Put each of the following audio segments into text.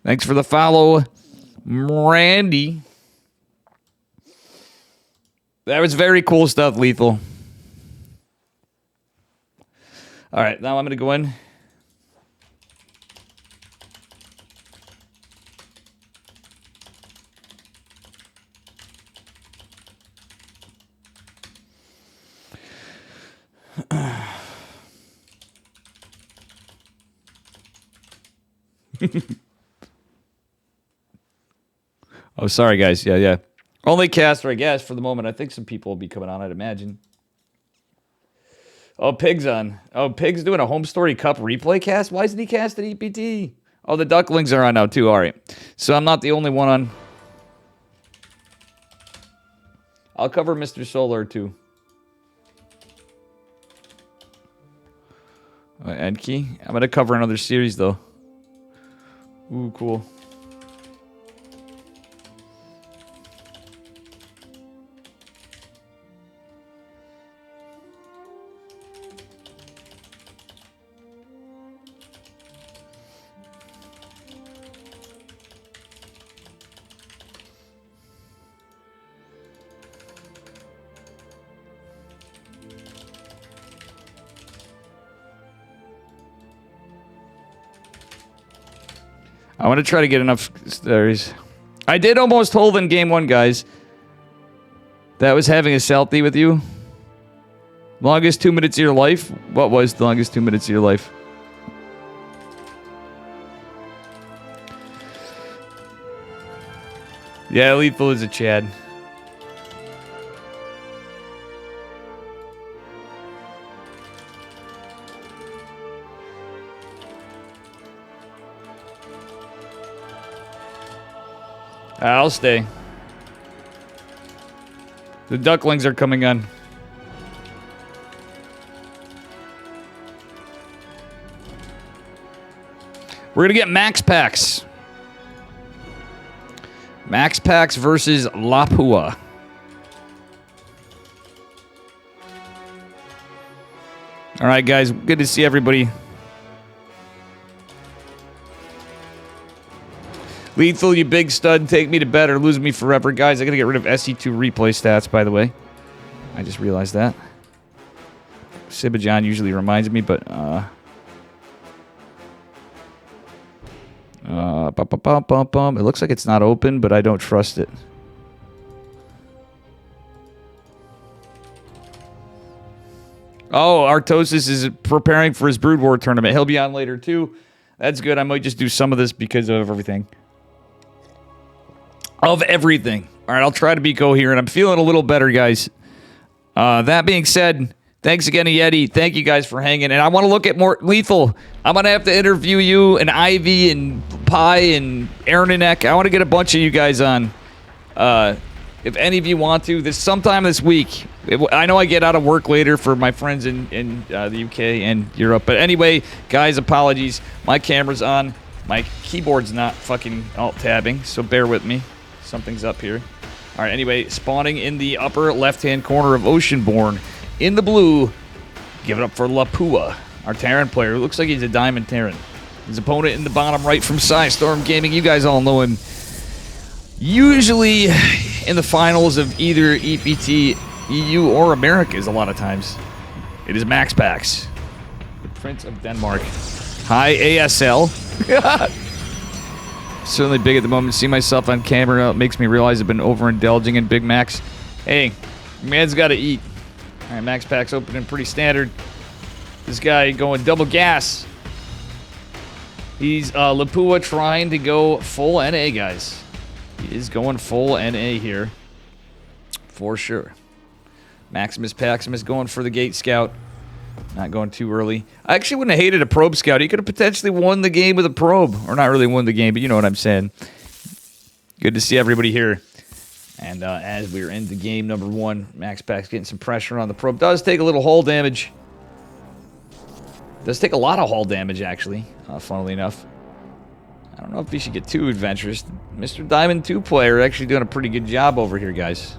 Thanks for the follow, Randy. That was very cool stuff, Lethal. All right, now I'm going to go in. Oh, sorry, guys. Yeah. Only caster, I guess, for the moment. I think some people will be coming on, I'd imagine. Oh, Pig's on. Oh, Pig's doing a Home Story Cup replay cast? Why isn't he cast at EPT? Oh, the Ducklings are on now, too. All right. So I'm not the only one on. I'll cover Mr. Solar, too. Edkey? I'm going to cover another series, though. Ooh, cool. I want to try to get enough stories. I did almost hold in game 1, guys. That was having a selfie with you. Longest 2 minutes of your life? What was the longest 2 minutes of your life? Yeah, Lethal is a Chad. I'll stay. The Ducklings are coming on. We're going to get Max Packs. Max Packs versus Lapua. All right, guys. Good to see everybody. Lethal, you big stud. Take me to bed or lose me forever. Guys, I got to get rid of SE2 replay stats, by the way. I just realized that. Sibajan usually reminds me, but... It looks like it's not open, but I don't trust it. Oh, Artosis is preparing for his Brood War tournament. He'll be on later, too. That's good. I might just do some of this because of everything. Of everything. All right, I'll try to be coherent. I'm feeling a little better, guys. That being said, thanks again to Yeti. Thank you guys for hanging. And I want to look at more Lethal. I'm going to have to interview you and Ivy and Pi and Aaron and Eck. I want to get a bunch of you guys on. If any of you want to, sometime this week. I know I get out of work later for my friends in the UK and Europe. But anyway, guys, apologies. My camera's on. My keyboard's not fucking alt-tabbing, so bear with me. Something's up here. All right, anyway, spawning in the upper left-hand corner of Oceanborn. In the blue, give it up for Lapua, our Terran player. It looks like he's a Diamond Terran. His opponent in the bottom right from Storm Gaming. You guys all know him. Usually in the finals of either EPT, EU, or Americas a lot of times. It is Max Pax, the Prince of Denmark. Hi, ASL. Certainly big at the moment. See myself on camera. It makes me realize I've been overindulging in Big Macs. Hey, man's got to eat. All right, Max Pack's opening pretty standard. This guy going double gas. He's Lapua trying to go full NA, guys. He is going full NA here. For sure. Maximus Paximus going for the Gate Scout. Not going too early. I actually wouldn't have hated a probe scout. He could have potentially won the game with a probe. Or not really won the game, but you know what I'm saying. Good to see everybody here. And as we're into game number 1, Max Pack's getting some pressure on the probe. Does take a little hull damage. Does take a lot of hull damage, actually, funnily enough. I don't know if he should get too adventurous. Mr. Diamond 2 player actually doing a pretty good job over here, guys.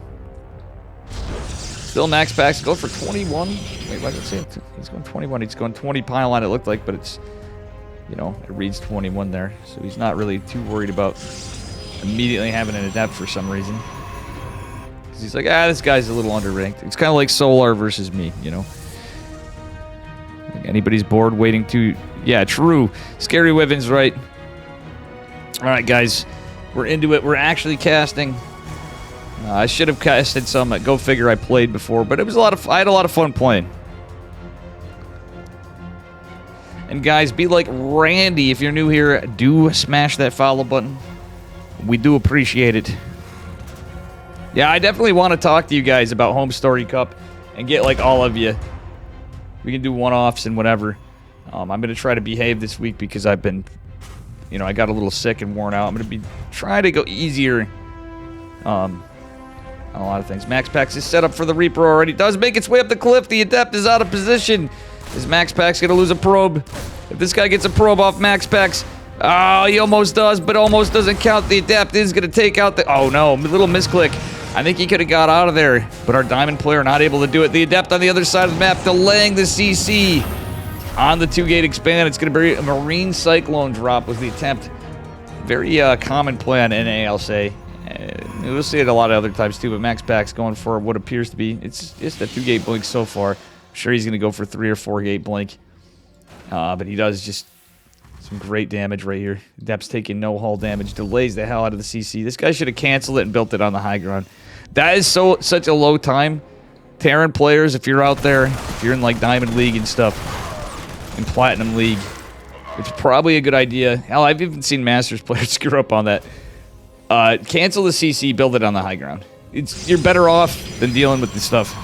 Still Max Pack's going for 21. Wait, why did it say it? He's going 21. He's going 20 pylon, it looked like, but it's You know, it reads 21 there. So he's not really too worried about immediately having an adept for some reason. Because he's like, this guy's a little underranked. It's kind of like Solar versus me, you know. Like anybody's bored waiting to... Yeah, true. Scary Wyvern's right. Alright, guys. We're into it. We're actually casting. I should have casted some at Go Figure I played before, but it was a lot of... I had a lot of fun playing. And guys, be like Randy. If you're new here, do smash that follow button. We do appreciate it. Yeah, I definitely want to talk to you guys about Home Story Cup and get like all of you. We can do one-offs and whatever. I'm going to try to behave this week because I've been, you know, I got a little sick and worn out. I'm going to be trying to go easier on a lot of things. Max Pax is set up for the Reaper already. Does make its way up the cliff. The Adept is out of position. Is Max Pax going to lose a probe? If this guy gets a probe off Max Pax... Oh, he almost does, but almost doesn't count. The Adept is going to take out the... Oh, no. Little misclick. I think he could have got out of there, but our Diamond player not able to do it. The Adept on the other side of the map delaying the CC on the 2-gate expand. It's going to be a Marine Cyclone drop was the attempt. Very common play on NA, I'll say. We'll see it a lot of other times, too, but Max Pax going for what appears to be... It's just a 2-gate blink so far. I'm sure he's going to go for 3 or 4-gate blink. But he does just some great damage right here. Depth's taking no hull damage. Delays the hell out of the CC. This guy should have canceled it and built it on the high ground. That is such a low time. Terran players, if you're out there, if you're in like Diamond League and stuff, in Platinum League, it's probably a good idea. Hell, I've even seen Masters players screw up on that. Cancel the CC, build it on the high ground. You're better off than dealing with this stuff.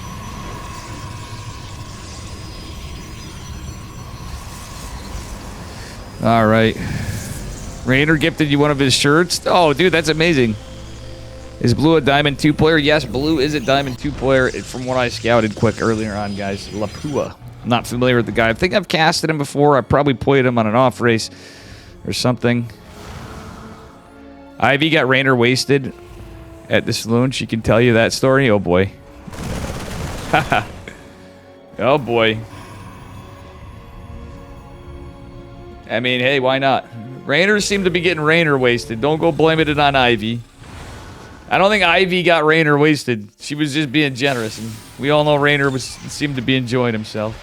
All right. Rainer gifted you one of his shirts. Oh, dude, that's amazing. Is Blue a Diamond 2 player? Yes, Blue is a Diamond 2 player. From what I scouted quick earlier on, guys. Lapua. I'm not familiar with the guy. I think I've casted him before. I probably played him on an off race or something. Ivy got Rainer wasted at the saloon. She can tell you that story. Oh, boy. Oh, boy. I mean, hey, why not? Rayners seem to be getting Rainer wasted. Don't go blaming it on Ivy. I don't think Ivy got Rainer wasted. She was just being generous, and we all know Rainer seemed to be enjoying himself.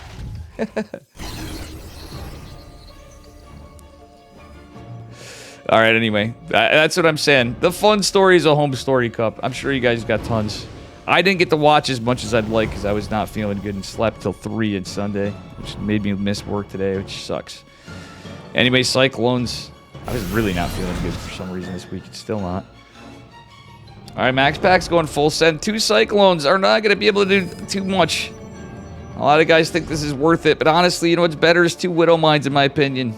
All right, anyway, that's what I'm saying. The fun stories of Home Story Cup. I'm sure you guys got tons. I didn't get to watch as much as I'd like because I was not feeling good and slept till 3 on Sunday, which made me miss work today, which sucks. Anyway, Cyclones. I was really not feeling good for some reason this week. It's still not. All right, Max Pack's going full send. 2 Cyclones are not going to be able to do too much. A lot of guys think this is worth it, but honestly, you know what's better is 2 Widow Mines, in my opinion.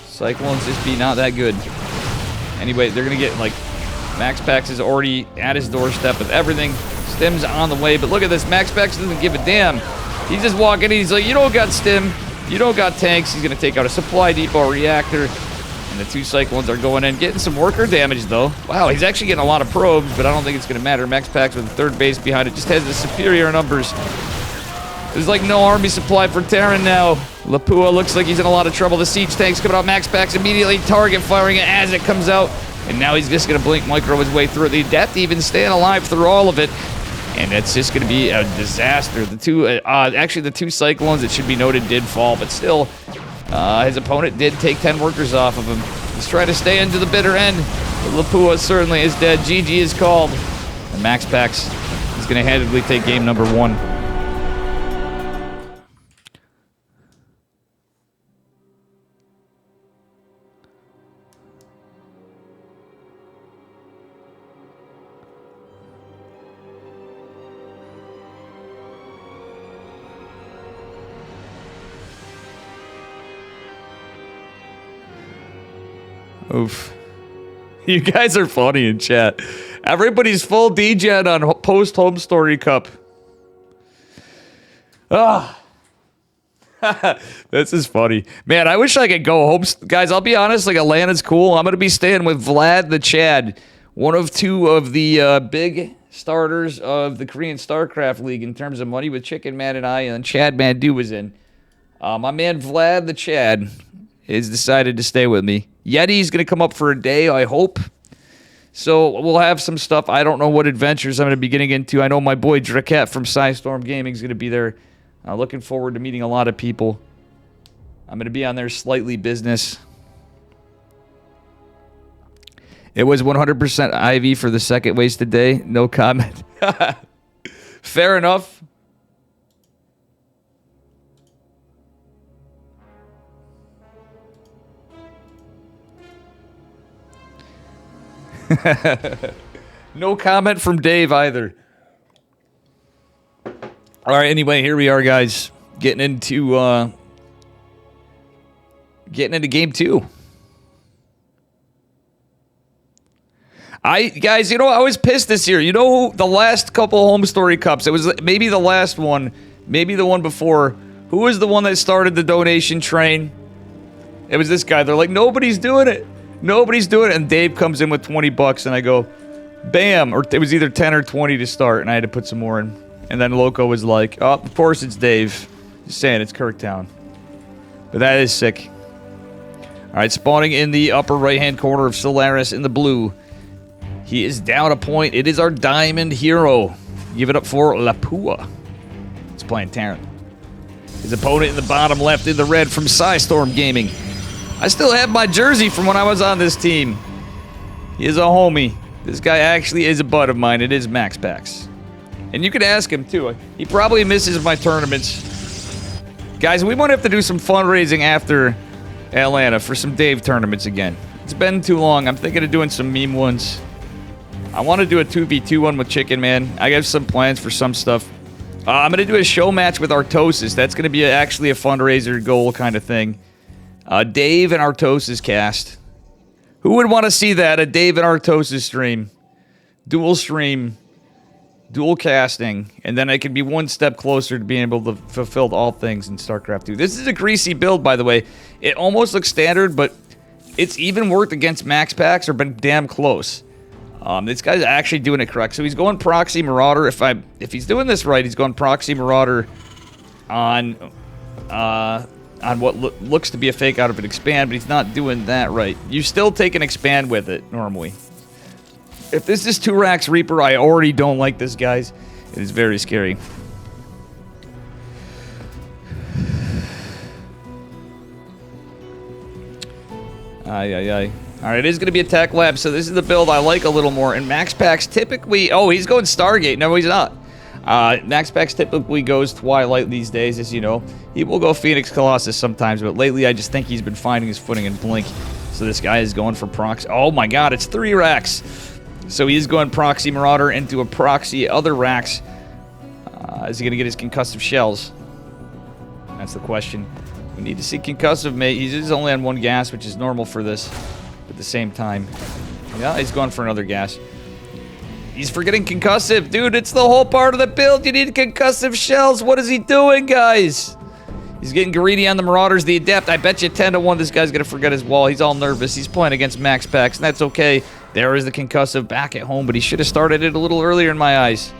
Cyclones just be not that good. Anyway, they're going to get, like, Max Pax is already at his doorstep with everything. Stim's on the way, but look at this. Max Pax doesn't give a damn. He's just walking in. He's like, you don't got Stim. You don't got tanks. He's going to take out a supply depot reactor. And the 2 Cyclones are going in. Getting some worker damage, though. Wow, he's actually getting a lot of probes, but I don't think it's going to matter. Max Pax with the 3rd base behind it just has the superior numbers. There's like no army supply for Terran now. Lapua looks like he's in a lot of trouble. The siege tank's coming out. Max Pax immediately target firing it as it comes out. And now he's just going to blink micro his way through it. The Adept even staying alive through all of it. And it's just going to be a disaster. The 2, actually the 2 Cyclones, it should be noted, did fall. But still, his opponent did take 10 workers off of him. He's trying to stay into the bitter end. But Lapua certainly is dead. GG is called. And Max Pax is going to handedly take game number 1. Oof. You guys are funny in chat. Everybody's full degen on post-Home Story Cup. Ah. This is funny. Man, I wish I could go home. Guys, I'll be honest, like, Atlanta's cool. I'm going to be staying with Vlad the Chad, one of 2 of the big starters of the Korean StarCraft League in terms of money with Chicken Man and I, and Chad Mandu was in. My man Vlad the Chad has decided to stay with me. Yeti's going to come up for a day, I hope. So we'll have some stuff. I don't know what adventures I'm going to be getting into. I know my boy Draket from Psystorm Gaming is going to be there. Looking forward to meeting a lot of people. I'm going to be on there slightly business. It was 100% IV for the second wasted day. No comment. Fair enough. No comment from Dave either. All right, anyway, here we are, guys. Getting into game 2. Guys, you know, I was pissed this year. You know, the last couple Home Story Cups, it was maybe the last one, maybe the one before. Who was the one that started the donation train? It was this guy. They're like, nobody's doing it. Nobody's doing it. And Dave comes in with 20 bucks, and I go, bam. Or it was either 10 or 20 to start, and I had to put some more in. And then Loco was like, oh, of course it's Dave. Just saying, it's Kirktown. But that is sick. All right, spawning in the upper right-hand corner of Solaris in the blue. He is down a point. It is our diamond hero. Give it up for Lapua. He's playing Terran. His opponent in the bottom left in the red from Psystorm Gaming. I still have my jersey from when I was on this team. He is a homie. This guy actually is a bud of mine. It is Max Pax. And you can ask him, too. He probably misses my tournaments. Guys, we might have to do some fundraising after Atlanta for some Dave tournaments again. It's been too long. I'm thinking of doing some meme ones. I want to do a 2v2 one with Chicken Man. I have some plans for some stuff. I'm going to do a show match with Artosis. That's going to be actually a fundraiser goal kind of thing. Dave and Artosis cast. Who would want to see that? A Dave and Artosis stream. Dual stream. Dual casting. And then I can be one step closer to being able to fulfill all things in StarCraft 2. This is a greasy build, by the way. It almost looks standard, but it's even worked against Max Packs or been damn close. This guy's actually doing it correct. So he's going Proxy Marauder. If he's doing this right, he's going Proxy Marauder on what looks to be a fake out of an expand, but he's not doing that right. You still take an expand with it, normally. If this is 2-Rax Reaper, I already don't like this, guys. It is very scary. Ay. Alright, it is going to be a tech lab, so this is the build I like a little more. And Max Pax typically... Oh, he's going Stargate. No, he's not. Max Pax typically goes Twilight these days, as you know. He will go Phoenix Colossus sometimes, but lately I just think he's been finding his footing in Blink. So this guy is going for Proxy. Oh my god, it's 3 racks. So he is going Proxy Marauder into a Proxy other racks. Is he going to get his concussive shells? That's the question. We need to see concussive, mate. He's only on 1 gas, which is normal for this. At the same time. Yeah, he's going for another gas. He's forgetting concussive. Dude, it's the whole part of the build. You need concussive shells. What is he doing, guys? He's getting greedy on the Marauders. The Adept, I bet you 10-1 this guy's going to forget his wall. He's all nervous. He's playing against Max Pax, and that's okay. There is the concussive back at home, but he should have started it a little earlier in my eyes.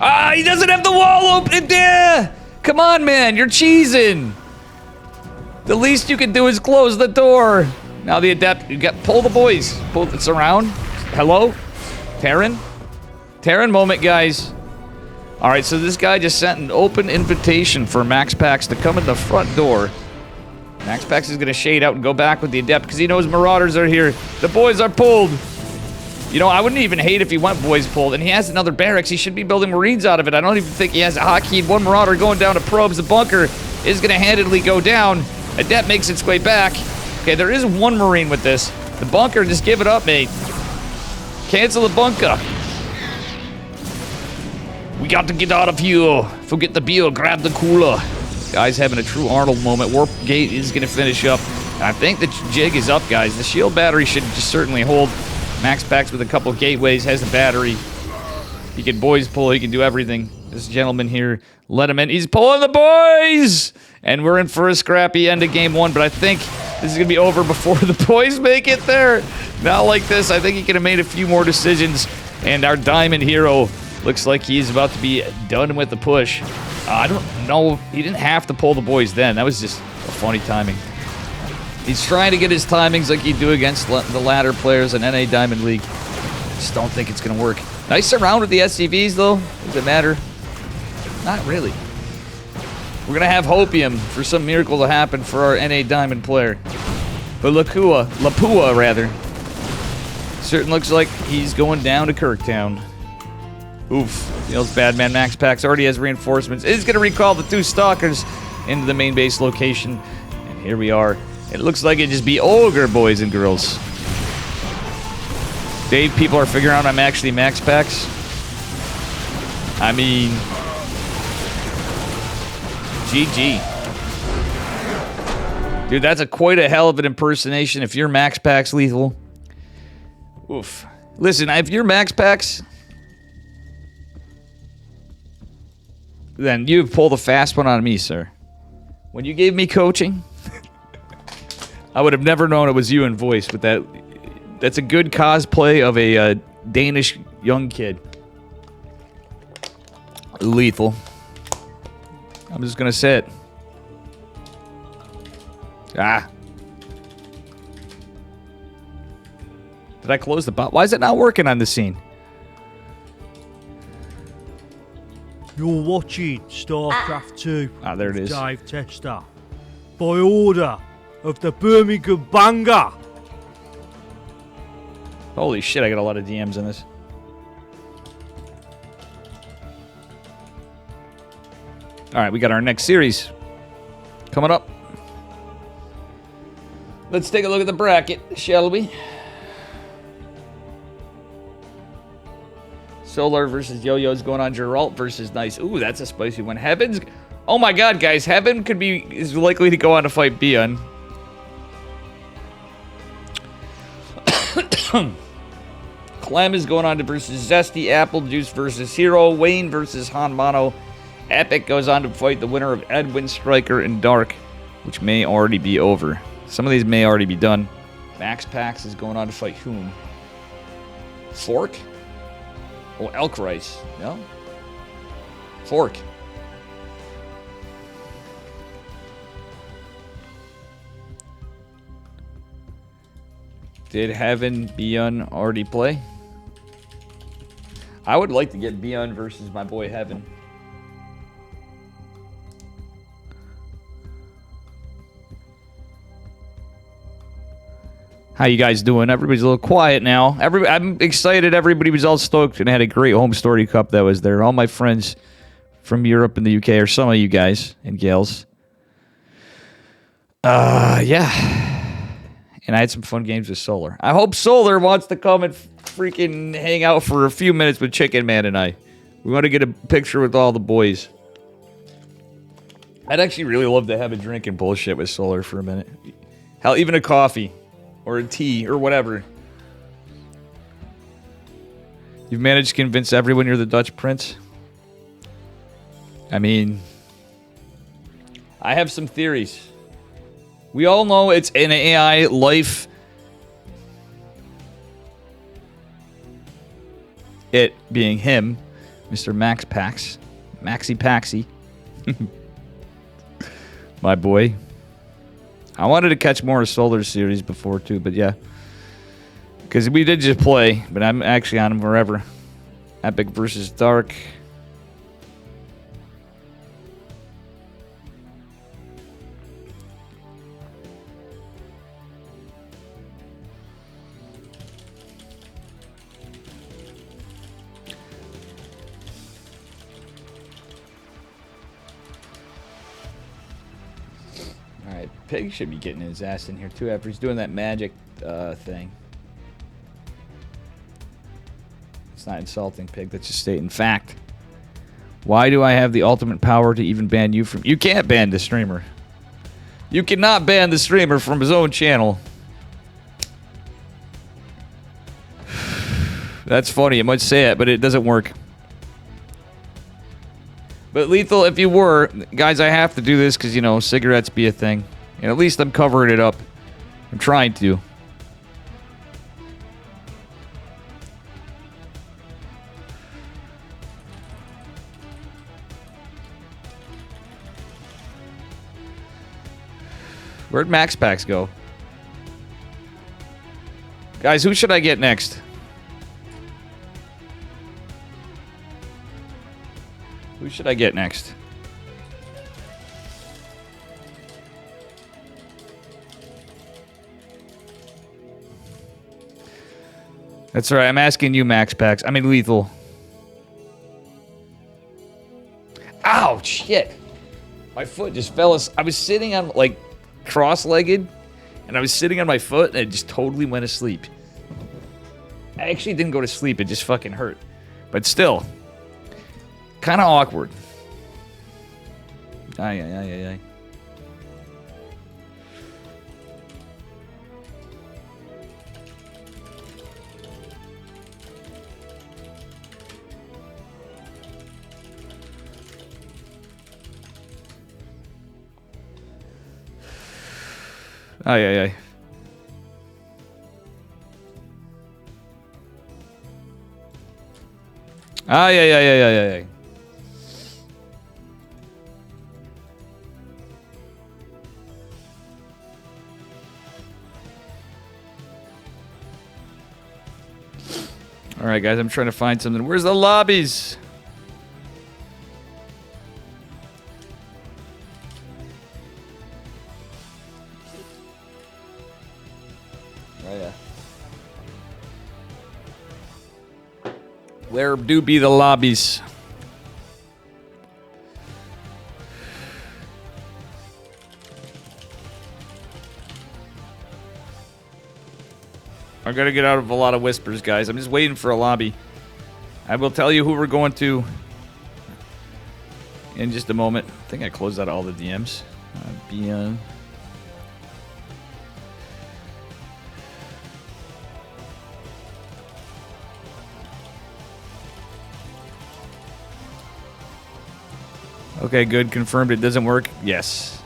Ah, he doesn't have the wall open. Yeah! Come on, man. You're cheesing. The least you can do is close the door. Now the Adept, pull the boys. Pull it's around. Hello? Terran? Terran moment, guys. Alright, so this guy just sent an open invitation for Max Pax to come in the front door. Max Pax is going to shade out and go back with the Adept because he knows Marauders are here. The boys are pulled. You know, I wouldn't even hate if he went boys pulled. And he has another barracks. He should be building Marines out of it. I don't even think he has a hotkeyed. 1 Marauder going down to probes. The bunker is going to handedly go down. Adept makes its way back. Okay, there is 1 Marine with this. The bunker, just give it up, mate. Cancel the bunker. We got to get out of here. Forget the beer, grab the cooler. Guy's having a true Arnold moment. Warp gate is going to finish up. I think the jig is up, guys. The shield battery should just certainly hold. Max Pax with a couple of gateways has the battery. He can boys pull. He can do everything. This gentleman here, let him in. He's pulling the boys! And we're in for a scrappy end of game 1, but I think this is going to be over before the boys make it there. Not like this. I think he could have made a few more decisions. And our diamond hero Looks like he's about to be done with the push. I don't know. He didn't have to pull the boys then. That was just a funny timing. He's trying to get his timings like he'd do against the ladder players in NA Diamond League. Just don't think it's going to work. Nice around with the SCVs, though. Does it matter? Not really. We're going to have Hopium for some miracle to happen for our NA Diamond player. But Lapua, rather. Certain looks like he's going down to Kirktown. Oof. Feels bad, man. Max Pax already has reinforcements. Is going to recall the 2 stalkers into the main base location. And here we are. It looks like it just be Ogre, boys and girls. Dave, people are figuring out I'm actually Max Pax. I mean... GG. Dude, that's quite a hell of an impersonation if you're Max Pax Lethal. Oof. Listen, if you're Max Pax... then you pulled a fast one on me, sir. When you gave me coaching, I would have never known it was you in voice, but that's a good cosplay of a Danish young kid. Lethal. I'm just gonna say it. Ah. Did I close the bot? Why is it not working on the scene? You're watching StarCraft 2. Ah, there it is. Dave Tester. By order of the Birmingham Banger. Holy shit, I got a lot of DMs in this. Alright, we got our next series coming up. Let's take a look at the bracket, shall we? Solar versus Yo-Yo's going on. Geralt versus Nice. Ooh, that's a spicy one. Heaven's... Oh my god, guys. Heaven is likely to go on to fight Bion. Clem is going on to versus Zesty. Apple Juice versus Hero. Wayne versus Hanmano. Epic goes on to fight the winner of Edwin, Striker, and Dark, which may already be over. Some of these may already be done. Max Pax is going on to fight whom? Fork? Oh, Elk Rice. No? Fork. Did Heaven Bion already play? I would like to get Bion versus my boy Heaven. How you guys doing? Everybody's a little quiet now. I'm excited. Everybody was all stoked and had a great home story cup that was there. All my friends from Europe and the UK, or some of you guys and gals. Yeah. And I had some fun games with Solar. I hope Solar wants to come and freaking hang out for a few minutes with Chicken Man and I. We want to get a picture with all the boys. I'd actually really love to have a drink and bullshit with Solar for a minute. Hell, even a coffee. Or a tea, or whatever. You've managed to convince everyone you're the Dutch prince? I mean... I have some theories. We all know it's an AI life. It being him, Mr. Max Pax. Maxi Paxi. My boy. I wanted to catch more of Solar series before, too, but yeah. Because we did just play, but I'm actually on him forever. Epic versus Dark. Alright, Pig should be getting his ass in here too after he's doing that magic thing. It's not insulting, Pig, that's just stating fact. Why do I have the ultimate power to even ban you from... You can't ban the streamer. You cannot ban the streamer from his own channel. That's funny, I might say it, but it doesn't work. But Lethal, if you were... Guys, I have to do this because, you know, cigarettes be a thing. And at least I'm covering it up. I'm trying to. Where'd Max Packs go? Guys, who should I get next? Who should I get next? That's right. I'm asking you, Max Packs. I mean, Lethal. Ow, shit. My foot just fell. I was sitting on, like, cross-legged, and I was sitting on my foot, and it just totally went to sleep. I actually didn't go to sleep. It just fucking hurt. But still, kind of awkward. Ay, ay, ay, ay, ay. Ay, ay, ay. Ay, ay, ay, ay, ay, ay. All right, guys, I'm trying to find something. Where's the lobbies? Oh, yeah. Where do be the lobbies? I gotta get out of a lot of whispers, guys. I'm just waiting for a lobby. I will tell you who we're going to in just a moment. I think I closed out all the DMs. Beyond. Okay, good. Confirmed it doesn't work. Yes.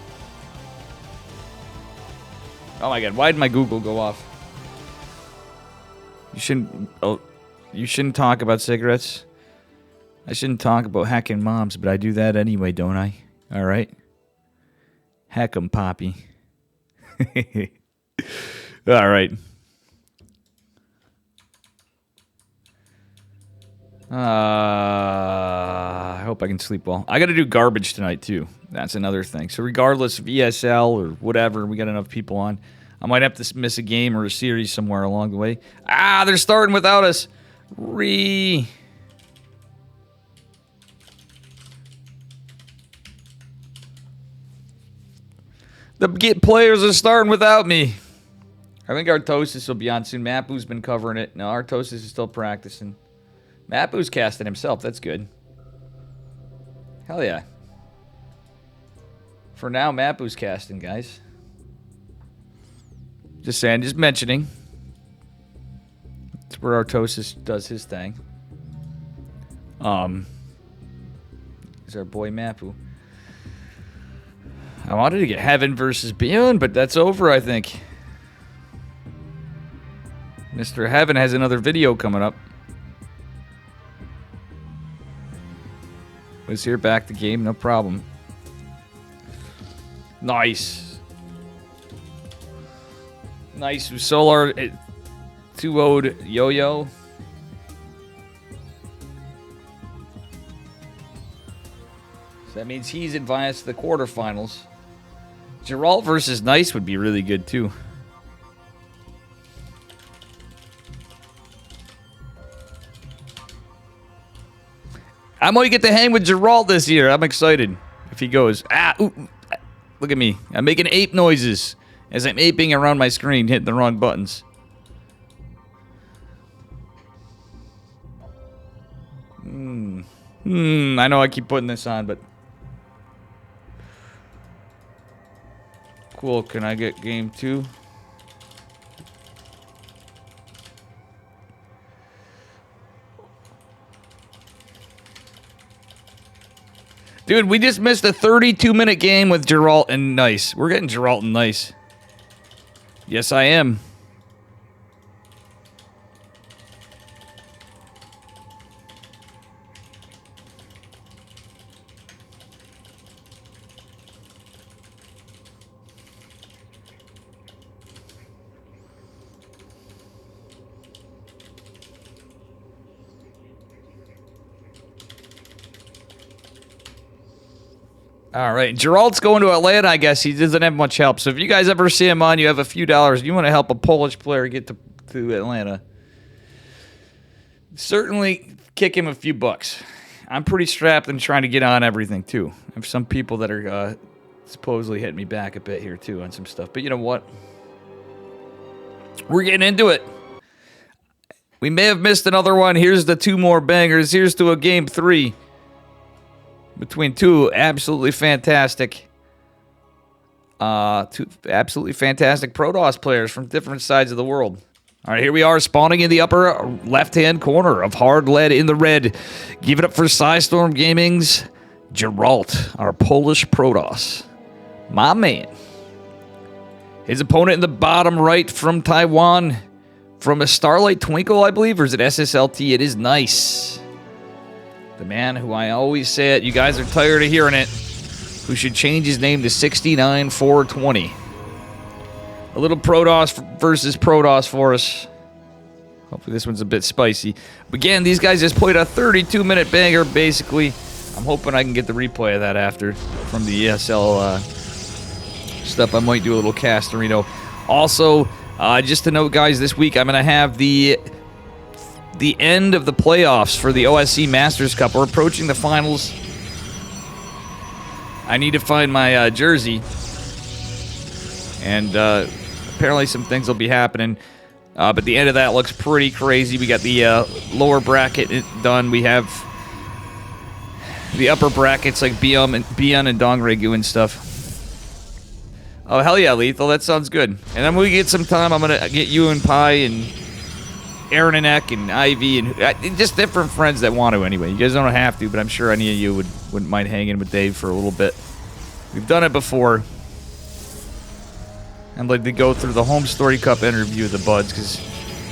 Oh my god, why did my Google go off? You shouldn't. Oh, you shouldn't talk about cigarettes. I shouldn't talk about hacking moms, but I do that anyway, don't I? All right. Heck 'em, Poppy. All right. I hope I can sleep well. I got to do garbage tonight too. That's another thing. So regardless of ESL or whatever, we got enough people on. I might have to miss a game or a series somewhere along the way. Ah, they're starting without us. The players are starting without me. I think Artosis will be on soon. Mapu's been covering it. No, Artosis is still practicing. Mapu's casting himself. That's good. Hell yeah. For now, Mapu's casting, guys. Just saying, just mentioning. That's where Artosis does his thing. Is our boy Mapu. I wanted to get Heaven versus Beyond, but that's over, I think. Mr. Heaven has another video coming up. Was here back the game, no problem. Nice. Nice. Solar 2-0'd Yo-Yo. So that means he's advanced to the quarterfinals. Geralt versus Nice would be really good too. I might get to hang with Geralt this year. I'm excited if he goes. Ooh, look at me. I'm making ape noises as I'm aping around my screen, hitting the wrong buttons. I know I keep putting this on, but... Cool, can I get game 2? Dude, we just missed a 32-minute game with Geralt and Nice. We're getting Geralt and Nice. Yes, I am. All right, Geralt's going to Atlanta, I guess. He doesn't have much help. So if you guys ever see him on, you have a few dollars, you want to help a Polish player get to Atlanta, certainly kick him a few bucks. I'm pretty strapped and trying to get on everything, too. I have some people that are supposedly hitting me back a bit here, too, on some stuff. But you know what? We're getting into it. We may have missed another one. Here's the 2 more bangers. Here's to a game 3 between 2 absolutely fantastic, Protoss players from different sides of the world. All right, here we are, spawning in the upper left-hand corner of Hard Lead in the red. Give it up for Psystorm Gaming's Geralt, our Polish Protoss. My man. His opponent in the bottom right from Taiwan, from a Starlight Twinkle, I believe, or is it SSLT? It is Nice. The man who I always say it, you guys are tired of hearing it, who should change his name to 69420. A little Protoss versus Protoss for us. Hopefully this one's a bit spicy. But again, these guys just played a 32-minute banger, basically. I'm hoping I can get the replay of that after from the ESL stuff. I might do a little Castorino. Also, just to note, guys, this week I'm going to have the end of the playoffs for the OSC Masters Cup. We're approaching the finals. I need to find my jersey. And apparently some things will be happening. But the end of that looks pretty crazy. We got the lower bracket done. We have the upper brackets like Bion and Dongregyu and stuff. Oh, hell yeah, Lethal. That sounds good. And then when we get some time, I'm going to get you and Pi and Aaron and Eck and Ivy and just different friends that want to anyway. You guys don't have to, but I'm sure any of you wouldn't mind hanging with Dave for a little bit. We've done it before. I'd like to go through the Home Story Cup interview of the Buds, because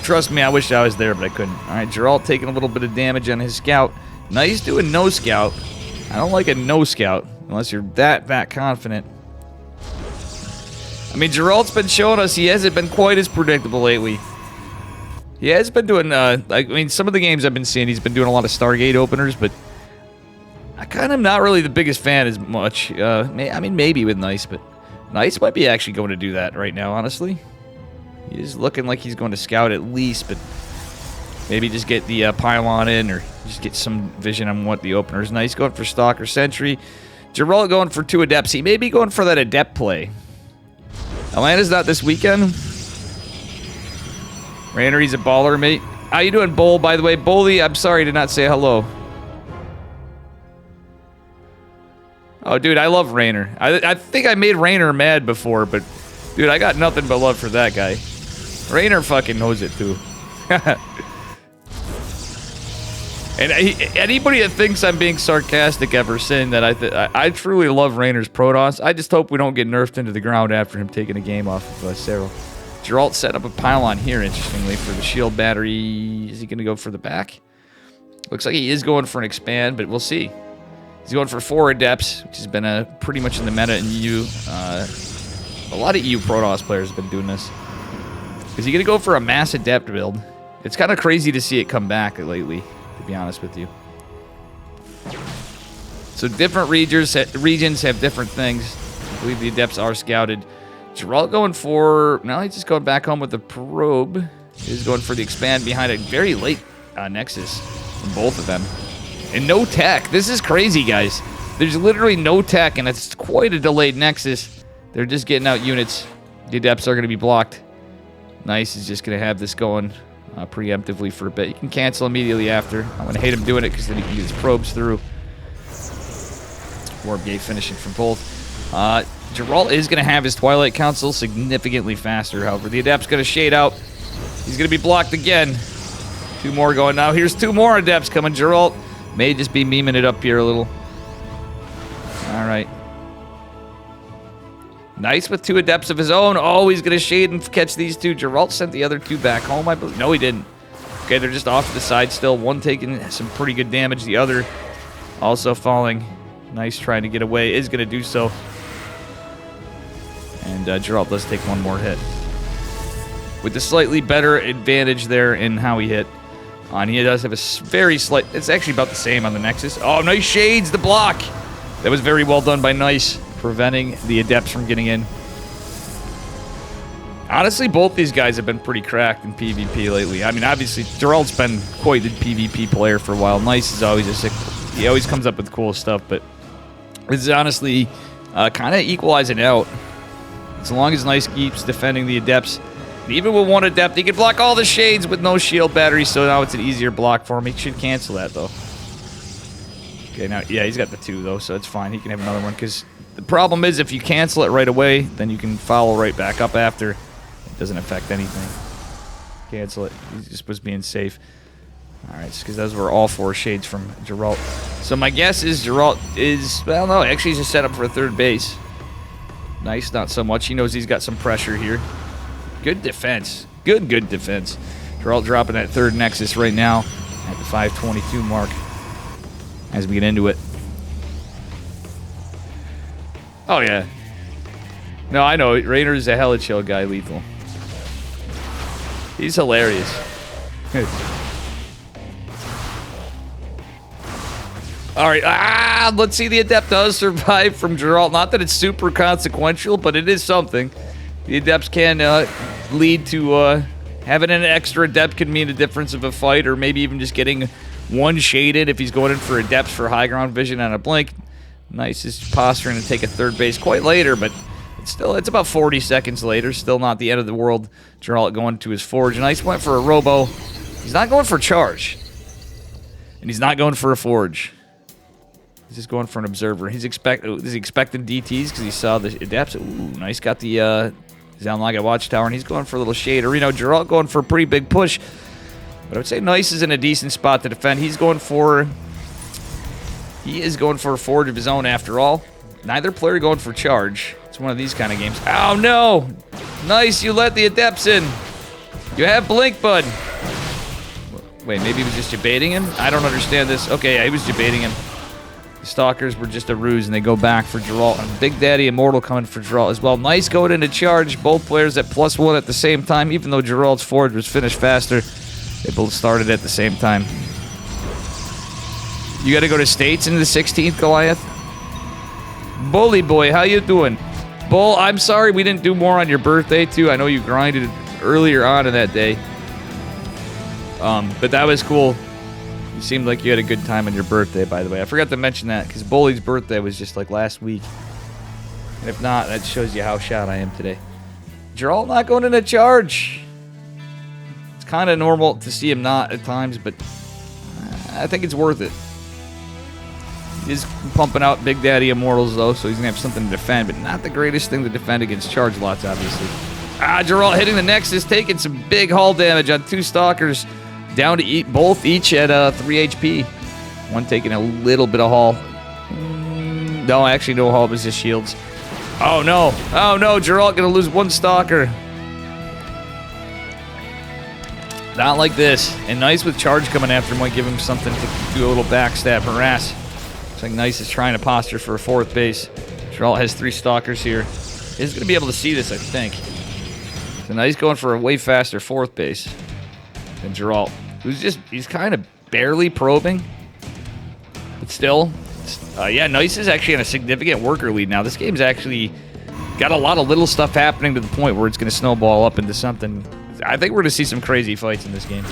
trust me, I wish I was there, but I couldn't. All right, Geralt taking a little bit of damage on his scout. Nice doing no scout. I don't like a no scout unless you're that confident. I mean, Geralt's been showing us he hasn't been quite as predictable lately. He has been doing, some of the games I've been seeing, he's been doing a lot of Stargate openers, but I kind of am not really the biggest fan as much. Maybe with Nice, but Nice might be actually going to do that right now, honestly. He's looking like he's going to scout at least, but maybe just get the pylon in or just get some vision on what the opener is. Nice going for Stalker Sentry. Geralt going for 2 Adepts. He may be going for that Adept play. Atlanta's not this weekend. Rainer, he's a baller, mate. How you doing, Bull, by the way? Bully, I'm sorry to not say hello. Oh, dude, I love Rainer. I think I made Rainer mad before, but, dude, I got nothing but love for that guy. Rainer fucking knows it, too. And anybody that thinks I'm being sarcastic ever saying that, I truly love Rainer's Protoss. I just hope we don't get nerfed into the ground after him taking a game off of Cerro. Geralt set up a pylon here, interestingly, for the shield battery. Is he going to go for the back? Looks like he is going for an expand, but we'll see. He's going for 4 Adepts, which has been pretty much in the meta in EU. A lot of EU Protoss players have been doing this. Is he going to go for a mass Adept build? It's kind of crazy to see it come back lately, to be honest with you. So different regions have different things. I believe the Adepts are scouted. Geralt going for... No, he's just going back home with the probe. He's going for the expand behind a very late Nexus from both of them. And no tech. This is crazy, guys. There's literally no tech, and it's quite a delayed Nexus. They're just getting out units. The Adepts are going to be blocked. Nice is just going to have this going preemptively for a bit. You can cancel immediately after. I'm going to hate him doing it because then he can get his probes through. Warp Gate finishing from both. Geralt is going to have his Twilight Council significantly faster, however. The Adept's going to shade out. He's going to be blocked again. 2 more going now. Here's 2 more Adepts coming. Geralt may just be memeing it up here a little. All right. Nice with 2 Adepts of his own. Oh, he's going to shade and catch these 2. Geralt sent the other 2 back home, I believe. No, he didn't. Okay, they're just off to the side still. One taking some pretty good damage. The other also falling. Nice trying to get away. Is going to do so. And Geralt does take 1 more hit. With the slightly better advantage there in how he hit. And he does have a very slight... It's actually about the same on the Nexus. Oh, nice shades, the block. That was very well done by Nice, preventing the Adepts from getting in. Honestly, both these guys have been pretty cracked in PvP lately. I mean, obviously, Geralt's been quite the PvP player for a while. Nice is always a sick... He always comes up with cool stuff, but this is honestly kind of equalizing out. As long as Nice keeps defending the Adepts. And even with one Adept, he can block all the shades with no shield battery, so now it's an easier block for him. He should cancel that, though. Okay, now, yeah, he's got the 2, though, so it's fine. He can have another one, because the problem is if you cancel it right away, then you can follow right back up after. It doesn't affect anything. Cancel it. He just was being safe. Alright, because those were all 4 shades from Geralt. So my guess is Geralt is... Well, no, actually he's just set up for a 3rd base. Nice, not so much. He knows he's got some pressure here. Good defense. Good defense. Geralt dropping that 3rd Nexus right now at the 522 mark as we get into it. Oh, yeah. No, I know. Rainer's a hella chill guy, Lethal. He's hilarious. Alright, let's see the Adept does survive from Geralt. Not that it's super consequential, but it is something. The Adepts can lead to having an extra Adept can mean a difference of a fight, or maybe even just getting one shaded if he's going in for Adepts for high ground vision on a blink. Nice is posturing to take a 3rd base quite later, but it's about 40 seconds later. Still not the end of the world. Geralt going to his Forge. Nice went for a Robo. He's not going for Charge. And he's not going for a Forge. He's just going for an Observer. Is he expecting DTs because he saw the Adepts? Ooh, Nice got the Zalnaga Watchtower, and he's going for a little shade. Or, Geralt going for a pretty big push. But I would say Nice is in a decent spot to defend. He is going for a Forge of his own after all. Neither player going for Charge. It's one of these kind of games. Oh, no! Nice, you let the Adepts in. You have Blink, bud. Wait, maybe he was just debating him? I don't understand this. Okay, yeah, he was debating him. The Stalkers were just a ruse, and they go back for Geralt. And Big Daddy Immortal coming for Geralt as well. Nice going into Charge. Both players at +1 at the same time. Even though Geralt's Forge was finished faster, they both started at the same time. You got to go to States in the 16th, Goliath? Bully boy, how you doing? Bull, I'm sorry we didn't do more on your birthday, too. I know you grinded earlier on in that day. But that was cool. You seemed like you had a good time on your birthday, by the way. I forgot to mention that, because Bully's birthday was just like last week. And if not, that shows you how shot I am today. Geralt not going into Charge. It's kind of normal to see him not at times, but I think it's worth it. He's pumping out Big Daddy Immortals, though, so he's going to have something to defend, but not the greatest thing to defend against Charge lots, obviously. Geralt hitting the Nexus, taking some big hull damage on 2 Stalkers. Down to both each at 3 HP. One taking a little bit of hull. No, actually no hull, it was just shields. Oh no, Geralt gonna lose 1 Stalker. Not like this. And Nice with Charge coming after him might give him something to do a little backstab harass. Looks like Nice is trying to posture for a 4th base. Geralt has 3 Stalkers here. He's gonna be able to see this, I think. So Nice going for a way faster 4th base than Geralt, he's kind of barely probing, but still, yeah, Nice is actually on a significant worker lead now. This game's actually got a lot of little stuff happening to the point where it's going to snowball up into something. I think we're going to see some crazy fights in this game.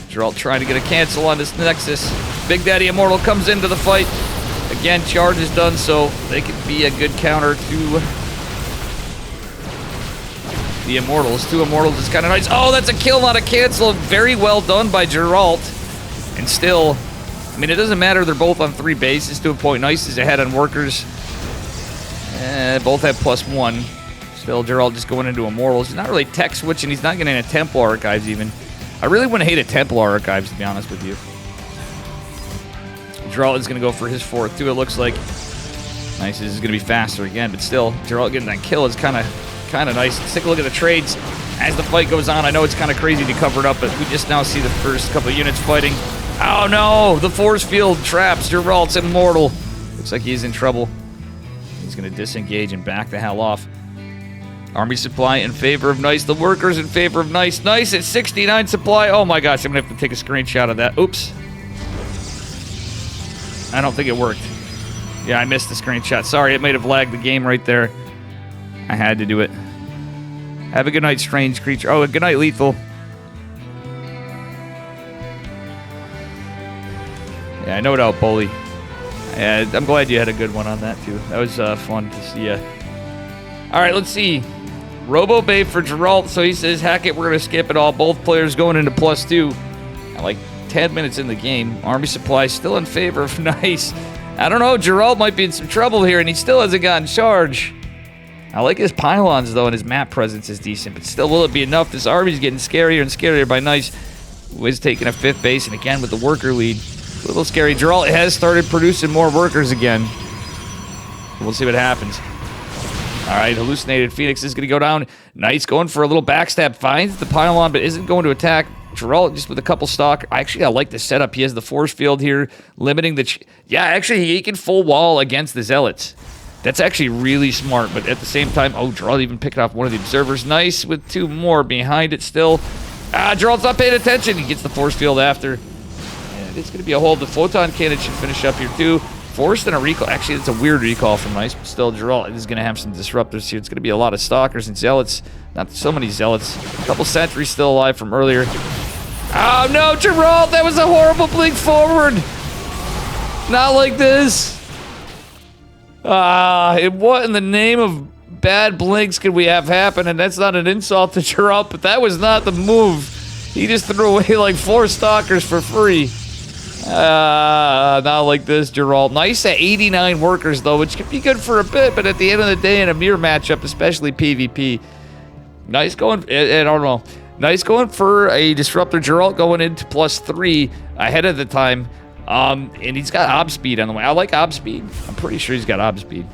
Geralt trying to get a cancel on this Nexus. Big Daddy Immortal comes into the fight. Again, Charge is done, so they could be a good counter to the Immortals. 2 Immortals is kind of nice. Oh, that's a kill, not a cancel. Very well done by Geralt. And still, I mean, it doesn't matter. They're both on 3 bases to a point. Nice is ahead on workers. Both have +1. Still, Geralt just going into Immortals. He's not really tech switching. He's not getting a Temple Archives even. I really wouldn't hate a Temple Archives, to be honest with you. Geralt is going to go for his 4th, too, it looks like. Nice is going to be faster again, but still, Geralt getting that kill is kind of nice. Let's take a look at the trades as the fight goes on. I know it's kind of crazy to cover it up, but we just now see the first couple of units fighting. Oh no, the force field traps Geralt's Immortal. Looks like he's in trouble. He's going to disengage and back the hell off. Army supply in favor of Nice. The workers in favor of Nice. Nice at 69 supply. Oh my gosh, I'm going to have to take a screenshot of that. Oops. I don't think it worked. Yeah, I missed the screenshot. Sorry, it might have lagged the game right there. I had to do it. Have a good night, strange creature. Oh, good night, lethal. Yeah, no doubt, Bully. Yeah, I'm glad you had a good one on that, too. That was fun to see ya. All right, let's see. Robo Bay for Geralt. So he says, hack it, we're going to skip it all. Both players going into +2. At like 10 minutes in the game. Army supply still in favor of Nice. I don't know. Geralt might be in some trouble here, and he still hasn't gotten charge. I like his pylons, though, and his map presence is decent. But still, will it be enough? This army's getting scarier and scarier by Nice. Wiz taking a 5th base, and again with the worker lead. A little scary. Geralt has started producing more workers again. We'll see what happens. All right, Hallucinated Phoenix is going to go down. Nice going for a little backstab. Finds the pylon, but isn't going to attack. Geralt just with a couple stock. I like the setup. He has the force field here, limiting the... Yeah, actually, he can full wall against the Zealots. That's actually really smart, but at the same time... Oh, Geralt even picking off one of the observers. Nice with 2 more behind it still. Geralt's not paying attention. He gets the force field after. And it's going to be a hold. The photon cannon should finish up here, too. Forced and a recall. Actually, it's a weird recall from Nice, but still, Geralt is going to have some disruptors here. It's going to be a lot of stalkers and zealots. Not so many zealots. A couple sentries still alive from earlier. Oh, no, Geralt! That was a horrible blink forward! Not like this. What in the name of bad blinks could we have happen? And that's not an insult to Geralt, but that was not the move. He just threw away like 4 stalkers for free. Not like this, Geralt. Nice at 89 workers, though, which could be good for a bit, but at the end of the day, in a mirror matchup, especially PvP, Nice going, I don't know. Nice going for a disruptor. Geralt going into +3 ahead of the time. And he's got ob speed on the way. I like ob speed. I'm pretty sure he's got ob speed.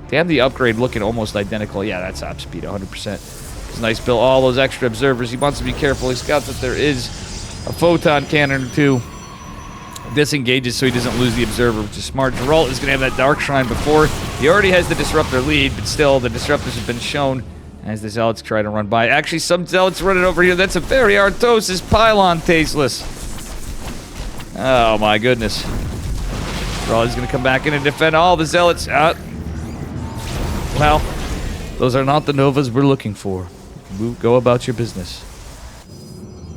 Damn, the upgrade looking almost identical. Yeah, that's ob speed, 100%. It's nice build. All those extra observers. He wants to be careful. He scouts that there is a photon cannon or 2. Disengages so he doesn't lose the observer, which is smart. Geralt is going to have that dark shrine before. He already has the disruptor lead, but still, the disruptors have been shown as the zealots try to run by. Actually, some zealots running over here. That's a very Artosis pylon tasteless. Oh my goodness. Geralt is going to come back in and defend all the zealots. Well, those are not the Novas we're looking for. Go about your business.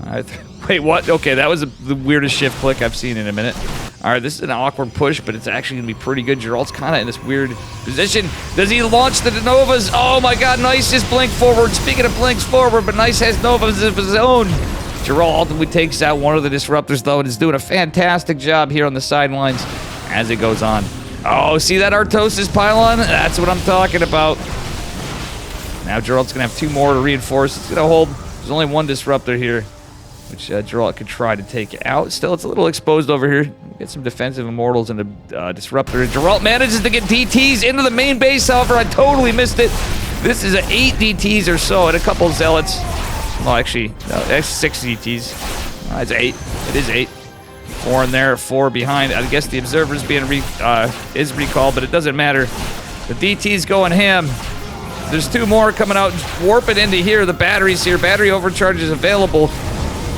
All right. Wait, what? Okay, that was the weirdest shift click I've seen in a minute. All right, this is an awkward push, but it's actually going to be pretty good. Geralt's kind of in this weird position. Does he launch the Novas? Oh my god, Nice just blinked forward. Speaking of blinks forward, but Nice has Novas of his own. Geralt ultimately takes out one of the disruptors, though, and is doing a fantastic job here on the sidelines as it goes on. Oh, see that Artosis pylon? That's what I'm talking about. Now Geralt's going to have 2 more to reinforce. It's going to hold. There's only 1 disruptor here, which Geralt could try to take out. Still, it's a little exposed over here. Get some defensive immortals and a disruptor. Geralt manages to get DTs into the main base, however, I totally missed it. This is 8 DTs or so and a couple zealots. Well, actually, no, that's 6 DTs. It's 8. It is 8. 4 in there, 4 behind. I guess the observer's being is recalled, but it doesn't matter. The DT's going ham. There's 2 more coming out, warping into here. The battery's here. Battery overcharge is available.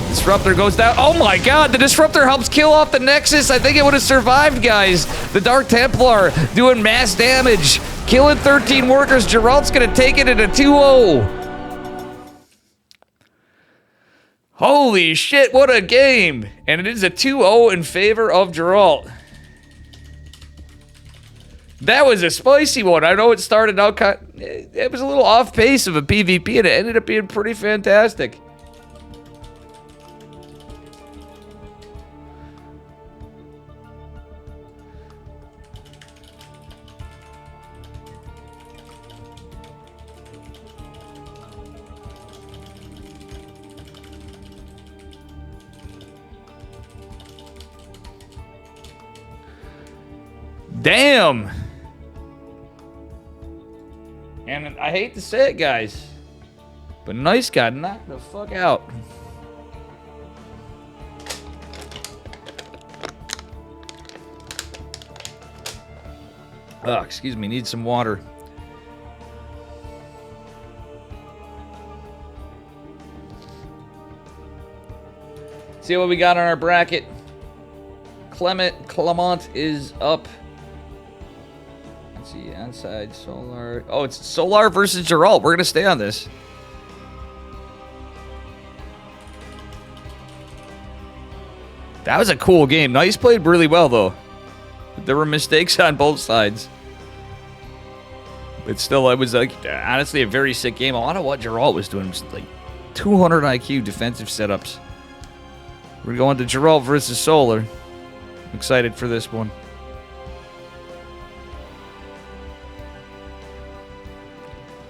Disruptor goes down. Oh my god, the Disruptor helps kill off the Nexus. I think it would have survived, guys. The Dark Templar doing mass damage. Killing 13 workers. Geralt's going to take it at a 2-0. Holy shit, what a game. And it is a 2-0 in favor of Geralt. That was a spicy one. I know it started out it was a little off pace of a PvP, and it ended up being pretty fantastic. Damn. And I hate to say it, guys, but Nice got knocked the fuck out. Oh, excuse me, need some water. See what we got on our bracket. Clement is up Let's see, onside, Solar. Oh, it's Solar versus Geralt. We're going to stay on this. That was a cool game. Nice played really well, though. There were mistakes on both sides. But still, it was like honestly a very sick game. A lot of what Geralt was doing was like 200 IQ defensive setups. We're going to Geralt versus Solar. I'm excited for this one.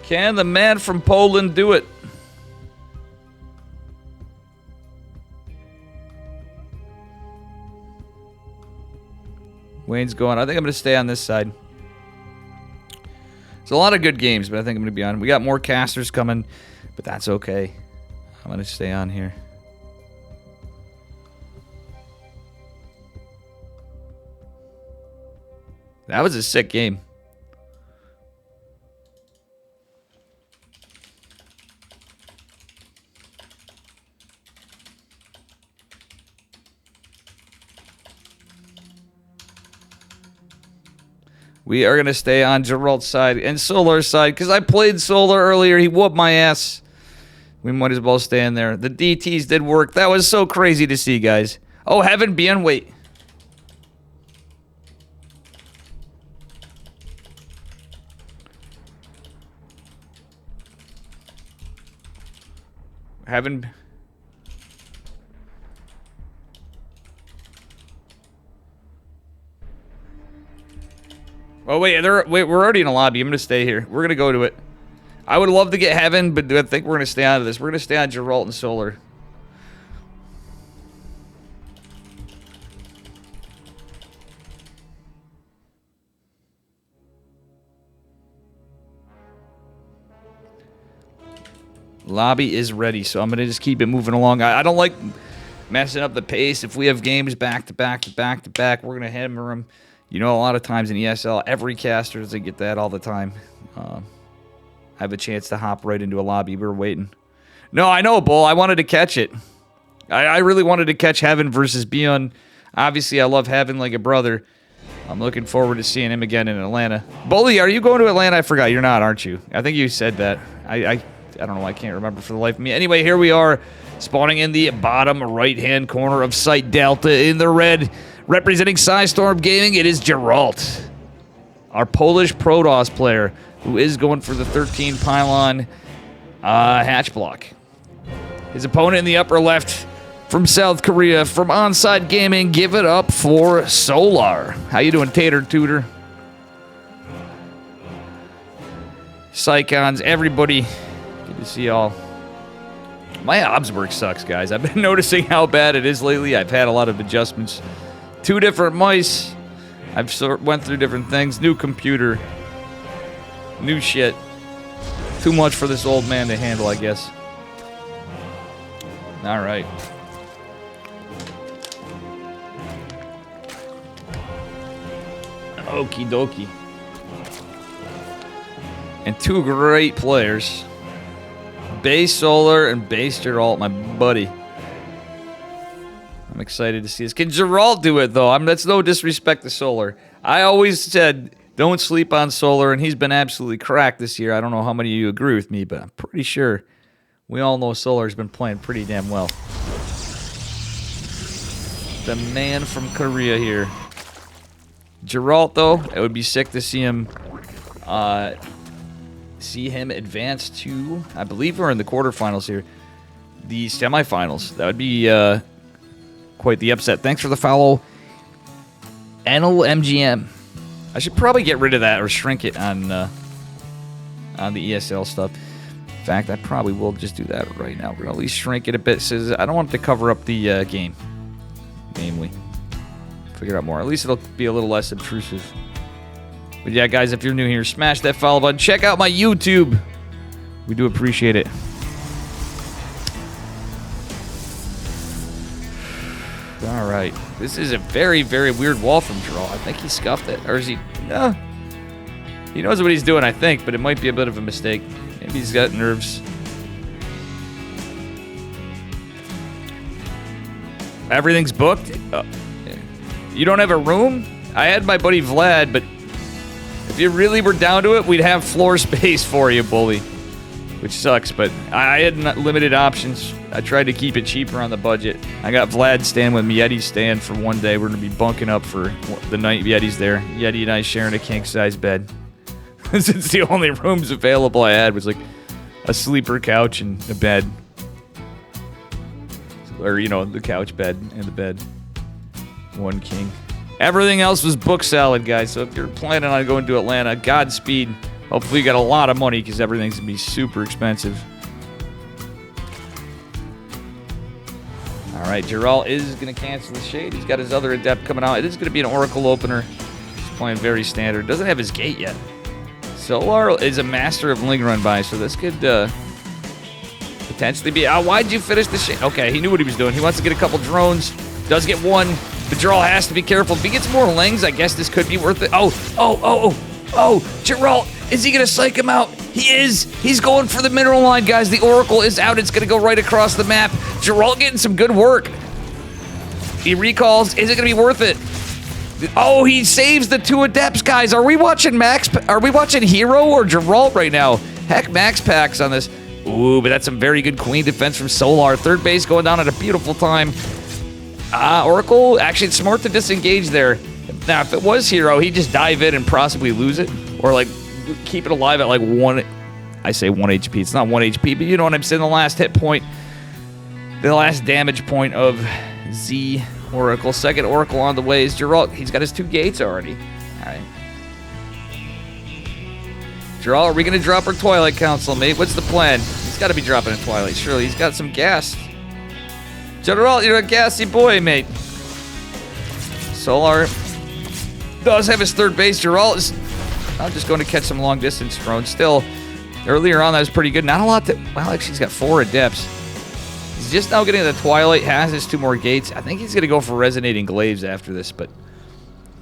Can the man from Poland do it? Wayne's going. I think I'm going to stay on this side. It's a lot of good games, but I think I'm going to be on. We got more casters coming, but that's okay. I'm going to stay on here. That was a sick game. We are going to stay on Geralt's side and Solar's side because I played Solar earlier. He whooped my ass. We might as well stay in there. The DTs did work. That was so crazy to see, guys. Oh, Heaven Bien, wait. Heaven... Oh, wait, we're already in a lobby. I'm going to stay here. We're going to go to it. I would love to get Heaven, but I think we're going to stay out of this. We're going to stay on Geralt and Solar. Lobby is ready, so I'm going to just keep it moving along. I don't like messing up the pace. If we have games back to back to back to back, we're going to hammer them. You know, a lot of times in ESL, every caster doesn't get that all the time. I have a chance to hop right into a lobby. We're waiting. No, I know, Bull. I wanted to catch it. I really wanted to catch Heaven versus Beyond. Obviously, I love Heaven like a brother. I'm looking forward to seeing him again in Atlanta. Bully, are you going to Atlanta? I forgot. You're not, aren't you? I think you said that. I don't know. I can't remember for the life of me. Anyway, here we are, spawning in the bottom right-hand corner of Site Delta in the red. Representing Psystorm Gaming, it is Geralt, our Polish Protoss player, who is going for the 13 pylon hatch block. His opponent in the upper left from South Korea, from Onside Gaming, give it up for Solar. How you doing, Tater Tutor? Psychons, everybody, good to see y'all. My obs work sucks, guys. I've been noticing how bad it is lately. I've had a lot of adjustments. 2 different mice. I've went through different things. New computer. New shit. Too much for this old man to handle, I guess. Alright. Okie dokie. And 2 great players. Base Solar and Base Geralt, my buddy. I'm excited to see this. Can Geralt do it, though? That's no disrespect to Solar. I always said, don't sleep on Solar, and he's been absolutely cracked this year. I don't know how many of you agree with me, but I'm pretty sure we all know Solar's been playing pretty damn well. The man from Korea here. Geralt, though, it would be sick to see him advance to, I believe we're in the quarterfinals here, the semifinals. That would be quite the upset. Thanks for the follow, NLMGM. I should probably get rid of that or shrink it on the ESL stuff. In fact, I probably will just do that right now. We're going to at least shrink it a bit. Says I don't want it to cover up the game. Namely, figure out more. At least it'll be a little less obtrusive. But yeah, guys, if you're new here, smash that follow button. Check out my YouTube. We do appreciate it. All right. This is a very, very weird wall from Geralt. I think he scuffed it. Or is he? No. He knows what he's doing, I think, but it might be a bit of a mistake. Maybe he's got nerves. Everything's booked? You don't have a room? I had my buddy Vlad, but If you really were down to it, we'd have floor space for you, bully. Which sucks, but I had limited options. I tried to keep it cheaper on the budget. I got Vlad staying with me, Yeti staying for one day. We're going to be bunking up for the night Yeti's there. Yeti and I sharing a king-size bed. Since the only rooms available I had was like a sleeper couch and a bed. Or, you know, the couch bed and the bed. One king. Everything else was book salad, guys. So if you're planning on going to Atlanta, Godspeed. Hopefully you got a lot of money because everything's going to be super expensive. All right, Geralt is going to cancel the shade. He's got his other adept coming out. It is going to be an Oracle opener. He's playing very standard. Doesn't have his gate yet. Solar is a master of Ling Run by, so this could potentially be... why'd you finish the shade? Okay, he knew what he was doing. He wants to get a couple drones. Does get one. But Geralt has to be careful. If he gets more Lings, I guess this could be worth it. Oh, Geralt, is he going to psych him out? He is. He's going for the mineral line, guys. The Oracle is out. It's going to go right across the map. Geralt getting some good work. He recalls. Is it going to be worth it? Oh, he saves the 2 adepts, guys. Are we watching Max? Are we watching Hero or Geralt right now? Heck, Max packs on this. Ooh, but that's some very good queen defense from Solar. Third base going down at a beautiful time. Oracle, actually, it's smart to disengage there. Now, if it was Hero, he'd just dive in and possibly lose it. Or, like, keep it alive at, like, 1... I say 1 HP. It's not 1 HP, but you know what I'm saying. The last hit point. The last damage point of Z Oracle. Second Oracle on the way is Geralt. He's got his 2 gates already. All right. Geralt, are we going to drop our Twilight Council, mate? What's the plan? He's got to be dropping a Twilight. Surely he's got some gas. Geralt, you're a gassy boy, mate. Solar does have his third base. Geralt is just going to catch some long distance drones. Still, earlier on that was pretty good. Not a lot to... Well, actually, he's got 4 adepts. He's just now getting the Twilight. Has his 2 more gates. I think he's going to go for Resonating Glaives after this, but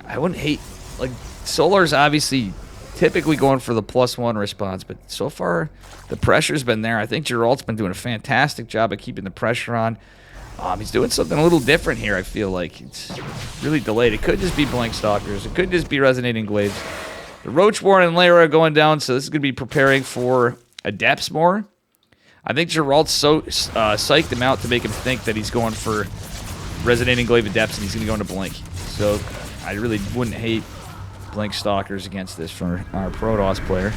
I wouldn't hate... Like, Solar's obviously typically going for the +1 response, but so far the pressure's been there. I think Geralt's been doing a fantastic job of keeping the pressure on. He's doing something a little different here, I feel like. It's really delayed. It could just be Blank Stalkers. It could just be Resonating Glaives. The Roach Warren and Layra are going down, so this is going to be preparing for Adepts more. I think Geralt's so psyched him out to make him think that he's going for Resonating Glaive Adepts and he's going to go into Blink. So I really wouldn't hate Blank Stalkers against this for our Protoss player.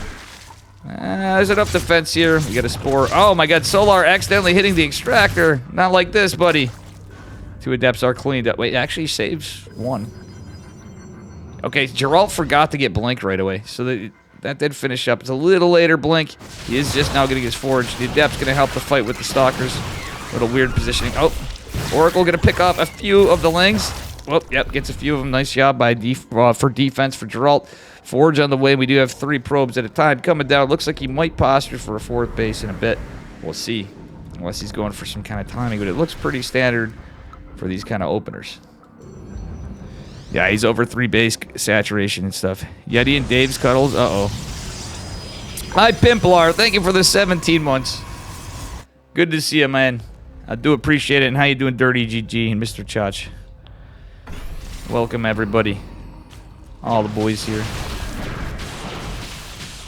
There's enough defense here. We got a Spore. Oh my god, Solar accidentally hitting the Extractor. Not like this, buddy. 2 Adepts are cleaned up. Wait, actually saves 1. Okay, Geralt forgot to get Blink right away. So that did finish up. It's a little later, Blink. He is just now getting his Forge. The Adept's going to help the fight with the Stalkers. Little weird positioning. Oh, Oracle going to pick off a few of the Lings. Oh, yep, gets a few of them. Nice job by for defense for Geralt. Forge on the way. We do have 3 probes at a time coming down. Looks like he might posture for a 4th base in a bit. We'll see. Unless he's going for some kind of timing, but it looks pretty standard for these kind of openers. Yeah, he's over 3 base saturation and stuff. Yeti and Dave's Cuddles. Uh-oh. Hi, Pimplar. Thank you for the 17 months. Good to see you, man. I do appreciate it. And how you doing, Dirty GG and Mr. Chach? Welcome, everybody. All the boys here.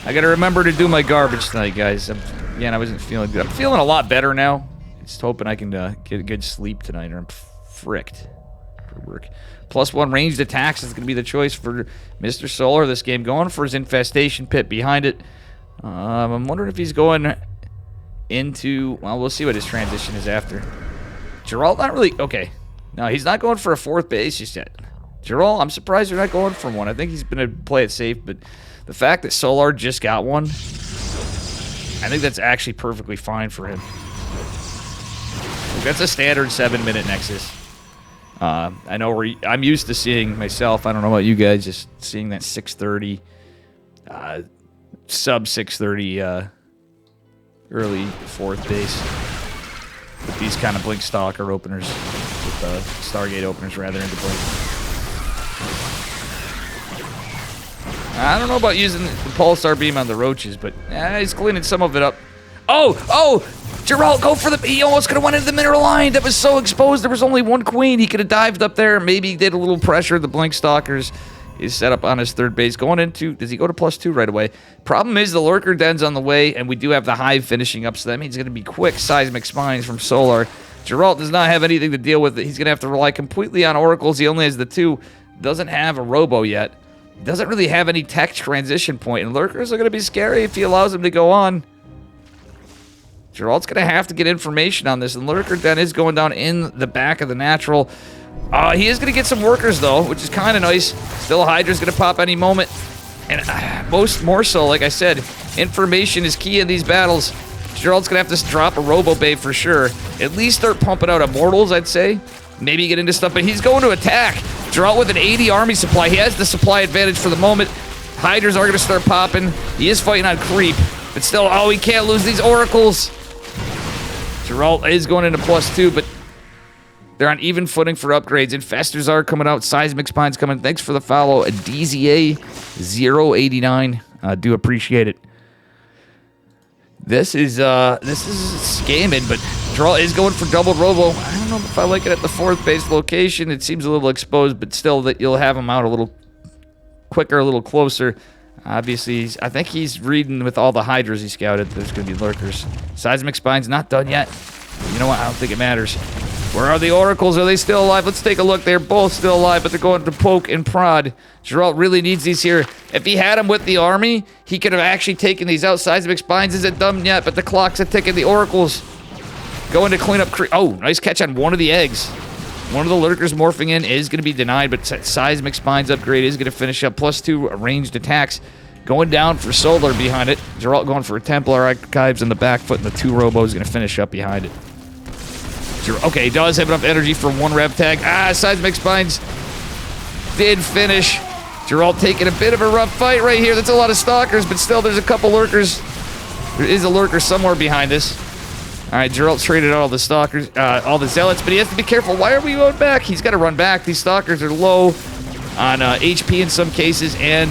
I gotta remember to do my garbage tonight, guys. Again, I wasn't feeling good. I'm feeling a lot better now. Just hoping I can get a good sleep tonight, or I'm fricked for work. +1 ranged attacks is gonna be the choice for Mr. Solar this game. Going for his Infestation Pit behind it. I'm wondering if he's going into... Well, we'll see what his transition is after. Geralt, not really... Okay. No, he's not going for a 4th base just yet. Geralt, I'm surprised you're not going for one. I think he's going to play it safe, but the fact that Solar just got one, I think that's actually perfectly fine for him. That's a standard 7-minute Nexus. I know I'm used to seeing myself, I don't know about you guys, just seeing that 6:30, sub 6:30 early 4th base with these kind of Blink Stalker openers, with Stargate openers rather into Blink. I don't know about using the Pulsar Beam on the Roaches, but he's cleaning some of it up. Oh! Geralt, go for the... He almost could have went into the mineral line. That was so exposed. There was only 1 queen. He could have dived up there. Maybe did a little pressure. The Blink Stalkers is set up on his third base. Going into, does he go to +2 right away? Problem is the lurker den's on the way, and we do have the hive finishing up, so that means it's going to be quick seismic spines from Solar. Geralt does not have anything to deal with it. He's going to have to rely completely on oracles. He only has the 2. Doesn't have a robo yet. Doesn't really have any tech transition point, and lurkers are going to be scary if he allows him to go on. Geralt's going to have to get information on this, and lurker den is going down in the back of the natural. He is going to get some workers, though, which is kind of nice. Still, Hydra's going to pop any moment. And more so, like I said, information is key in these battles. Geralt's going to have to drop a Robo Bay for sure. At least start pumping out Immortals, I'd say. Maybe get into stuff, but he's going to attack. Geralt with an 80 army supply. He has the supply advantage for the moment. Hydras are going to start popping. He is fighting on creep. But still, he can't lose these Oracles. Geralt is going into +2, but they're on even footing for upgrades. Infestors are coming out. Seismic Spine's coming. Thanks for the follow. DZA089. Do appreciate it. This is scamming, but Geralt is going for double robo. I don't know if I like it at the 4th base location. It seems a little exposed, but still that you'll have him out a little quicker, a little closer. Obviously, I think he's reading with all the Hydras he scouted. There's going to be lurkers. Seismic Spine's not done yet. You know what? I don't think it matters. Where are the Oracles? Are they still alive? Let's take a look. They're both still alive, but they're going to poke and prod. Geralt really needs these here. If he had them with the army, he could have actually taken these out. Seismic Spines isn't done yet, but the clock's a ticking. The Oracles going to clean up. Oh, nice catch on one of the eggs. One of the lurkers morphing in is going to be denied, but Seismic Spines upgrade is going to finish up. +2 ranged attacks. Going down for Solar behind it. Geralt going for a Templar Archives in the back foot, and the 2 Robos going to finish up behind it. Okay, he does have enough energy for 1 rev tag. Seismic Spines did finish. Geralt taking a bit of a rough fight right here. That's a lot of Stalkers, but still there's a couple lurkers. There is a lurker somewhere behind this. All right, Geralt's traded all the Stalkers, all the Zealots, but he has to be careful. Why are we going back? He's got to run back. These Stalkers are low on HP in some cases, and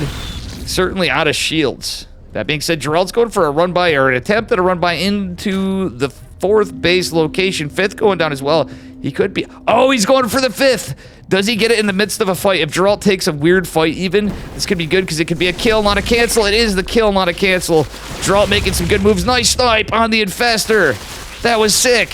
certainly out of shields. That being said, Geralt's going for a run-by, or an attempt at a run-by into the 4th base location. 5th going down as well. He could be... Oh, he's going for the 5th! Does he get it in the midst of a fight? If Geralt takes a weird fight even, this could be good because it could be a kill, not a cancel. It is the kill, not a cancel. Geralt making some good moves. Nice snipe on the Infestor. That was sick.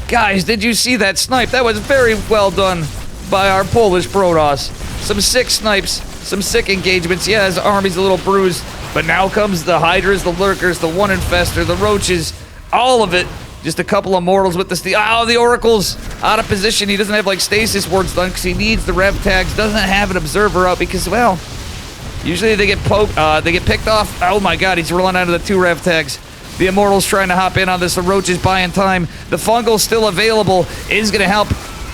Guys, did you see that snipe? That was very well done by our Polish Protoss. Some sick snipes, some sick engagements. Yeah, his army's a little bruised, but now comes the Hydras, the Lurkers, the 1 Infestor, the Roaches, all of it. Just a couple of mortals with the the Oracle's out of position. He doesn't have like stasis wards done because he needs the rev tags. Doesn't have an observer out because, well, usually they get poked, they get picked off. Oh my god, he's rolling out of the 2 rev tags. The Immortal's trying to hop in on this. The Roach is buying time. The Fungal's still available. Is going to help.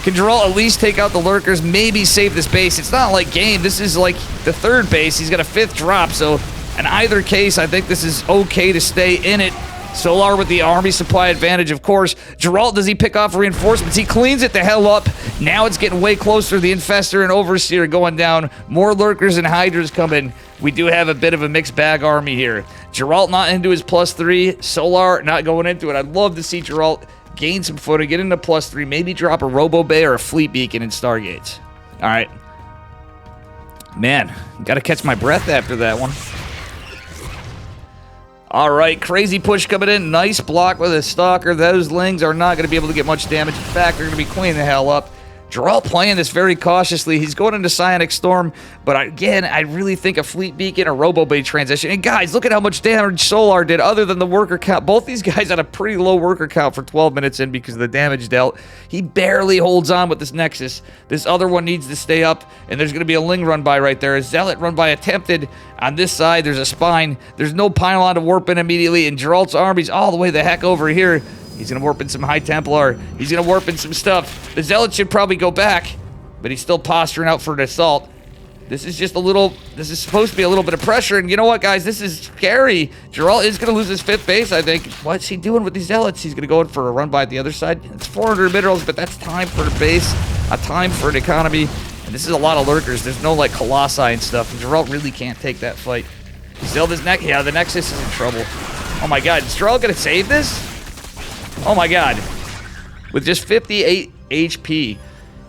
Can Geralt at least take out the Lurkers? Maybe save this base. It's not like game. This is like the 3rd base. He's got a 5th drop. So in either case, I think this is okay to stay in it. Solar with the army supply advantage, of course. Geralt, does he pick off reinforcements? He cleans it the hell up. Now it's getting way closer. The Infestor and Overseer going down. More Lurkers and Hydras coming. We do have a bit of a mixed bag army here. Geralt not into his +3. Solar not going into it. I'd love to see Geralt gain some footing, get into +3, maybe drop a Robo Bay or a Fleet Beacon in Stargates. All right. Man, got to catch my breath after that one. All right, crazy push coming in. Nice block with a Stalker. Those Lings are not going to be able to get much damage. In fact, they're going to be cleaning the hell up. Geralt playing this very cautiously. He's going into Psionic Storm, but again, I really think a Fleet Beacon or Robo Bay transition. And guys, look at how much damage Solar did other than the worker count. Both these guys had a pretty low worker count for 12 minutes in because of the damage dealt. He barely holds on with this Nexus. This other one needs to stay up, and there's going to be a Ling run by right there. A Zealot run by attempted. On this side, there's a Spine. There's no Pylon to warp in immediately, and Geralt's army's all the way the heck over here. He's going to warp in some High Templar. He's going to warp in some stuff. The Zealot should probably go back, but he's still posturing out for an assault. This is just a little... This is supposed to be a little bit of pressure, and you know what, guys? This is scary. Geralt is going to lose his 5th base, I think. What's he doing with these Zealots? He's going to go in for a run by the other side. It's 400 minerals, but that's time for a base, a time for an economy, and this is a lot of Lurkers. There's no, like, Colossi and stuff, and Geralt really can't take that fight. Zelda's neck... Yeah, the Nexus is in trouble. Oh, my God. Is Geralt going to save this? Oh my god. With just 58 HP,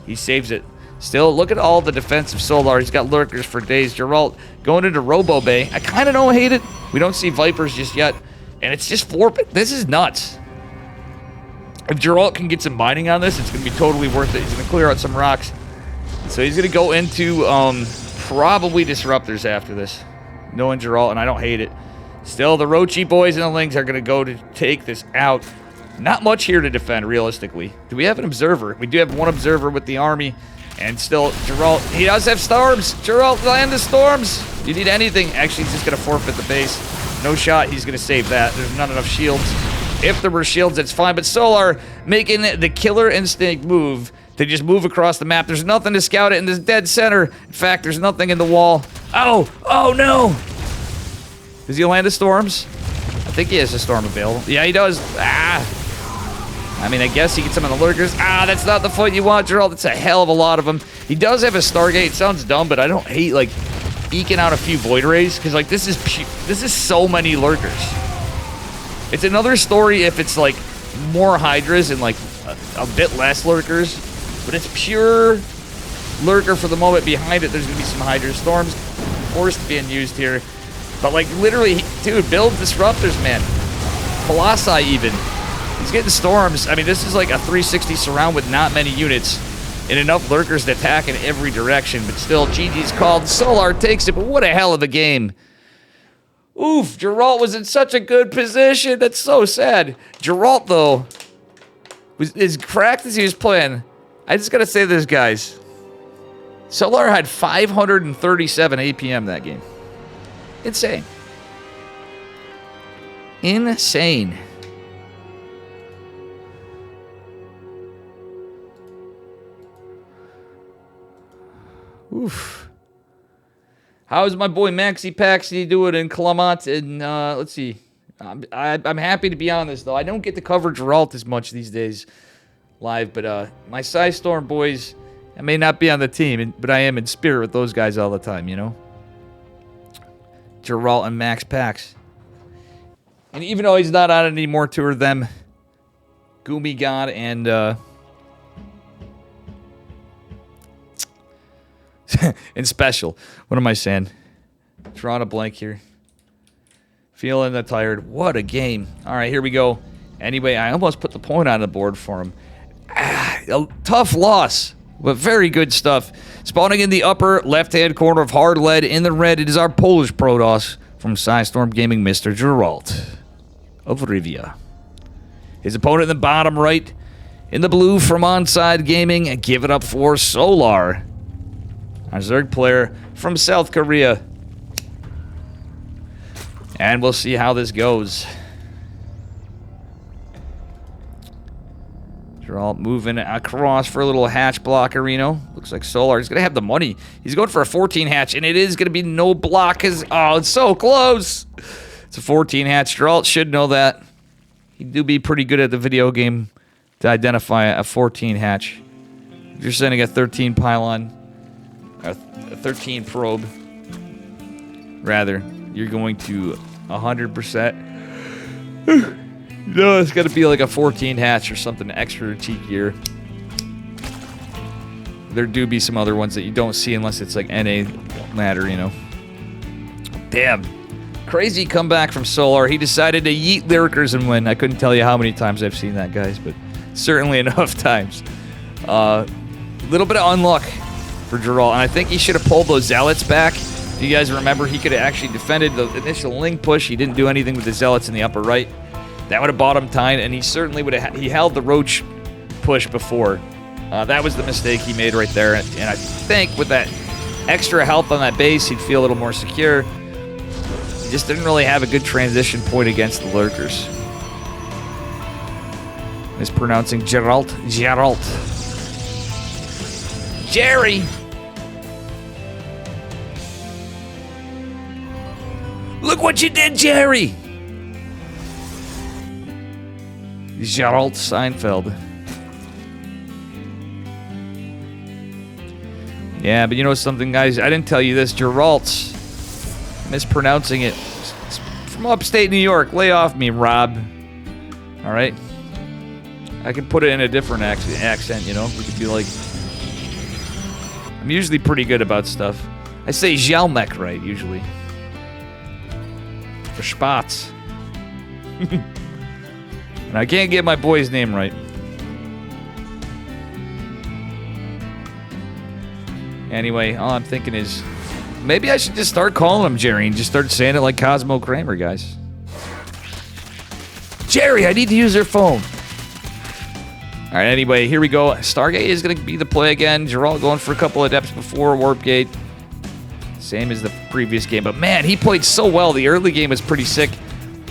he saves it. Still, look at all the defensive Solar. He's got lurkers for days. Geralt going into Robo Bay. I kind of don't hate it. We don't see Vipers just yet. And it's just 4. This is nuts. If Geralt can get some mining on this, it's going to be totally worth it. He's going to clear out some rocks. So he's going to go into probably Disruptors after this. Knowing Geralt, and I don't hate it. Still, the Rochi boys and the Lings are going to go to take this out. Not much here to defend, realistically. Do we have an Observer? We do have one Observer with the army. And still, Geralt, he does have storms. Geralt, land the storms. You need anything. Actually, he's just going to forfeit the base. No shot. He's going to save that. There's not enough shields. If there were shields, it's fine. But Solar making the killer instinct move to just move across the map. There's nothing to scout it in this dead center. In fact, there's nothing in the wall. Oh, oh no. Does he land the storms? I think he has a storm available. Yeah, he does. I mean, I guess he gets some of the lurkers. That's not the foot you want, Geralt. That's a hell of a lot of them. He does have a Stargate. It sounds dumb, but I don't hate, like, eking out a few Void Rays, because, like, this is so many lurkers. It's another story if it's, like, more Hydras and, like, a bit less lurkers, but it's pure lurker for the moment. Behind it, there's going to be some Hydra Storms forced being used here. But, like, literally, dude, build Disruptors, man. Colossi, even. He's getting storms. I mean, this is like a 360 surround with not many units and enough lurkers to attack in every direction. But still, GG's called. Solar takes it, but what a hell of a game. Oof, Geralt was in such a good position. That's so sad. Geralt, though, was as cracked as he was playing. I just got to say this, guys. Solar had 537 APM that game. Insane. Insane. Oof. How's my boy Maxi Paxi doing in Clement? And let's see. I'm happy to be on this, though. I don't get to cover Geralt as much these days live, but my Psystorm boys, I may not be on the team, but I am in spirit with those guys all the time, you know? Geralt and Max Pax. And even though he's not on it anymore, two of them, Goomy God and and Special. What am I saying? Drawing a blank here. Feeling tired. What a game. All right, here we go. Anyway, I almost put the point on the board for him. A tough loss, but very good stuff. Spawning in the upper left-hand corner of Hard Lead in the red, it is our Polish Protoss from Psystorm Gaming, Mr. Geralt of Rivia. His opponent in the bottom right, in the blue from Onside Gaming, give it up for Solar, our Zerg player from South Korea. And we'll see how this goes. Geralt moving across for a little hatch block arena. Looks like Solar is going to have the money. He's going for a 14 hatch, and it is going to be no block. Oh, it's so close. It's a 14 hatch. Geralt should know that. He do be pretty good at the video game to identify a 14 hatch. If you're sending a 13 pylon, a 13 probe, rather, you're going to 100%. No, it's got to be like a 14 hatch or something extra cheekier. There do be some other ones that you don't see unless it's like NA matter, you know. Damn. Crazy comeback from Solar. He decided to yeet lurkers and win. I couldn't tell you how many times I've seen that, guys, but certainly enough times. Little bit of unluck for Geralt, and I think he should have pulled those Zealots back. If you guys remember, he could have actually defended the initial Ling push. He didn't do anything with the Zealots in the upper right. That would have bought him time, and he certainly would have. He held the Roach push before. That was the mistake he made right there, and I think with that extra health on that base, he'd feel a little more secure. He just didn't really have a good transition point against the lurkers. Mispronouncing Geralt. Geralt. Jerry! Look what you did, Jerry! Geralt Seinfeld. Yeah, but you know something, guys? I didn't tell you this. Geralt's mispronouncing it. It's from upstate New York. Lay off me, Rob. All right? I could put it in a different accent, you know? We could be like... I'm usually pretty good about stuff. I say Jalmek right, usually. For Spatz. And I can't get my boy's name right. Anyway, all I'm thinking is, maybe I should just start calling him Jerry and just start saying it like Cosmo Kramer, guys. Jerry, I need to use your phone. All right, anyway, here we go. Stargate is going to be the play again. Geralt going for a couple of depths before Warp Gate. Same as the previous game. But, man, he played so well. The early game was pretty sick.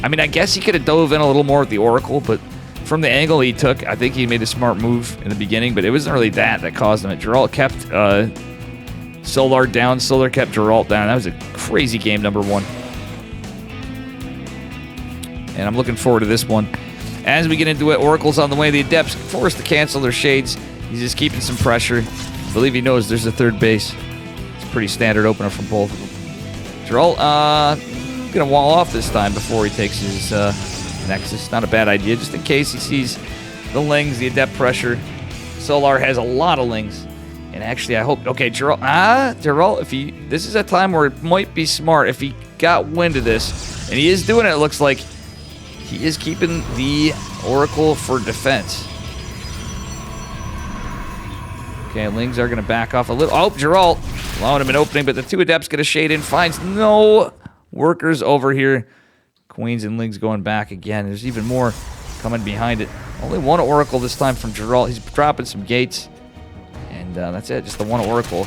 I mean, I guess he could have dove in a little more with the Oracle, but from the angle he took, I think he made a smart move in the beginning, but it wasn't really that caused him it. Geralt kept Solar down. Solar kept Geralt down. That was a crazy game, number 1. And I'm looking forward to this one. As we get into it, Oracle's on the way. The Adepts forced to cancel their shades. He's just keeping some pressure. I believe he knows there's a third base. It's a pretty standard opener from both of them. Geralt, gonna wall off this time before he takes his Nexus. Not a bad idea, just in case he sees the Lings, the Adept pressure. Solar has a lot of Lings. And actually, I hope... Okay, Geralt, if he... This is a time where it might be smart if he got wind of this. And he is doing it, it looks like. He is keeping the Oracle for defense. Okay, Lings are going to back off a little. Oh, Geralt allowing him an opening, but the 2 Adepts get a shade in. Finds no workers over here. Queens and Lings going back again. There's even more coming behind it. Only 1 Oracle this time from Geralt. He's dropping some gates. And that's it, just the 1 Oracle.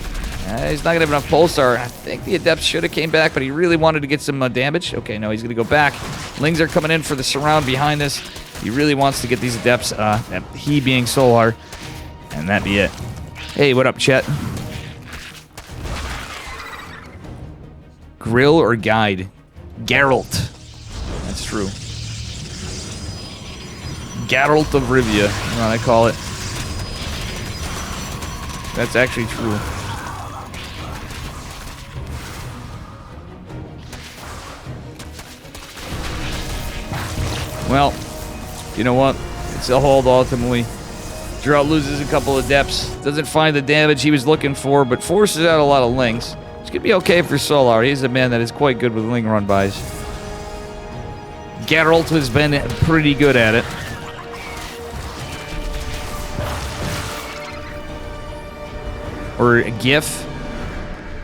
He's not going to have enough Pulsar. I think the Adepts should have came back, but he really wanted to get some damage. Okay, no, he's going to go back. Lings are coming in for the surround behind this. He really wants to get these Adepts, he being Solar, and that be it. Hey, what up, Chet? Grill or guide? Geralt. That's true. Geralt of Rivia, that's what I call it. That's actually true. Well, you know what? It's a hold ultimately. Geralt loses a couple of Adepts. Doesn't find the damage he was looking for, but forces out a lot of Lings. Which could be okay for Solar. He's a man that is quite good with Ling run-bys. Geralt has been pretty good at it. Or GIF.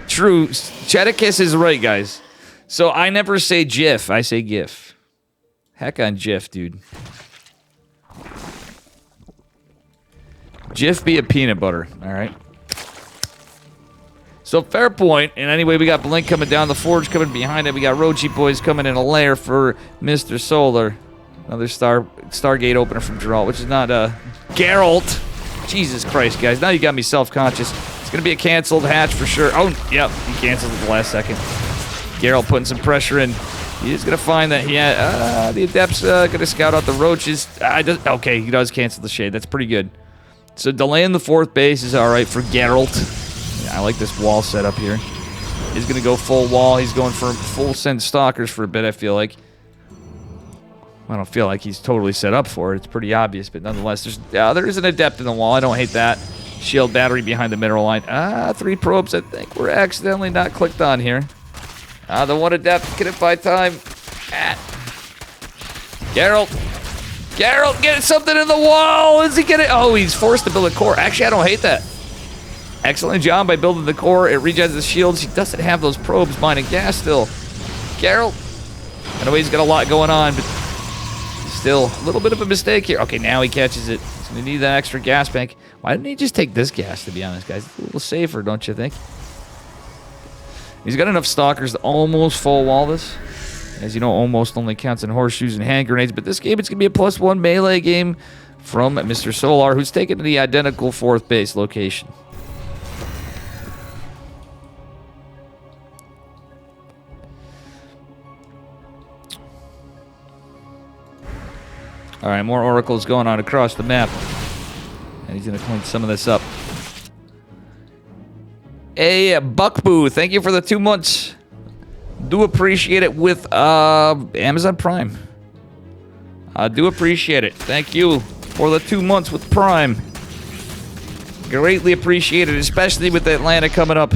True. Cheticus is right, guys. So I never say GIF. I say GIF. Heck on GIF, dude. GIF be a peanut butter. All right. So fair point. And anyway, we got Blink coming down. The Forge coming behind it. We got Rochi Boys coming in a lair for Mr. Solar. Another Stargate opener from Geralt, which is not Geralt. Jesus Christ, guys. Now you got me self-conscious. It's going to be a canceled hatch for sure. Oh, yep. He canceled at the last second. Geralt putting some pressure in. He's going to find that he had... the Adept's going to scout out the Roaches. Okay, he does cancel the shade. That's pretty good. So delaying the 4th base is all right for Geralt. Yeah, I like this wall setup here. He's going to go full wall. He's going for full send Stalkers for a bit, I feel like. I don't feel like he's totally set up for it. It's pretty obvious, but nonetheless, there is an Adept in the wall. I don't hate that. Shield battery behind the mineral line. 3 probes I think were accidentally not clicked on here. The 1 Adept couldn't find time. Geralt, get something in the wall. Is he getting... Oh, he's forced to build a core. Actually, I don't hate that. Excellent job by building the core. It regens the shields. He doesn't have those probes mining gas still. Geralt. I know he's got a lot going on, but still a little bit of a mistake here. Okay, now he catches it. He's going to need that extra gas bank. Why didn't he just take this gas, to be honest, guys? It's a little safer, don't you think? He's got enough Stalkers to almost full wall this. As you know, almost only counts in horseshoes and hand grenades. But this game, it's going to be a +1 melee game from Mr. Solar, who's taken to the identical 4th base location. All right, more oracles going on across the map. And he's going to clean some of this up. Hey, Buckboo, thank you for the 2 months. Do appreciate it with Amazon Prime. I do appreciate it. Thank you for the 2 months with Prime. Greatly appreciated, especially with Atlanta coming up.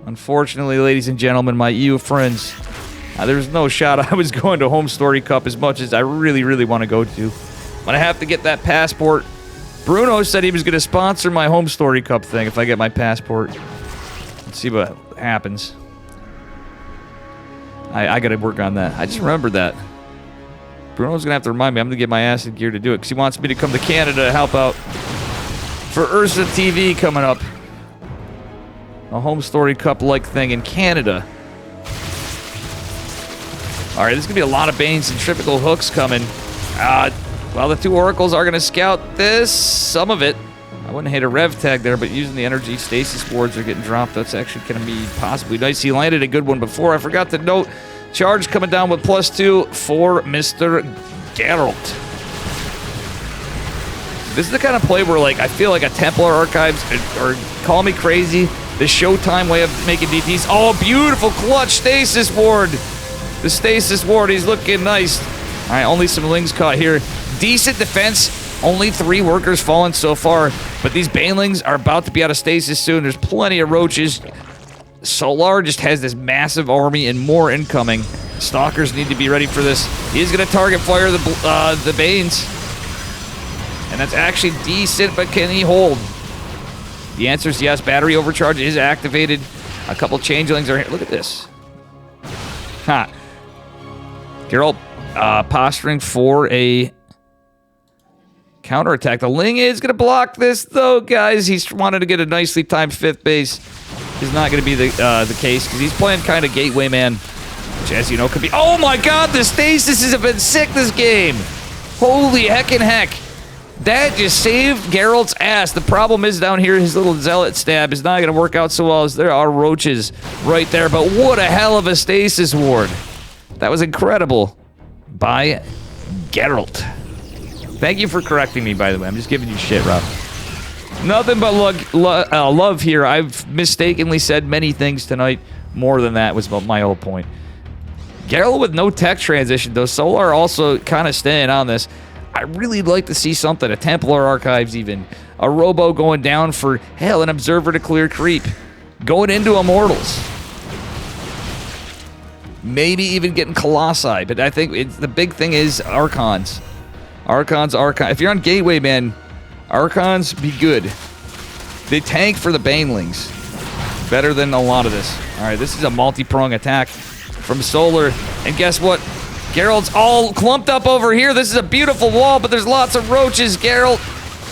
Unfortunately, ladies and gentlemen, my EU friends, there's no shot I was going to Home Story Cup as much as I really, really want to go to. But I have to get that passport. Bruno said he was going to sponsor my Home Story Cup thing if I get my passport. Let's see what happens. I got to work on that. I just remembered that. Bruno's going to have to remind me. I'm going to get my ass in gear to do it because he wants me to come to Canada to help out for Ursa TV coming up. A Home Story Cup-like thing in Canada. All right, there's going to be a lot of Banes and typical hooks coming. Well, the 2 Oracles are going to scout this. Some of it. I wouldn't hate a rev tag there, but using the energy stasis wards are getting dropped. That's actually going to be possibly nice. He landed a good one before. I forgot to note, charge coming down with +2 for Mr. Geralt. This is the kind of play where, like, I feel like a Templar Archives, or call me crazy, the Showtime way of making DTs. Oh, beautiful clutch stasis ward. The stasis ward, he's looking nice. All right, only some Lings caught here. Decent defense. Only 3 workers fallen so far, but these Banelings are about to be out of stasis soon. There's plenty of roaches. Solar just has this massive army and more incoming. Stalkers need to be ready for this. He's going to target fire the Banes. And that's actually decent, but can he hold? The answer is yes. Battery overcharge is activated. A couple changelings are here. Look at this. Ha. Geralt posturing for a counterattack. The Ling is going to block this, though, guys. He's wanted to get a nicely timed 5th base. Is not going to be the case, because he's playing kind of Gateway Man, which, as you know, could be... Oh, my God! The stasis have been sick this game! Holy heckin' heck! That just saved Geralt's ass. The problem is down here, his little Zealot stab is not going to work out so well, as there are roaches right there. But what a hell of a stasis ward. That was incredible by Geralt. Thank you for correcting me, by the way. I'm just giving you shit, Rob. Nothing but love here. I've mistakenly said many things tonight. More than that was my whole point. Geralt with no tech transition, though. Solar also kind of staying on this. I really like to see something. A Templar Archives even. A Robo going down for, hell, an Observer to clear creep. Going into Immortals. Maybe even getting Colossi. But I think the big thing is Archons. Archons. If you're on Gateway, man, Archons be good. They tank for the Banelings. Better than a lot of this. All right, this is a multi-prong attack from Solar. And guess what? Geralt's all clumped up over here. This is a beautiful wall, but there's lots of roaches. Geralt,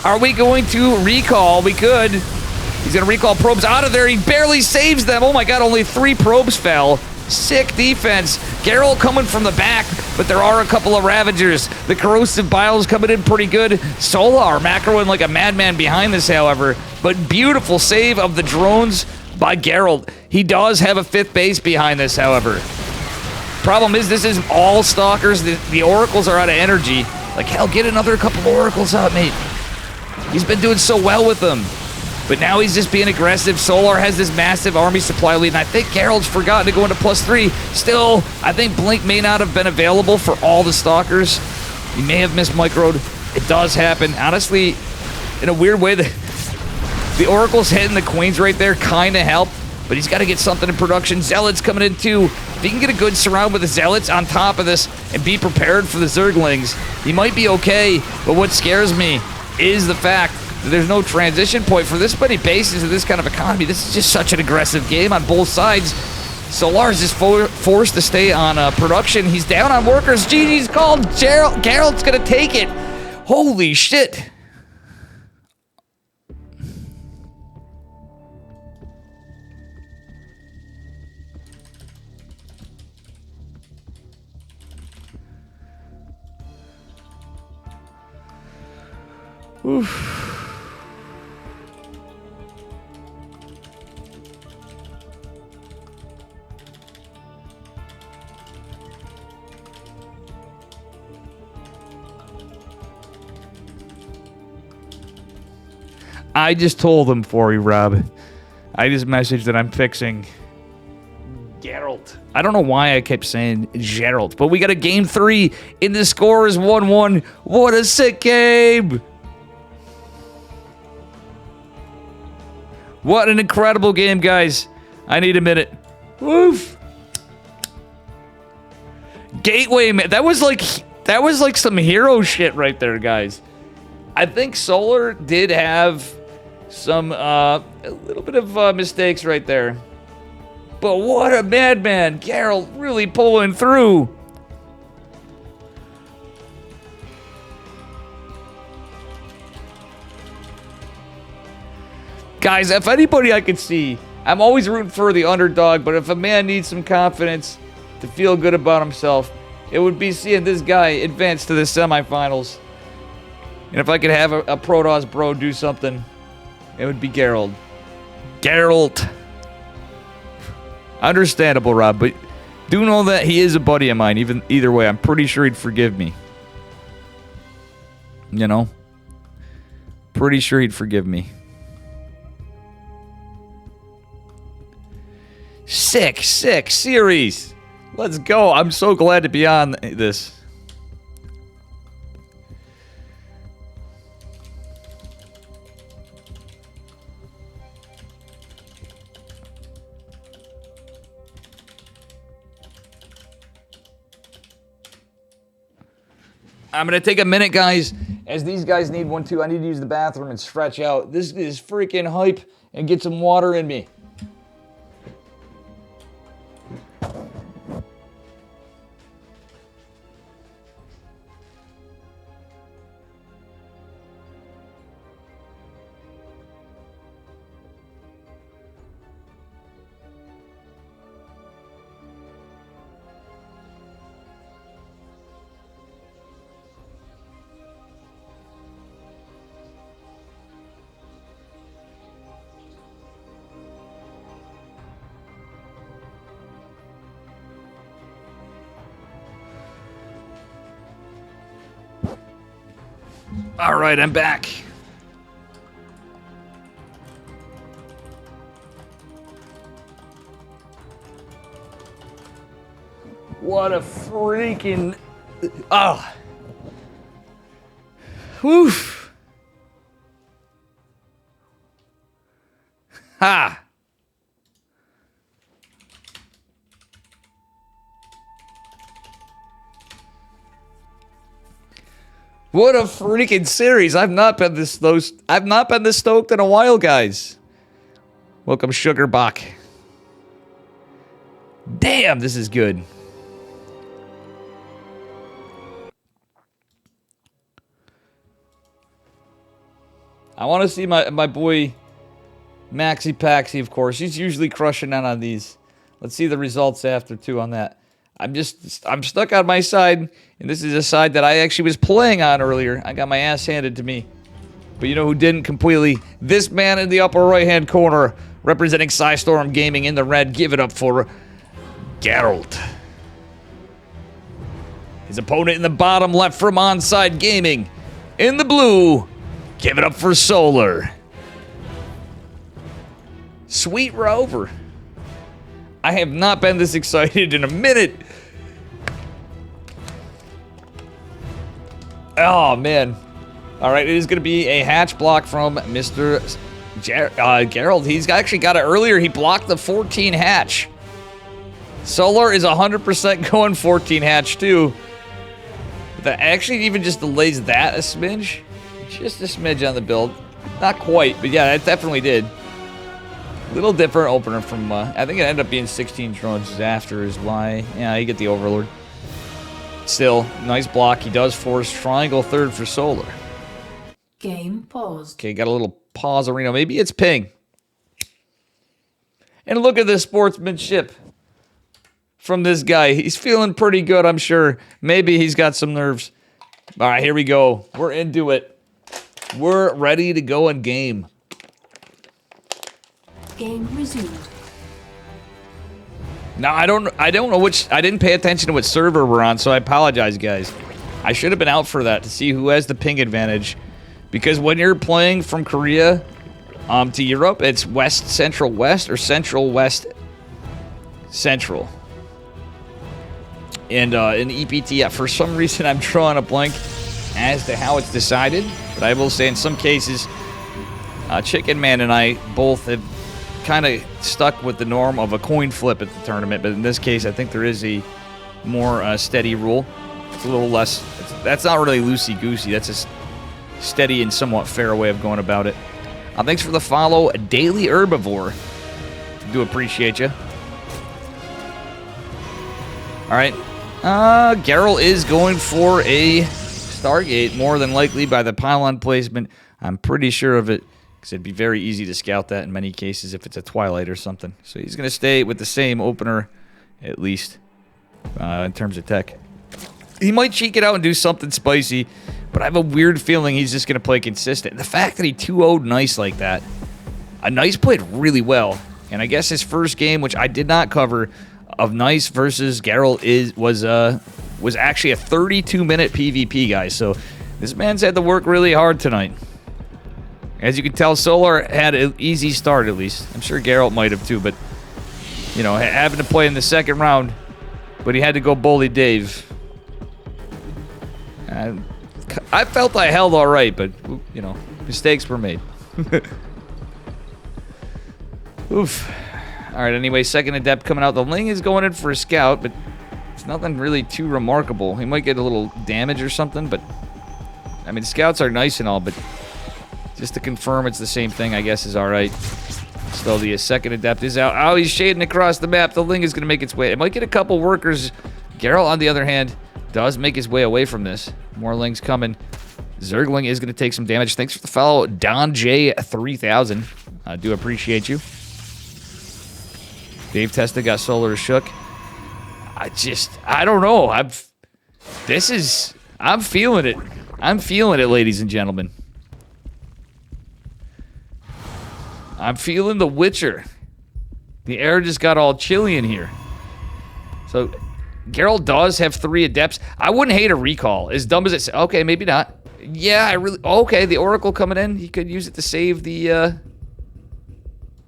are we going to recall? We could. He's going to recall probes out of there. He barely saves them. Oh my God, only 3 probes fell. Sick defense. Geralt coming from the back, but there are a couple of Ravagers. The Corrosive Bile's coming in pretty good. Solar macroing like a madman behind this, however. But beautiful save of the drones by Geralt. He does have a 5th base behind this, however. Problem is, this is all Stalkers. The Oracles are out of energy. Like, hell, get another couple Oracles out, mate. He's been doing so well with them. But now he's just being aggressive. Solar has this massive army supply lead, and I think Geralt's forgotten to go into +3. Still, I think Blink may not have been available for all the Stalkers. He may have missed microed. It does happen. Honestly, in a weird way, the Oracles hitting the Queens right there kind of helped, but he's got to get something in production. Zealots coming in too. If he can get a good surround with the Zealots on top of this and be prepared for the Zerglings, he might be okay. But what scares me is the fact that there's no transition point for this many bases in this kind of economy. This is just such an aggressive game on both sides. Solar's just forced to stay on production. He's down on workers. GG's called. Geralt's going to take it. Holy shit. Oof. I just told him for you, Rob. I just messaged that I'm fixing Geralt. I don't know why I kept saying Geralt, but we got a game 3, and the score is 1-1. What a sick game! What an incredible game, guys. I need a minute. Woof. Gateway, man. That was like some hero shit right there, guys. I think Solar did have some, a little bit of mistakes right there. But what a madman. Geralt really pulling through. Guys, if anybody I could see, I'm always rooting for the underdog, but if a man needs some confidence to feel good about himself, it would be seeing this guy advance to the semifinals. And if I could have a Protoss bro do something, it would be Geralt. Geralt. Understandable, Rob, but do know that he is a buddy of mine. Either way, I'm pretty sure he'd forgive me. You know? Pretty sure he'd forgive me. Sick series. Let's go. I'm so glad to be on this. I'm going to take a minute, guys, as these guys need one too. I need to use the bathroom and stretch out. This is freaking hype, and get some water in me. All right, I'm back. What a freaking... Oh. Woof. Ha. What a freaking series. I've not been this stoked in a while, guys. Welcome, Sugarbach. Damn, this is good. I want to see my boy Maxi Paxi, of course. He's usually crushing out on these. Let's see the results after, too, on that. I'm stuck on my side, and this is a side that I actually was playing on earlier. I got my ass handed to me. But you know who didn't completely? This man in the upper right-hand corner, representing Psystorm Gaming in the red. Give it up for Geralt. His opponent in the bottom left from Onside Gaming. In the blue, give it up for Solar. Sweet Rover. I have not been this excited in a minute. Oh, man. All right, it is going to be a hatch block from Mr. Geralt. He's actually got it earlier. He blocked the 14 hatch. Solar is 100% going 14 hatch, too. That actually even just delays that a smidge. Just a smidge on the build. Not quite, but yeah, it definitely did. Little different opener from, I think it ended up being 16 drones after is why. Yeah, you get the Overlord. Still, nice block. He does force triangle third for Solar. Game paused. Okay, got a little pause arena. Maybe it's ping. And look at the sportsmanship from this guy. He's feeling pretty good, I'm sure. Maybe he's got some nerves. All right, here we go. We're into it. We're ready to go in game. Game resumed. Now, I don't know which... I didn't pay attention to what server we're on, so I apologize, guys. I should have been out for that to see who has the ping advantage. Because when you're playing from Korea to Europe, it's West Central West or Central West Central. And in EPT, for some reason, I'm drawing a blank as to how it's decided. But I will say in some cases, Chicken Man and I both have kind of stuck with the norm of a coin flip at the tournament, but in this case, I think there is a more steady rule. It's a little less. That's not really loosey-goosey. That's a steady and somewhat fair way of going about it. Thanks for the follow, Daily Herbivore. Do appreciate you. All right. Geralt is going for a Stargate, more than likely by the pylon placement. I'm pretty sure of it, because it'd be very easy to scout that in many cases if it's a Twilight or something. So he's going to stay with the same opener, at least, in terms of tech. He might cheek it out and do something spicy, but I have a weird feeling he's just going to play consistent. The fact that he 2-0'd Nice like that, Nice played really well. And I guess his first game, which I did not cover, of Nice versus Geralt was actually a 32-minute PvP, guys. So this man's had to work really hard tonight. As you can tell, Solar had an easy start, at least. I'm sure Geralt might have too, but, you know, having to play in the second round, but he had to go bully Dave. I felt I held all right, but, you know, mistakes were made. Oof. All right, anyway, second adept coming out. The Ling is going in for a scout, but it's nothing really too remarkable. He might get a little damage or something, but, I mean, scouts are nice and all, but just to confirm it's the same thing, I guess, is all right. So the second adept is out. Oh, he's shading across the map. The Ling is going to make its way. It might get a couple workers. Geralt, on the other hand, does make his way away from this. More Lings coming. Zergling is going to take some damage. Thanks for the follow, Don J3000. I do appreciate you. Dave Testa got Solar shook. I don't know. I'm feeling it. I'm feeling it, ladies and gentlemen. I'm feeling the Witcher. The air just got all chilly in here. So, Geralt does have 3 adepts. I wouldn't hate a recall. As dumb as it's... Okay, maybe not. Yeah, I really... Okay, the Oracle coming in. He could use it to save the...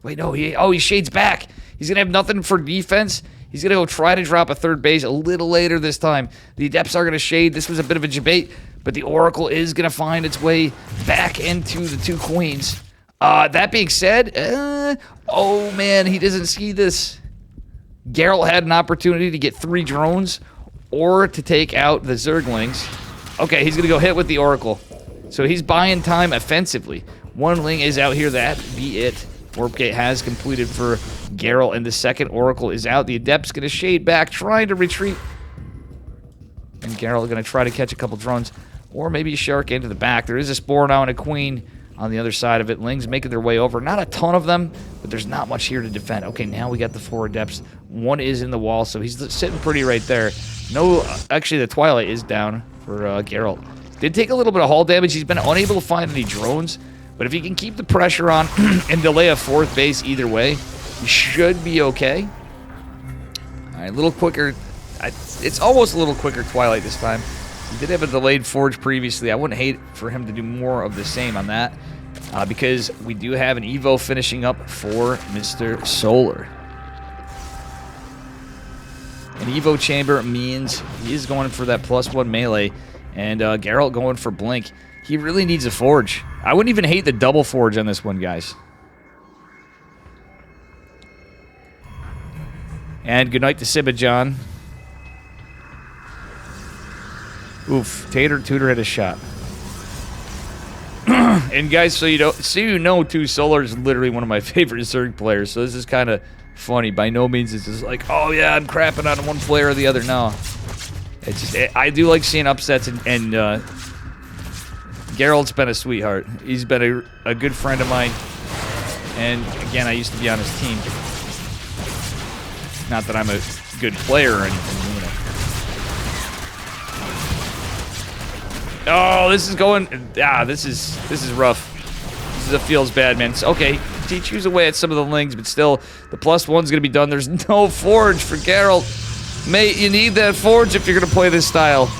Wait, no. He shades back. He's going to have nothing for defense. He's going to go try to drop a third base a little later this time. The adepts are going to shade. This was a bit of a debate, but the Oracle is going to find its way back into the 2 queens. That being said... oh, man, he doesn't see this. Geralt had an opportunity to get 3 drones or to take out the Zerglings. Okay, he's going to go hit with the Oracle. So he's buying time offensively. 1 Ling is out here. That be it. Warp Gate has completed for Geralt, and the second Oracle is out. The Adept's going to shade back, trying to retreat. And Geralt is going to try to catch a couple drones, or maybe a Shark into the back. There is a Spore now and a Queen on the other side of it. Lings making their way over. Not a ton of them, but there's not much here to defend. Okay, now we got the 4 Adepts. 1 is in the wall, so he's sitting pretty right there. No, actually, the Twilight is down for Geralt. Did take a little bit of hull damage. He's been unable to find any drones, but if he can keep the pressure on and delay a 4th base either way, he should be okay. All right, a little quicker. It's almost a little quicker Twilight this time. He did have a delayed Forge previously. I wouldn't hate for him to do more of the same on that, because we do have an Evo finishing up for Mr. Solar. An Evo chamber means he is going for that +1 melee, and Geralt going for Blink. He really needs a Forge. I wouldn't even hate the double Forge on this one, guys. And good night to Sibajon. Oof, Tater Tutor had a shot. And guys, so you know too, Solar is literally one of my favorite Zerg players, so this is kind of funny. By no means is this like, oh yeah, I'm crapping on one player or the other. No. It's just, I do like seeing upsets, and Geralt's been a sweetheart. He's been a good friend of mine, and again, I used to be on his team. Not that I'm a good player or anything, you know. Oh, this is going... this is rough. This is a feels bad, man. Okay, he chews away at some of the Lings, but still, the +1's going to be done. There's no Forge for Geralt. Mate, you need that Forge if you're going to play this style.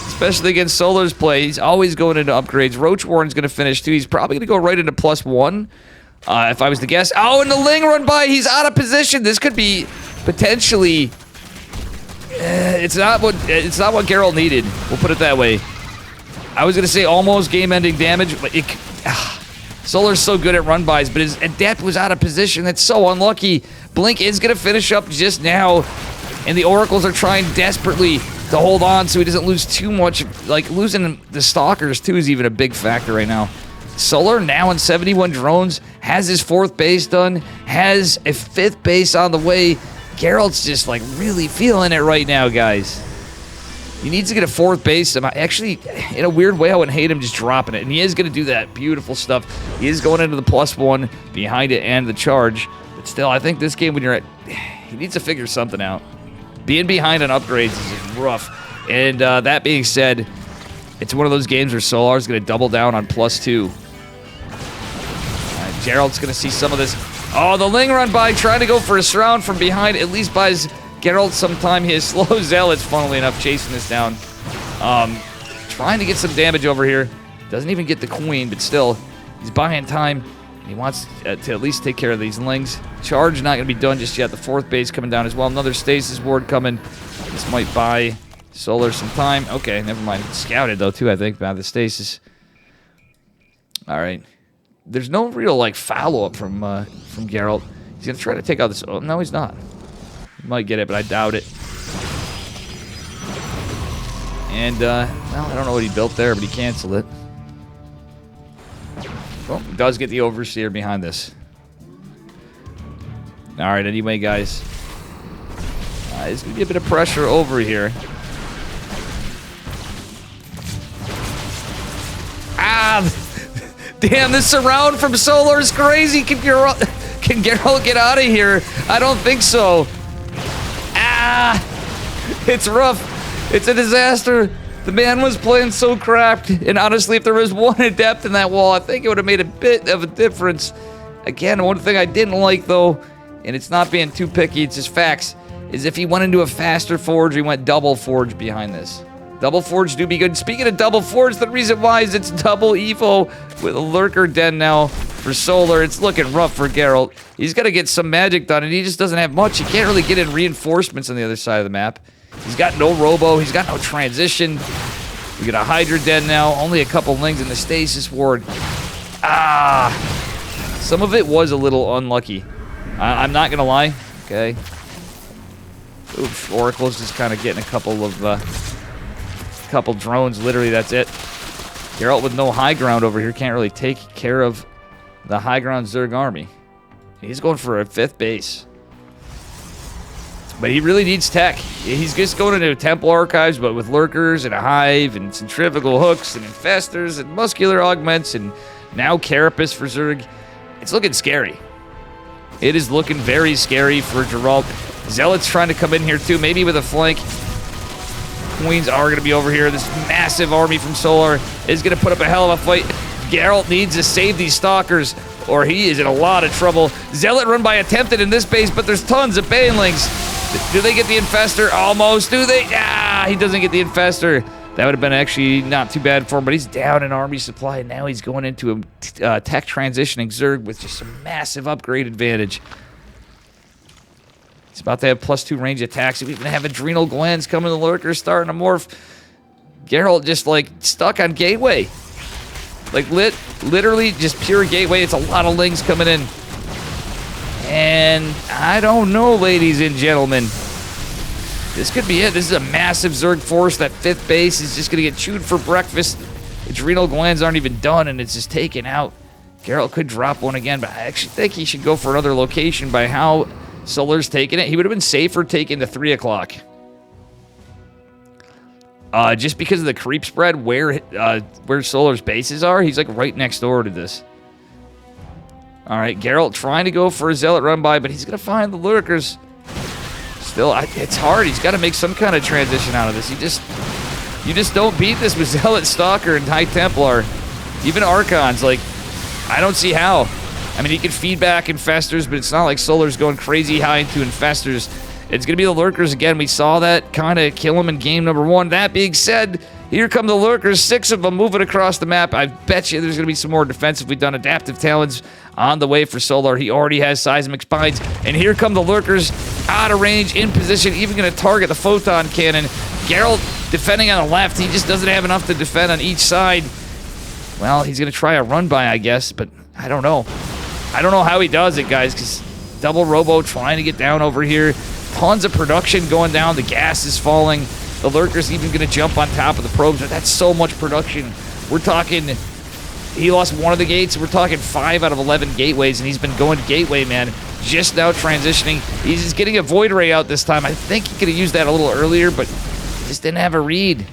Especially against Solar's play. He's always going into upgrades. Roach Warren's going to finish, too. He's probably going to go right into +1, if I was to guess. Oh, and the Ling run by. He's out of position. This could be potentially... it's not what Geralt needed. We'll put it that way. I was going to say almost game-ending damage, but Solar's so good at run-bys, but his Adept was out of position. That's so unlucky. Blink is going to finish up just now, and the Oracles are trying desperately to hold on so he doesn't lose too much. Like, losing the Stalkers, too, is even a big factor right now. Solar now in 71 drones, has his 4th base done, has a 5th base on the way. Geralt's just, like, really feeling it right now, guys. He needs to get a 4th base. Actually, in a weird way, I wouldn't hate him just dropping it. And he is going to do that beautiful stuff. He is going into the +1 behind it and the charge. But still, I think this game, when you're at... He needs to figure something out. Being behind on upgrades is just rough. And that being said, it's one of those games where Solar's going to double down on +2. Gerald's going to see some of this. Oh, the Ling run by, trying to go for a surround from behind. At least buys Geralt some time. He has slow Zealots, funnily enough, chasing this down. Trying to get some damage over here. Doesn't even get the Queen, but still, he's buying time. He wants to at least take care of these Lings. Charge not going to be done just yet. The 4th base coming down as well. Another Stasis Ward coming. This might buy Solar some time. Okay, never mind. Scouted, though, too, I think, by the Stasis. All right. There's no real, like, follow-up from Geralt. He's going to try to take out this... Oh, no, he's not. He might get it, but I doubt it. And, well, I don't know what he built there, but he canceled it. Well, he does get the Overseer behind this. All right, anyway, guys. There's going to be a bit of pressure over here. Ah! Damn, this surround from Solar is crazy. Can Geralt get out of here? I don't think so. Ah! It's rough. It's a disaster. The man was playing so crapped. And honestly, if there was one Adept in that wall, I think it would have made a bit of a difference. Again, one thing I didn't like, though, and it's not being too picky, it's just facts, is if he went into a faster forge, he went double forge behind this. Double Forge do be good. Speaking of Double Forge, the reason why is it's double Evo with a Lurker Den now for Solar. It's looking rough for Geralt. He's got to get some magic done, and he just doesn't have much. He can't really get in reinforcements on the other side of the map. He's got no Robo. He's got no transition. We got a Hydra Den now. Only a couple Lings in the Stasis Ward. Ah! Some of it was a little unlucky. I'm not going to lie. Okay. Oof, Oracle's just kind of getting a couple of... couple drones, literally, that's it. Geralt with no high ground over here can't really take care of the high ground Zerg army. He's going for a 5th base. But he really needs tech. He's just going into Temple Archives, but with Lurkers and a Hive and Centrifugal Hooks and Infestors and Muscular Augments and now Carapace for Zerg. It's looking scary. It is looking very scary for Geralt. Zealots trying to come in here too, maybe with a flank. Queens are going to be over here. This massive army from Solar is going to put up a hell of a fight. Geralt needs to save these Stalkers, or he is in a lot of trouble. Zealot run by attempted in this base, but there's tons of Banelings. Do they get the Infestor? Almost. Do they? Ah, he doesn't get the Infestor. That would have been actually not too bad for him, but he's down in army supply, and now he's going into a tech transitioning Zerg with just a massive upgrade advantage. He's about to have +2 range attacks. We even have Adrenal Glands coming. The Lurkers starting to morph. Geralt just, like, stuck on Gateway. Like, literally just pure Gateway. It's a lot of Lings coming in. And I don't know, ladies and gentlemen. This could be it. This is a massive Zerg force. That 5th base is just going to get chewed for breakfast. Adrenal Glands aren't even done, and it's just taken out. Geralt could drop one again, but I actually think he should go for another location by how... Solar's taking it. He would have been safer taking the 3 o'clock. Just because of the creep spread where Solar's bases are, he's like right next door to this. All right, Geralt trying to go for a Zealot run by, but he's going to find the Lurkers. Still, it's hard. He's got to make some kind of transition out of this. You just don't beat this with Zealot, Stalker, and High Templar. Even Archons, like, I don't see how. I mean, he can feed back Infestors, but it's not like Solar's going crazy high into Infestors. It's going to be the Lurkers again. We saw that kind of kill him in game number 1. That being said, here come the Lurkers. 6 of them moving across the map. I bet you there's going to be some more defensively done Adaptive Talons on the way for Solar. He already has Seismic Spines. And here come the Lurkers out of range, in position, even going to target the Photon Cannon. Geralt defending on the left. He just doesn't have enough to defend on each side. Well, he's going to try a run-by, I guess, but I don't know. I don't know how he does it, guys, because double robo trying to get down over here. Tons of production going down. The gas is falling. The lurker's even going to jump on top of the probes. That's so much production. We're talking, he lost one of the gates. We're talking 5 out of 11 gateways, and he's been going gateway, man. Just now transitioning. He's just getting a void ray out this time. I think he could have used that a little earlier, but he just didn't have a read.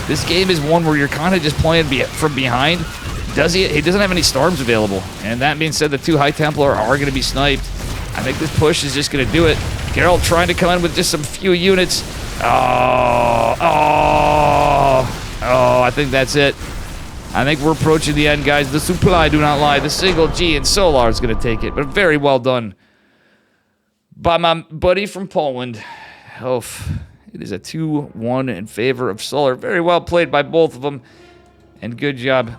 This game is one where you're kind of just playing from behind. He doesn't have any storms available. And that being said, the 2 High Templar are going to be sniped. I think this push is just going to do it. Geralt trying to come in with just some few units. I think that's it. I think we're approaching the end, guys. The supply do not lie. The single G and Solar is going to take it. But very well done by my buddy from Poland. It is a 2-1 in favor of Solar. Very well played by both of them. And good job.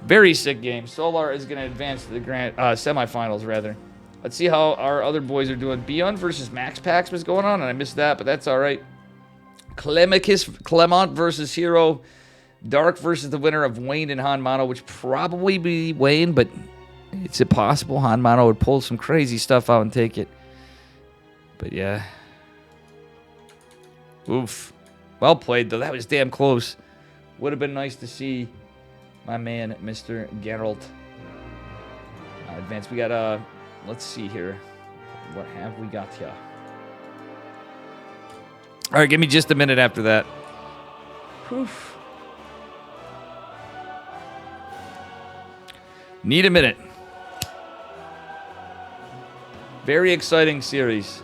Very sick game. Solar is going to advance to the semifinals, rather. Let's see how our other boys are doing. Beyond versus Max Pax was going on, and I missed that, but that's all right. Clement versus Hero. Dark versus the winner of Wayne and Han Mono, which probably be Wayne, but it's impossible. Han Mono would pull some crazy stuff out and take it. But yeah. Oof. Well played, though. That was damn close. Would have been nice to see my man, Mr. Geralt, advance. We got, let's see here. What have we got here? All right, give me just a minute after that. Oof. Need a minute. Very exciting series.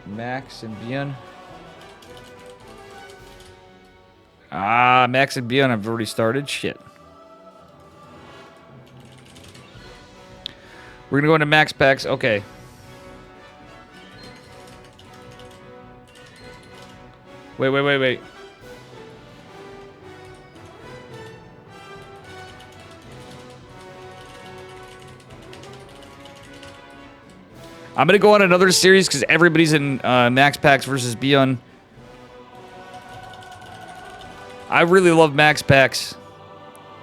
Max and Bjorn. Max and Bjorn have already started. Shit. We're gonna go into Max Pax. Okay. Wait. I'm going to go on another series because everybody's in Max Pax versus Beyond. I really love Max Pax,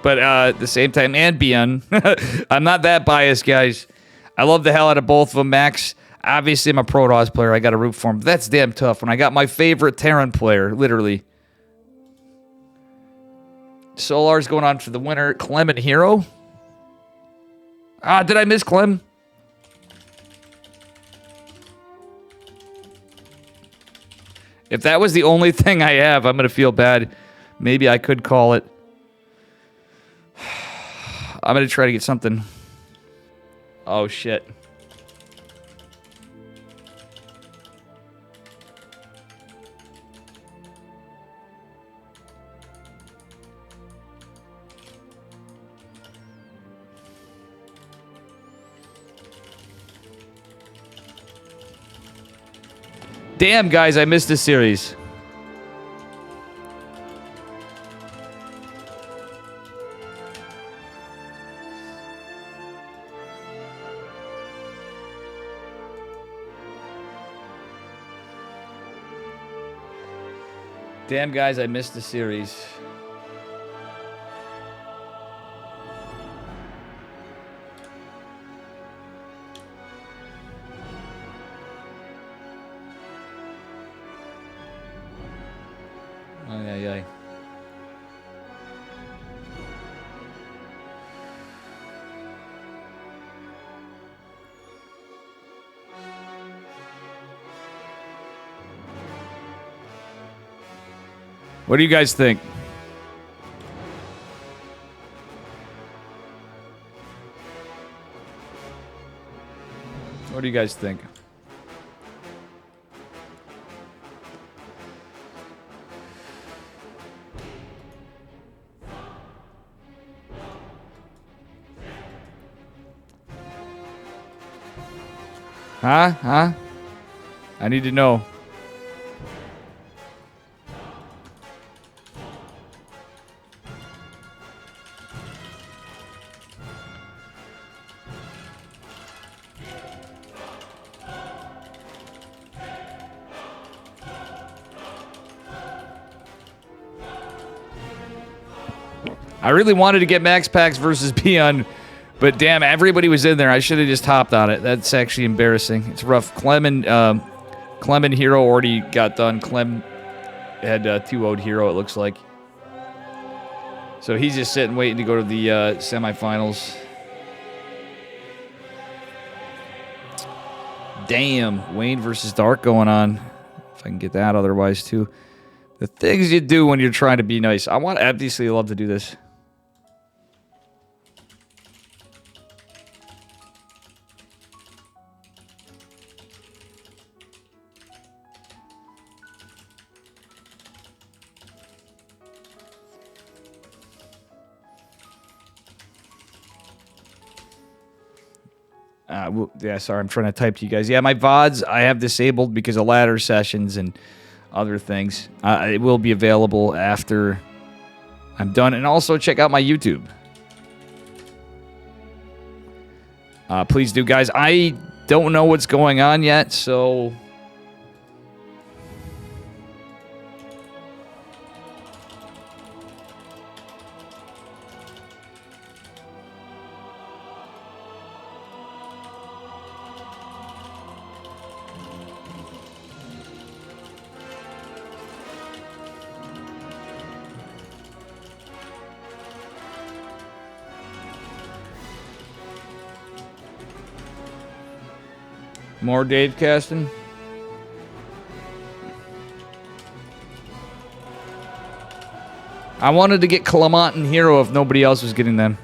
but at the same time, and Beyond. I'm not that biased, guys. I love the hell out of both of them. Max, obviously, I'm a Protoss player. I got to root for him. But that's damn tough when I got my favorite Terran player, literally. Solar's going on for the winner. Clement Hero. Did I miss Clem? If that was the only thing I have, I'm going to feel bad. Maybe I could call it. I'm going to try to get something. Oh, shit. Damn, guys, I missed this series. Damn, guys, I missed the series. Ay. What do you guys think? What do you guys think? Huh? I need to know. I really wanted to get Max Packs versus Beyond, but damn, everybody was in there. I should have just hopped on it. That's actually embarrassing. It's rough. Clem and Hero already got done. Clem had 2-0'd Hero, it looks like. So he's just sitting waiting to go to the semifinals. Damn, Wayne versus Dark going on. If I can get that otherwise, too. The things you do when you're trying to be nice. I want obviously love to do this. Yeah, sorry, I'm trying to type to you guys. Yeah, my VODs I have disabled because of ladder sessions and other things. It will be available after I'm done. And also check out my YouTube. Please do, guys. I don't know what's going on yet, so... More Dave casting. I wanted to get Clement and Hero if nobody else was getting them.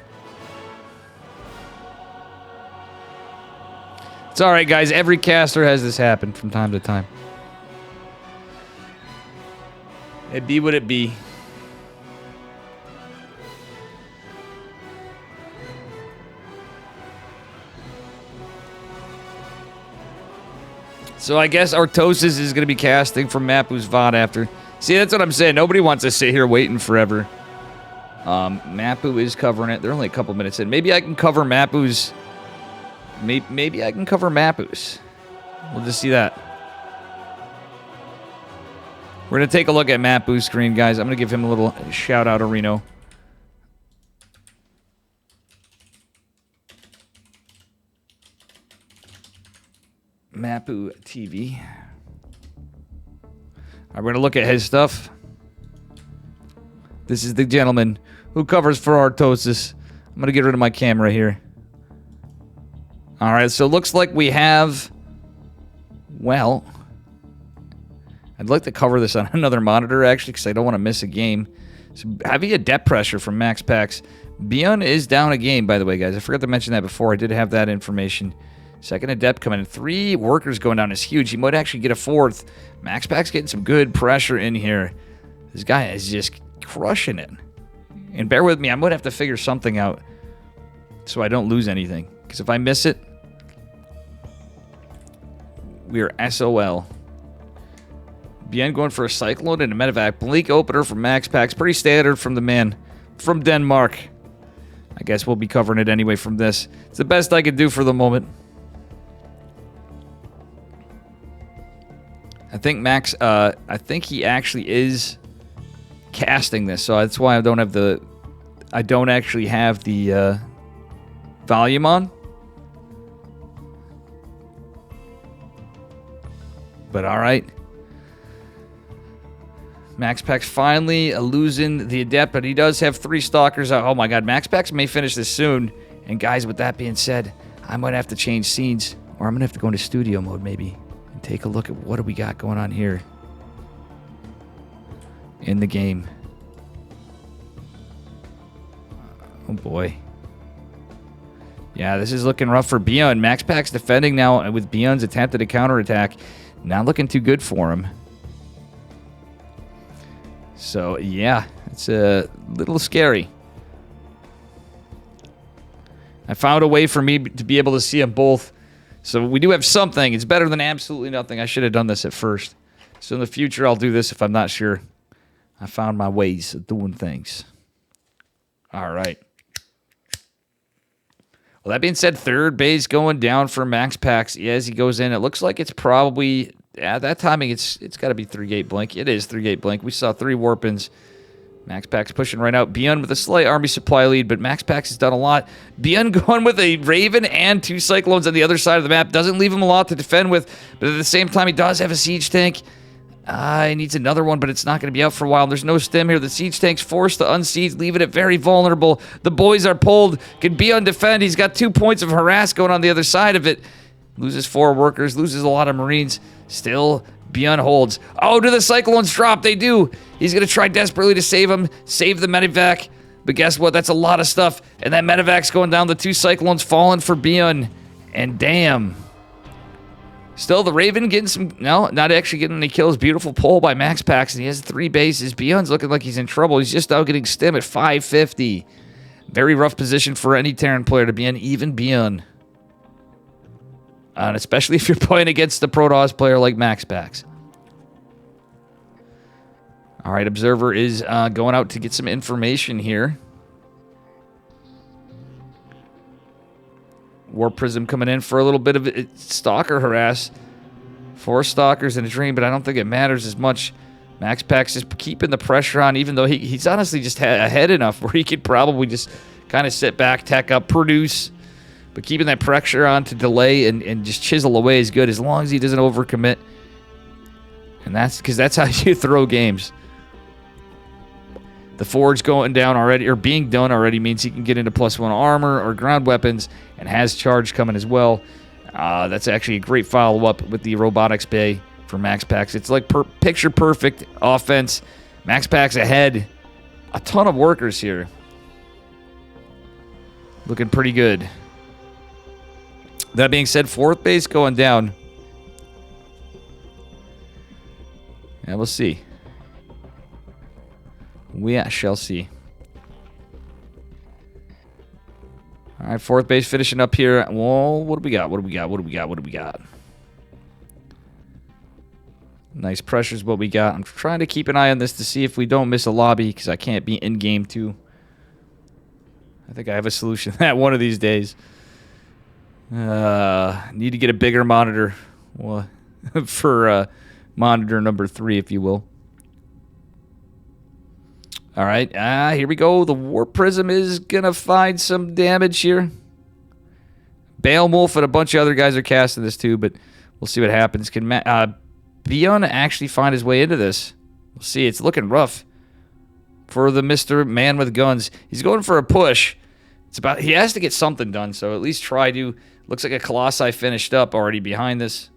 It's alright, guys. Every caster has this happen from time to time. It be what it be. So I guess Artosis is going to be casting from Mapu's VOD after. See, that's what I'm saying. Nobody wants to sit here waiting forever. Mapu is covering it. They're only a couple minutes in. Maybe I can cover Mapu's. Maybe I can cover Mapu's. We'll just see that. We're going to take a look at Mapu's screen, guys. I'm going to give him a little shout out to Reno. Mapu TV. We're going to look at his stuff. This is the gentleman who covers for Artosis. I'm going to get rid of my camera here. All right, so it looks like we have... Well... I'd like to cover this on another monitor, actually, because I don't want to miss a game. So heavy adept pressure from Max Pax. Beyond is down a game, by the way, guys. I forgot to mention that before. I did have that information. Second adept coming in. 3 workers going down is huge. He might actually get a 4th. Max Pack's getting some good pressure in here. This guy is just crushing it. And bear with me, I might have to figure something out so I don't lose anything. Because if I miss it, we are SOL. Bien going for a Cyclone and a Medevac. Blink opener from Max Pack's. Pretty standard from the man from Denmark. I guess we'll be covering it anyway from this. It's the best I could do for the moment. I think Max, I think he actually is casting this, so that's why I don't actually have the volume on. But all right. Max Pax finally losing the Adept, but he does have 3 Stalkers out. Oh my god, Max Pax may finish this soon. And guys, with that being said, I might have to change scenes, or I'm going to have to go into studio mode maybe and take a look at what do we got going on here in the game. Oh boy. Yeah, this is looking rough for Beyond. Max Pax defending now with Beyond's attempt at a counterattack. Not looking too good for him. So, yeah, it's a little scary. I found a way for me to be able to see them both So we do have something. It's better than absolutely nothing. I should have done this at first. So in the future, I'll do this if I'm not sure. I found my ways of doing things. All right. Well, that being said, third base going down for Max Pax as he goes in. It looks like it's probably, at that timing, it's got to be 3-gate blink. It is 3-gate blink. We saw 3 Warpins. Max Pax pushing right out. Beyond with a slight Army supply lead, but Max Pax has done a lot. Beyond going with a Raven and 2 Cyclones on the other side of the map. Doesn't leave him a lot to defend with, but at the same time, he does have a Siege Tank. He needs another one, but it's not going to be out for a while. There's no stem here. The Siege Tank's forced to unsiege, leaving it very vulnerable. The boys are pulled. Can Beyond defend. He's got 2 points of harass going on the other side of it. Loses 4 workers, loses a lot of Marines. Still, Beyond holds. Oh, do the Cyclones drop? They do. He's going to try desperately to save him, save the medevac. But guess what? That's a lot of stuff. And that medevac's going down. The 2 Cyclones falling for Beyond. And damn. Still, the Raven getting some... No, not actually getting any kills. Beautiful pull by Max Pax. And he has 3 bases. Beyond's looking like he's in trouble. He's just out getting stim at 550. Very rough position for any Terran player to be in, even Beyond. And especially if you're playing against the Protoss player like Max Pax. All right, Observer is going out to get some information here. War Prism coming in for a little bit of Stalker harass. 4 Stalkers in a Dream, but I don't think it matters as much. Max Pax is keeping the pressure on, even though he's honestly just ahead enough where he could probably just kind of sit back, tech up, produce. But keeping that pressure on to delay and just chisel away is good as long as he doesn't overcommit. And that's because that's how you throw games. The Forge going down already, or being done already, means he can get into +1 armor or ground weapons and has charge coming as well. That's actually a great follow-up with the robotics bay for Max Pax. It's like picture-perfect offense. Max Pax ahead. A ton of workers here. Looking pretty good. That being said, 4th base going down. Yeah, we'll see. We shall see. All right, 4th base finishing up here. Well, what do we got? What do we got? What do we got? What do we got? Nice pressure is what we got. I'm trying to keep an eye on this to see if we don't miss a lobby because I can't be in game too. I think I have a solution to that one of these days. Need to get a bigger monitor for monitor number 3, if you will. All right, here we go. The War Prism is going to find some damage here. Beowulf and a bunch of other guys are casting this too, but we'll see what happens. Can Beyond actually find his way into this? We'll see. It's looking rough for the Mr. Man with Guns. He's going for a push. He has to get something done, so at least try to. Looks like a Colossi finished up already behind this.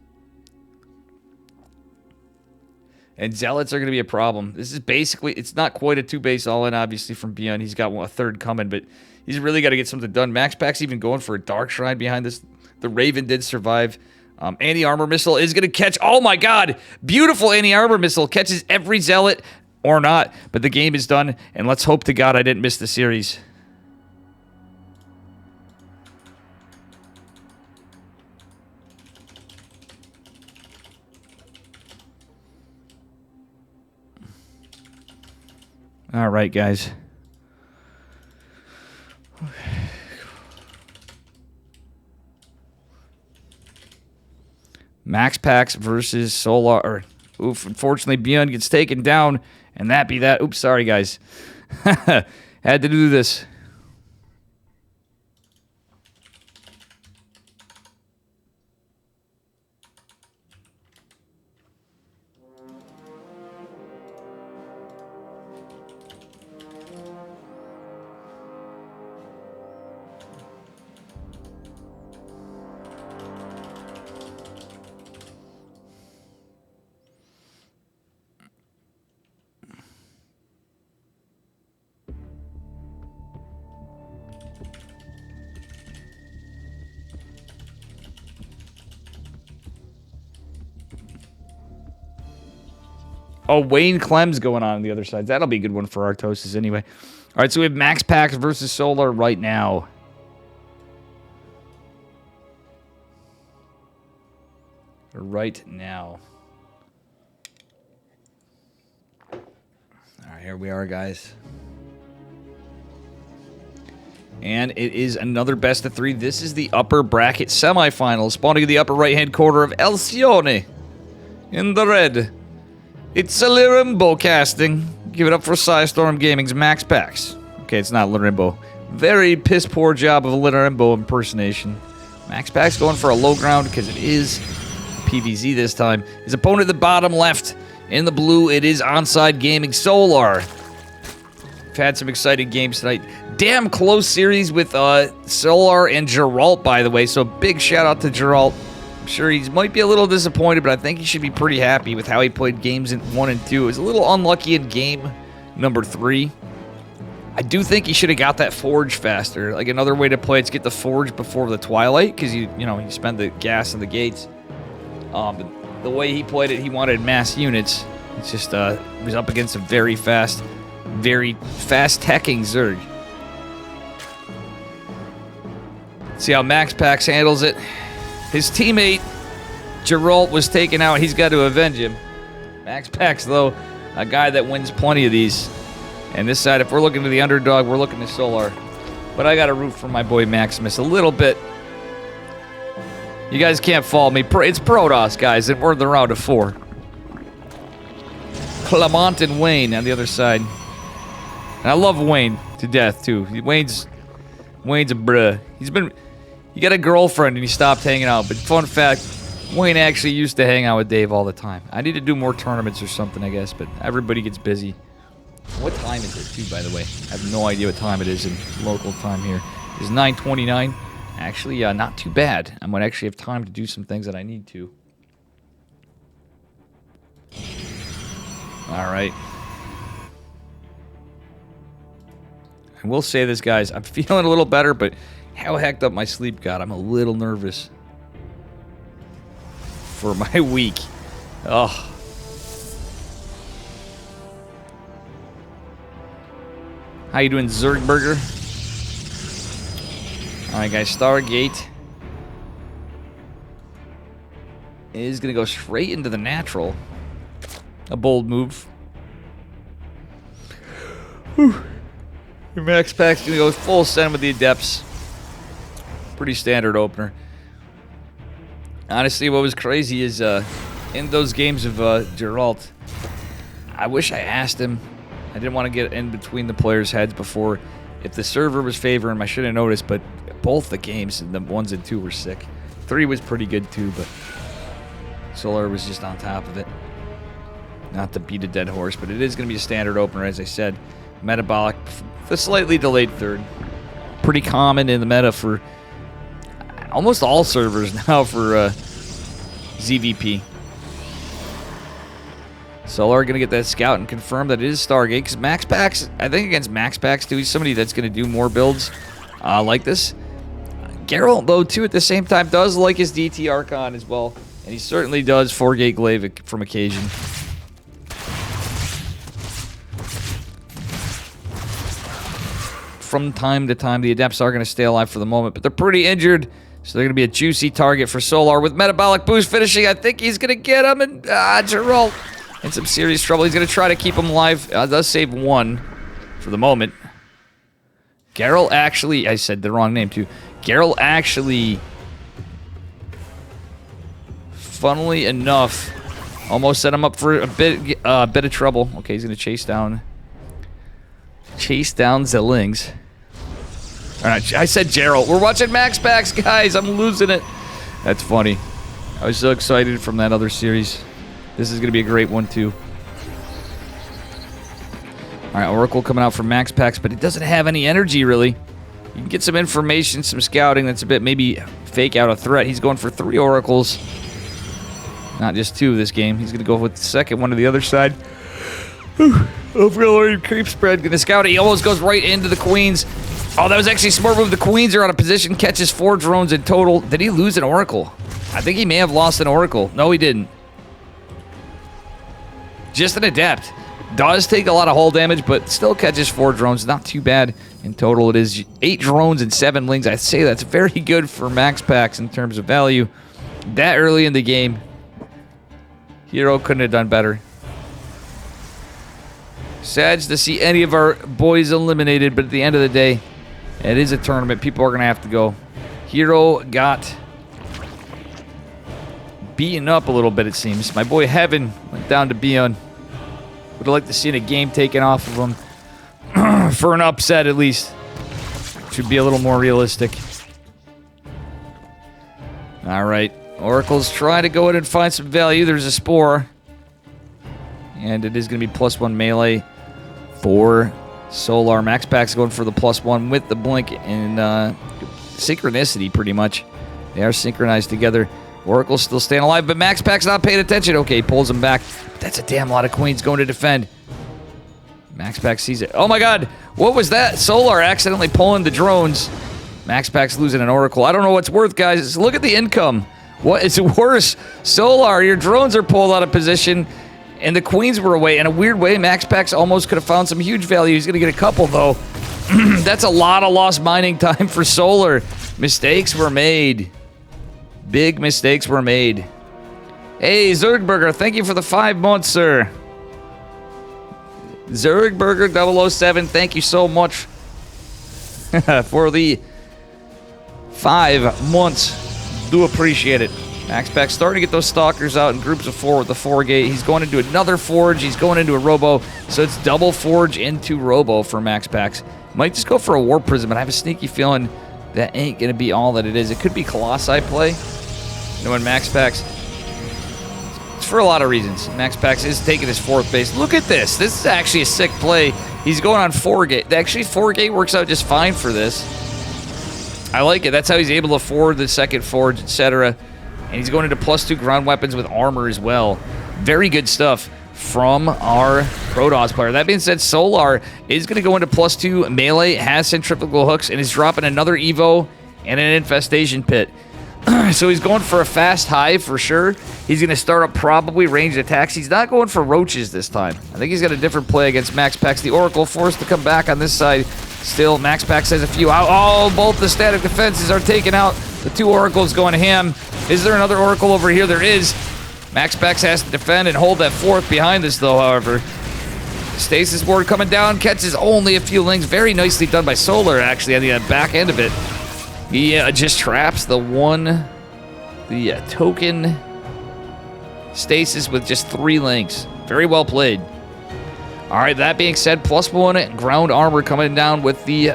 And Zealots are going to be a problem. This is basically, it's not quite a 2-base all-in, obviously, from Beyond. He's got a 3rd coming, but he's really got to get something done. Max Pax even going for a Dark Shrine behind this. The Raven did survive. Anti-armor missile is going to catch. Oh, my God. Beautiful anti-armor missile. Catches every Zealot or not. But the game is done, and let's hope to God I didn't miss the series. All right, guys. Max Pax versus Solar. Oof, unfortunately, Beyond gets taken down, and that be that. Oops, sorry, guys. Had to do this. Oh, Wayne Clem's going on the other side. That'll be a good one for Artosis anyway. All right, so we have Max Pax versus Solar right now. right now. All right, here we are, guys. And it is another best of 3. This is the upper bracket semifinals. Spawning in the upper right-hand corner of Elcione. In the red, it's a Lirimbo casting. Give it up for Psystorm Gaming's Max Pax. Okay, it's not Lirimbo. Very piss-poor job of a Lirimbo impersonation. Max Pax going for a low ground because it is PVZ this time. His opponent at the bottom left. In the blue, it is Onside Gaming Solar. We've had some exciting games tonight. Damn close series with Solar and Geralt, by the way. So big shout out to Geralt. I'm sure he might be a little disappointed, but I think he should be pretty happy with how he played games in 1 and 2. He was a little unlucky in game number 3. I do think he should have got that Forge faster. Like another way to play it is get the Forge before the Twilight, because you spend the gas in the gates. But the way he played it, he wanted mass units. It's just he was up against a very fast teching Zerg. See how Max Pax handles it. His teammate, Geralt, was taken out. He's got to avenge him. Max Pax, though, a guy that wins plenty of these. And this side, if we're looking to the underdog, we're looking to Solar. But I got to root for my boy Maximus a little bit. You guys can't follow me. It's Protoss, guys, and we're in the round of 4. Clement and Wayne on the other side. And I love Wayne to death, too. Wayne's a bruh. He got a girlfriend and he stopped hanging out. But fun fact, Wayne actually used to hang out with Dave all the time. I need to do more tournaments or something, I guess, but everybody gets busy. What time is it, too, by the way? I have no idea what time it is in local time here. It's 9:29. Actually, not too bad. I might actually have time to do some things that I need to. All right. I will say this, guys. I'm feeling a little better, but how hecked up my sleep got. I'm a little nervous for my week. Oh. How you doing, Zergburger? Alright, guys. Stargate is going to go straight into the natural. A bold move. Whew. Your Max Pack's going to go full send with the Adepts. Pretty standard opener. Honestly, what was crazy is in those games of Geralt, I wish I asked him. I didn't want to get in between the players' heads before. If the server was favoring him, I should have noticed, but both the games, the 1s and 2 were sick. 3 was pretty good too, but Solar was just on top of it. Not to beat a dead horse, but it is going to be a standard opener, as I said. Metabolic, the slightly delayed 3rd. Pretty common in the meta for almost all servers now for ZVP. Solar going to get that scout and confirm that it is Stargate, because Max Pax, I think against Max Pax too, he's somebody that's going to do more builds like this. Geralt, though, too, at the same time, does like his DT Archon as well, and he certainly does 4-gate glaive from occasion. From time to time, the Adepts are going to stay alive for the moment, but they're pretty injured, so they're going to be a juicy target for Solar. With Metabolic Boost finishing, I think he's going to get him, and Geralt in some serious trouble. He's going to try to keep him alive. Does save 1 for the moment. Geralt actually, I said the wrong name too. Geralt actually, funnily enough, almost set him up for a bit of trouble. Okay, he's going to chase down Zellings. All right, I said Geralt. We're watching Max Pax, guys. I'm losing it. That's funny. I was so excited from that other series. This is going to be a great one, too. All right, Oracle coming out from Max Pax, but it doesn't have any energy, really. You can get some information, some scouting that's a bit maybe fake out a threat. He's going for 3 Oracles. Not just 2 this game. He's going to go with the second one to the other side. Overlord creep spread. Going to scout it. He almost goes right into the Queens. Oh, that was actually a smart move. The Queens are out of position. Catches 4 drones in total. Did he lose an Oracle? I think he may have lost an Oracle. No, he didn't. Just an Adept. Does take a lot of hull damage, but still catches 4 drones. Not too bad. In total, it is 8 drones and 7 lings. I'd say that's very good for Max Pax in terms of value. That early in the game, Hero couldn't have done better. Sad to see any of our boys eliminated, but at the end of the day, it is a tournament. People are going to have to go. Hero got beaten up a little bit, it seems. My boy Heaven went down to Beyond. Would have liked to see a game taken off of him for an upset, at least. Should be a little more realistic. All right. Oracle's trying to go in and find some value. There's a Spore. And it is going to be +1 melee for Solar. MaxPack's going for the +1 with the blink and synchronicity, pretty much. They are synchronized together. Oracle's still staying alive, but MaxPack's not paying attention. Okay, pulls him back. But that's a damn lot of queens going to defend. MaxPack sees it. Oh my god, what was that? Solar accidentally pulling the drones. MaxPack's losing an Oracle. I don't know what's worth, guys. Look at the income. What is worse? Solar, your drones are pulled out of position, and the queens were away. In a weird way, MaxPack's almost could have found some huge value. He's going to get a couple, though. That's a lot of lost mining time for Solar. Mistakes were made. Big mistakes were made. Hey, Zergberger, thank you for the 5 months, sir. Zergberger 007, thank you so much for the 5 months. Do appreciate it. MaxPack's starting to get those stalkers out in groups of 4 with the 4 gate. He's going into another forge. He's going into a robo. So it's double forge into robo for MaxPack's. Might just go for a warp prism, but I have a sneaky feeling that ain't going to be all that it is. It could be Colossi play. You know, when MaxPack's... It's for a lot of reasons. MaxPack's is taking his 4th base. Look at this. This is actually a sick play. He's going on 4 gate. Actually, 4 gate works out just fine for this. I like it. That's how he's able to forward the 2nd forge, etc. And he's going into +2 ground weapons with armor as well. Very good stuff from our Protoss player. That being said, Solar is going to go into +2 melee, has centrifugal hooks, and is dropping another Evo and an infestation pit. So he's going for a fast hive for sure. He's going to start up probably ranged attacks. He's not going for roaches this time. I think he's got a different play against MaxPack's. The Oracle forced to come back on this side. Still, MaxPack has a few out. Oh, both the static defenses are taken out. The 2 Oracles going ham. Is there another Oracle over here? There is. MaxPack has to defend and hold that 4th behind us, though, however. Stasis ward coming down. Catches only a few lings. Very nicely done by Solar, actually, on the back end of it. He just traps the token stasis with just 3 links. Very well played. All right, that being said, +1 ground armor coming down with the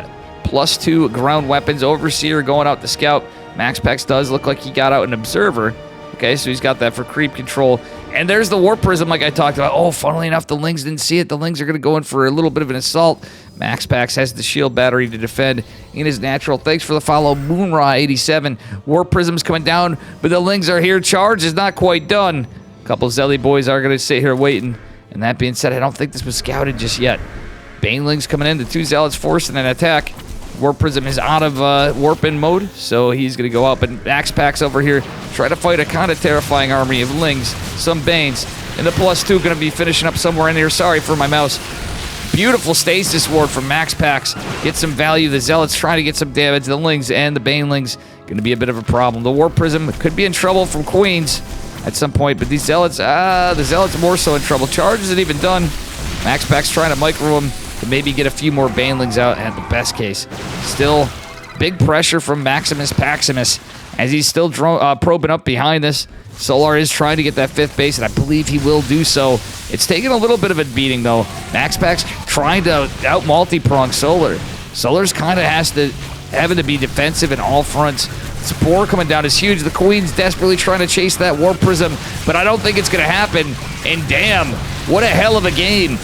+2 ground weapons. Overseer going out to scout. MaxPack's does look like he got out an observer. Okay, so he's got that for creep control. And there's the warp prism like I talked about. Oh, funnily enough, the Lings didn't see it. The Lings are going to go in for a little bit of an assault. MaxPack has the shield battery to defend in his natural. Thanks for the follow, Moonra87. Warp prism's coming down, but the Lings are here. Charge is not quite done. A couple Zelly boys are going to sit here waiting. And that being said, I don't think this was scouted just yet. Banelings coming in. The 2 Zealots forcing an attack. Warp Prism is out of warp-in mode, so he's going to go out. But MaxPack's over here try to fight a kind of terrifying army of Lings, some Banes, and the +2 going to be finishing up somewhere in here. Sorry for my mouse. Beautiful Stasis Ward from MaxPack's. Get some value. The Zealots trying to get some damage. The Lings and the Banelings going to be a bit of a problem. The Warp Prism could be in trouble from Queens at some point, but these Zealots, the Zealots more so in trouble. Charge isn't even done. MaxPack's trying to micro him to maybe get a few more Banelings out at the best case. Still, big pressure from Maximus Paximus as he's still probing up behind this. Solar is trying to get that 5th base, and I believe he will do so. It's taking a little bit of a beating, though. MaxPack's trying to out-multi-prong Solar. Solar's kind of having to be defensive in all fronts. Spore coming down is huge. The Queen's desperately trying to chase that Warp Prism, but I don't think it's going to happen. And damn, what a hell of a game.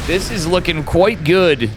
This is looking quite good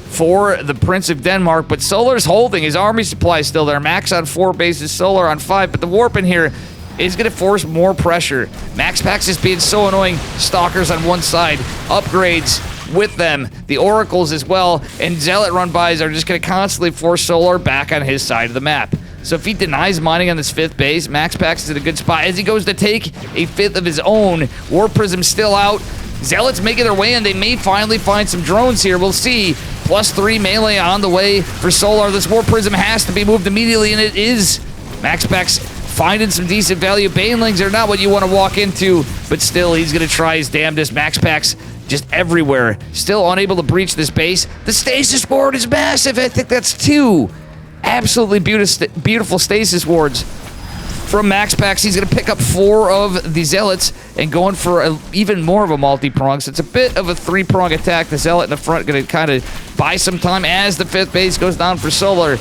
for the Prince of Denmark, but Solar's holding. His army supply is still there. Max on 4 bases, Solar on 5, but the warp in here is going to force more pressure. MaxPack's is being so annoying. Stalkers on one side, upgrades with them, the Oracles as well, and Zealot run-bys are just going to constantly force Solar back on his side of the map. So if he denies mining on this 5th base, MaxPack's is in a good spot. As he goes to take a 5th of his own, Warp Prism's still out. Zealots making their way in. They may finally find some drones here. We'll see. +3 melee on the way for Solar. This Warp Prism has to be moved immediately, and it is. MaxPack's finding some decent value. Banelings are not what you want to walk into, but still, he's going to try his damnedest. Max Packs just everywhere. Still unable to breach this base. The stasis ward is massive. I think that's 2 absolutely beautiful stasis wards from Max Packs. He's going to pick up 4 of the Zealots and going for even more of a multi-prong. So it's a bit of a 3-prong attack. The Zealot in the front going to kind of buy some time as the 5th base goes down for Solar.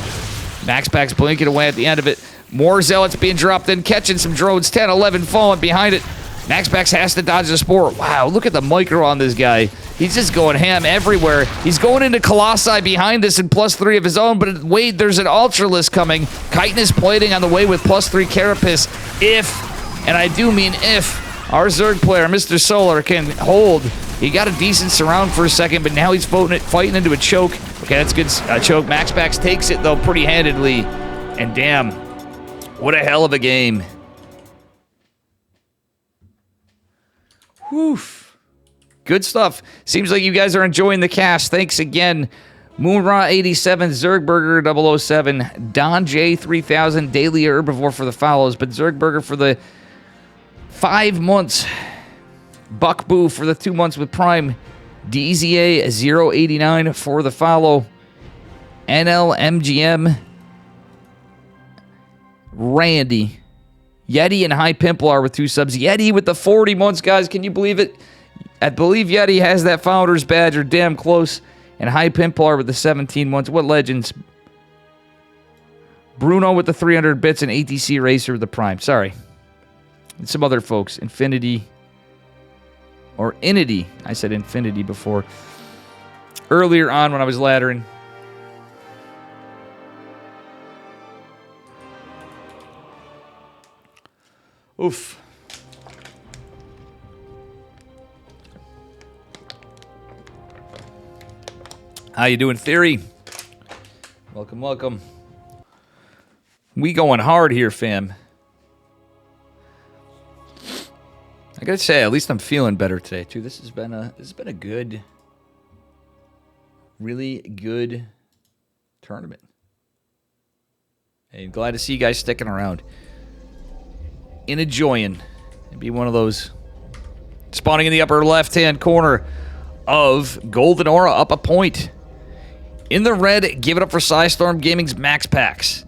Max Packs blinking away at the end of it. More Zealots being dropped in, catching some drones. 10, 11 falling behind it. Max Packs has to dodge the Spore. Wow, look at the micro on this guy. He's just going ham everywhere. He's going into Colossi behind us and +3 of his own, but wait, there's an Ultralisk coming. Chitin is plating on the way with +3 Carapace. If, and I do mean if, our Zerg player, Mr. Solar, can hold. He got a decent surround for a second, but now he's fighting into a choke. Okay, that's good choke. Max Packs takes it, though, pretty handedly. And damn, what a hell of a game. Whew. Good stuff. Seems like you guys are enjoying the cast. Thanks again. Moonra87, Zergburger 007, Don J 3000, Daily Herbivore for the follows, but Zergburger for the 5 months. Buck Boo for the 2 months with Prime. DZA 089 for the follow. NLMGM. Randy. Yeti and High Pimple are with 2 subs. Yeti with the 40 months, guys. Can you believe it? I believe Yeti has that Founder's Badge, or damn close. And High Pimple are with the 17 months. What legends? Bruno with the 300 bits and ATC Racer with the Prime. Sorry. And some other folks. Infinity. Or Inity. I said Infinity before. Earlier on when I was laddering. Oof. How you doing, Theory? Welcome, welcome. We going hard here, fam. I gotta say, at least I'm feeling better today too. This has been a good, really good tournament. Hey, glad to see you guys sticking around and enjoying. And be one of those spawning in the upper left-hand corner of Golden Aura, up a point. In the red, give it up for Psystorm Gaming's Max Packs.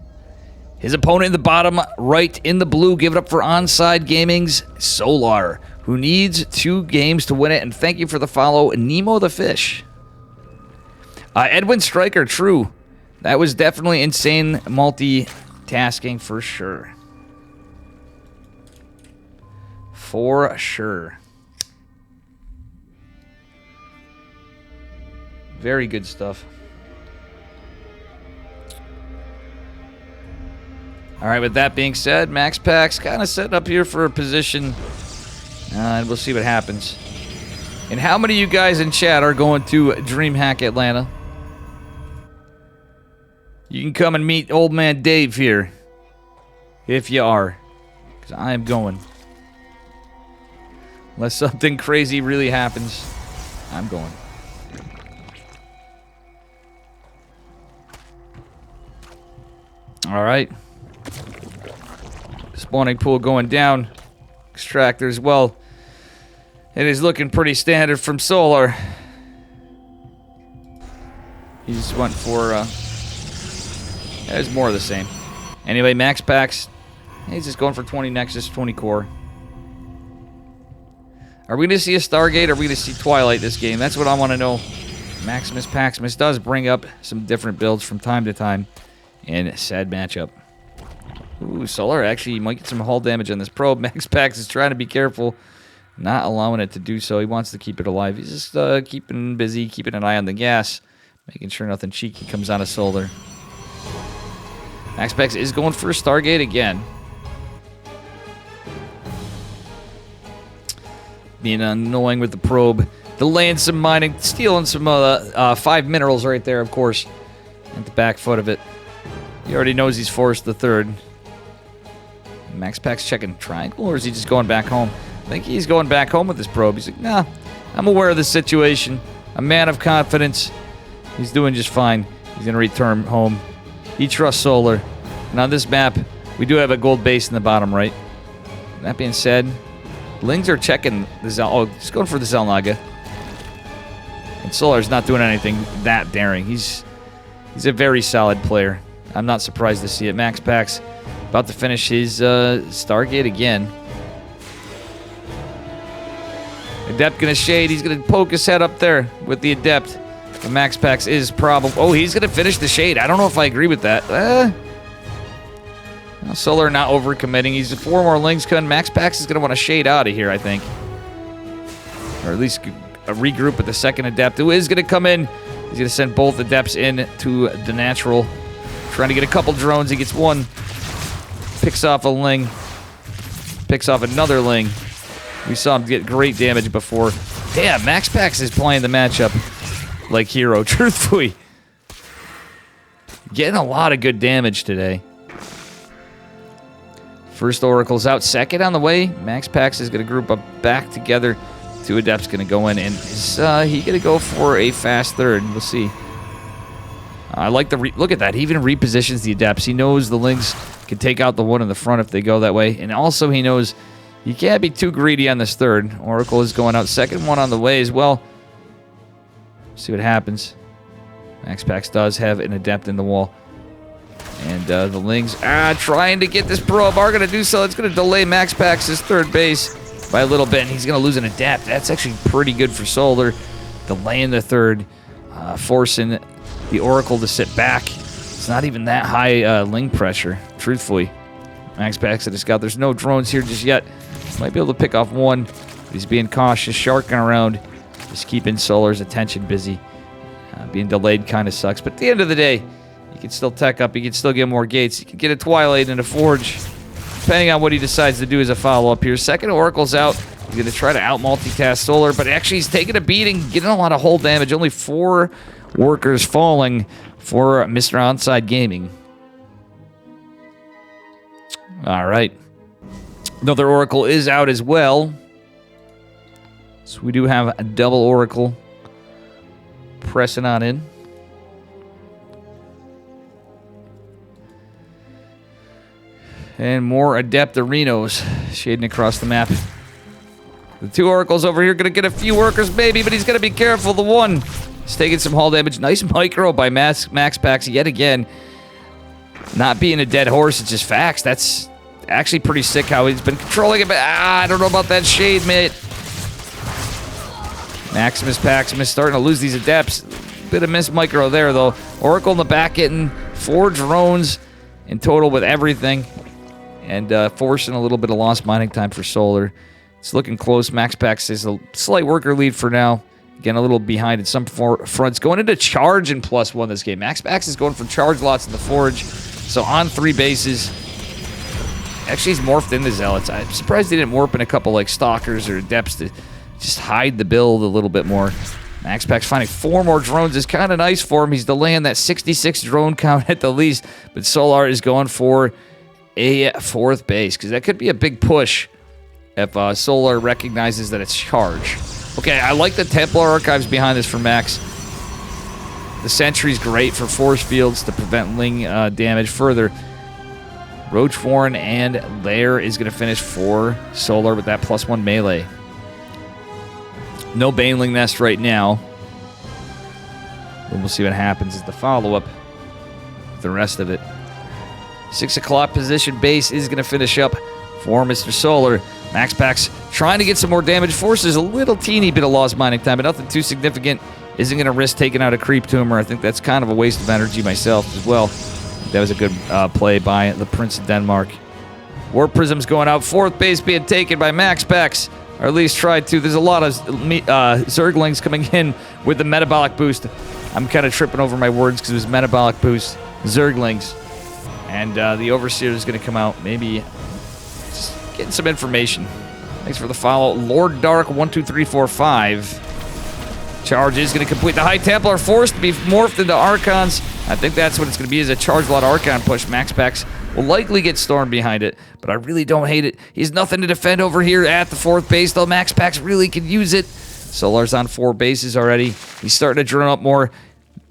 His opponent in the bottom right in the blue, give it up for Onside Gaming's Solar, who needs 2 games to win it. And thank you for the follow, Nemo the Fish. Edwin Stryker, true. That was definitely insane multitasking for sure. For sure. Very good stuff. All right, with that being said, Max Packs kind of setting up here for a position, and we'll see what happens. And how many of you guys in chat are going to DreamHack Atlanta? You can come and meet old man Dave here, if you are, because I am going. Unless something crazy really happens, I'm going. All right. Spawning pool going down. Extractor as well. It is looking pretty standard from Solar. He just went for, it's more of the same. Anyway, Max Packs. He's just going for 20 Nexus, 20 Core. Are we going to see a Stargate, or are we going to see Twilight this game? That's what I want to know. Maximus Paximus does bring up some different builds from time to time. And a sad matchup. Ooh, Solar actually might get some hull damage on this probe. Max Packs is trying to be careful, not allowing it to do so. He wants to keep it alive. He's just keeping busy, keeping an eye on the gas, making sure nothing cheeky comes out of Solar. Max Packs is going for a Stargate again. Being annoying with the probe. Delaying some mining, stealing some 5 minerals right there, of course, at the back foot of it. He already knows he's forced the 3rd. Max Packs checking triangle, or is he just going back home? I think he's going back home with his probe. He's like, nah, I'm aware of the situation. A man of confidence. He's doing just fine. He's going to return home. He trusts Solar. And on this map, We do have a gold base in the bottom right. That being said, Lings are checking the Zel. Oh, he's going for the Zelnaga. And Solar's not doing anything that daring. He's a very solid player. I'm not surprised to see it. Max Pax about to finish his Stargate again. Adept gonna shade. He's gonna poke his head up there with the Adept. The Max Pax is probably... Oh, he's gonna finish the shade. I don't know if I agree with that. Solar not overcommitting. He's 4 more Lings coming. Max Pax is gonna want to shade out of here, I think. Or at least a regroup with the second Adept, who is gonna come in. He's gonna send both Adepts in to the natural. Trying to get a couple drones. He gets one. Picks off a Ling. Picks off another Ling. We saw him get great damage before. Damn, Max Pax is playing the matchup like hero, truthfully. Getting a lot of good damage today. First Oracle's out. Second on the way. Max Pax is going to group up back together. 2 Adepts going to go in. And is he going to go for a fast third? We'll see. I like the... Look at that. He even repositions the Adepts. He knows the Lings can take out the one in the front if they go that way. And also he knows you can't be too greedy on this third. Oracle is going out. Second one on the way as well. See what happens. Max Pax does have an Adept in the wall. And the Lings trying to get this probe are going to do so. It's going to delay Max Pax's third base by a little bit. And he's going to lose an Adept. That's actually pretty good for Solar. Delaying the third. Forcing the Oracle to sit back. It's not even that high Ling pressure, truthfully. Max Pax had just got... There's no drones here just yet. Might be able to pick off one. But he's being cautious, sharking around. Just keeping Solar's attention busy. Being delayed kind of sucks. But at the end of the day, you can still tech up. You can still get more gates. You can get a Twilight and a Forge. Depending on what he decides to do as a follow-up here. Second Oracle's out. He's going to try to out-multitask Solar. But actually, he's taking a beating. Getting a lot of hull damage. Only 4 workers falling for Mr. Onside Gaming. Alright. Another Oracle is out as well. So we do have a double Oracle pressing on in. And more Adept Arenos shading across the map. The 2 Oracles over here going to get a few workers maybe, but he's going to be careful. The one is taking some hull damage. Nice micro by Max Pax yet again. Not being a dead horse, it's just facts. That's actually pretty sick how he's been controlling it, but I don't know about that shade, mate. Maximus Paximus starting to lose these Adepts. Bit of miss micro there, though. Oracle in the back getting 4 drones in total with everything. And forcing a little bit of lost mining time for Solar. It's looking close. Max Pax is a slight worker lead for now. Again, a little behind in some fronts. Going into charge in +1 this game. Max Pax is going for charge lots in the Forge. So on 3 bases. Actually, he's morphed into Zealots. I'm surprised they didn't warp in a couple like Stalkers or Adepts to just hide the build a little bit more. Max Pax finding 4 more drones is kind of nice for him. He's delaying that 66 drone count at the least. But Solar is going for a 4th base, because that could be a big push if Solar recognizes that it's charge. Okay, I like the Templar Archives behind this for Max. The Sentry's great for force fields to prevent Ling damage further. Roach Warren and Lair is going to finish for Solar with that +1 melee. No Baneling Nest right now. But we'll see what happens as the follow-up. The rest of it. 6 o'clock position base is going to finish up for Mr. Solar. Max Pax trying to get some more damage. Forces a little teeny bit of lost mining time, but nothing too significant. Isn't going to risk taking out a creep tumor. I think that's kind of a waste of energy myself as well. That was a good play by the Prince of Denmark. War Prism's going out. 4th base being taken by Max Pax. Or at least tried to. There's a lot of Zerglings coming in with the metabolic boost. I'm kind of tripping over my words because it was metabolic boost. Zerglings. And the Overseer is going to come out. Maybe just getting some information. Thanks for the follow. Lord Dark 12345. Charge is going to complete. The High Templar forced to be morphed into Archons. I think that's what it's going to be, is a charge lot Archon push. Max Pax will likely get Storm behind it, but I really don't hate it. He's nothing to defend over here at the 4th base, though. Max Pax really could use it. Solar's on 4 bases already. He's starting to drone up more.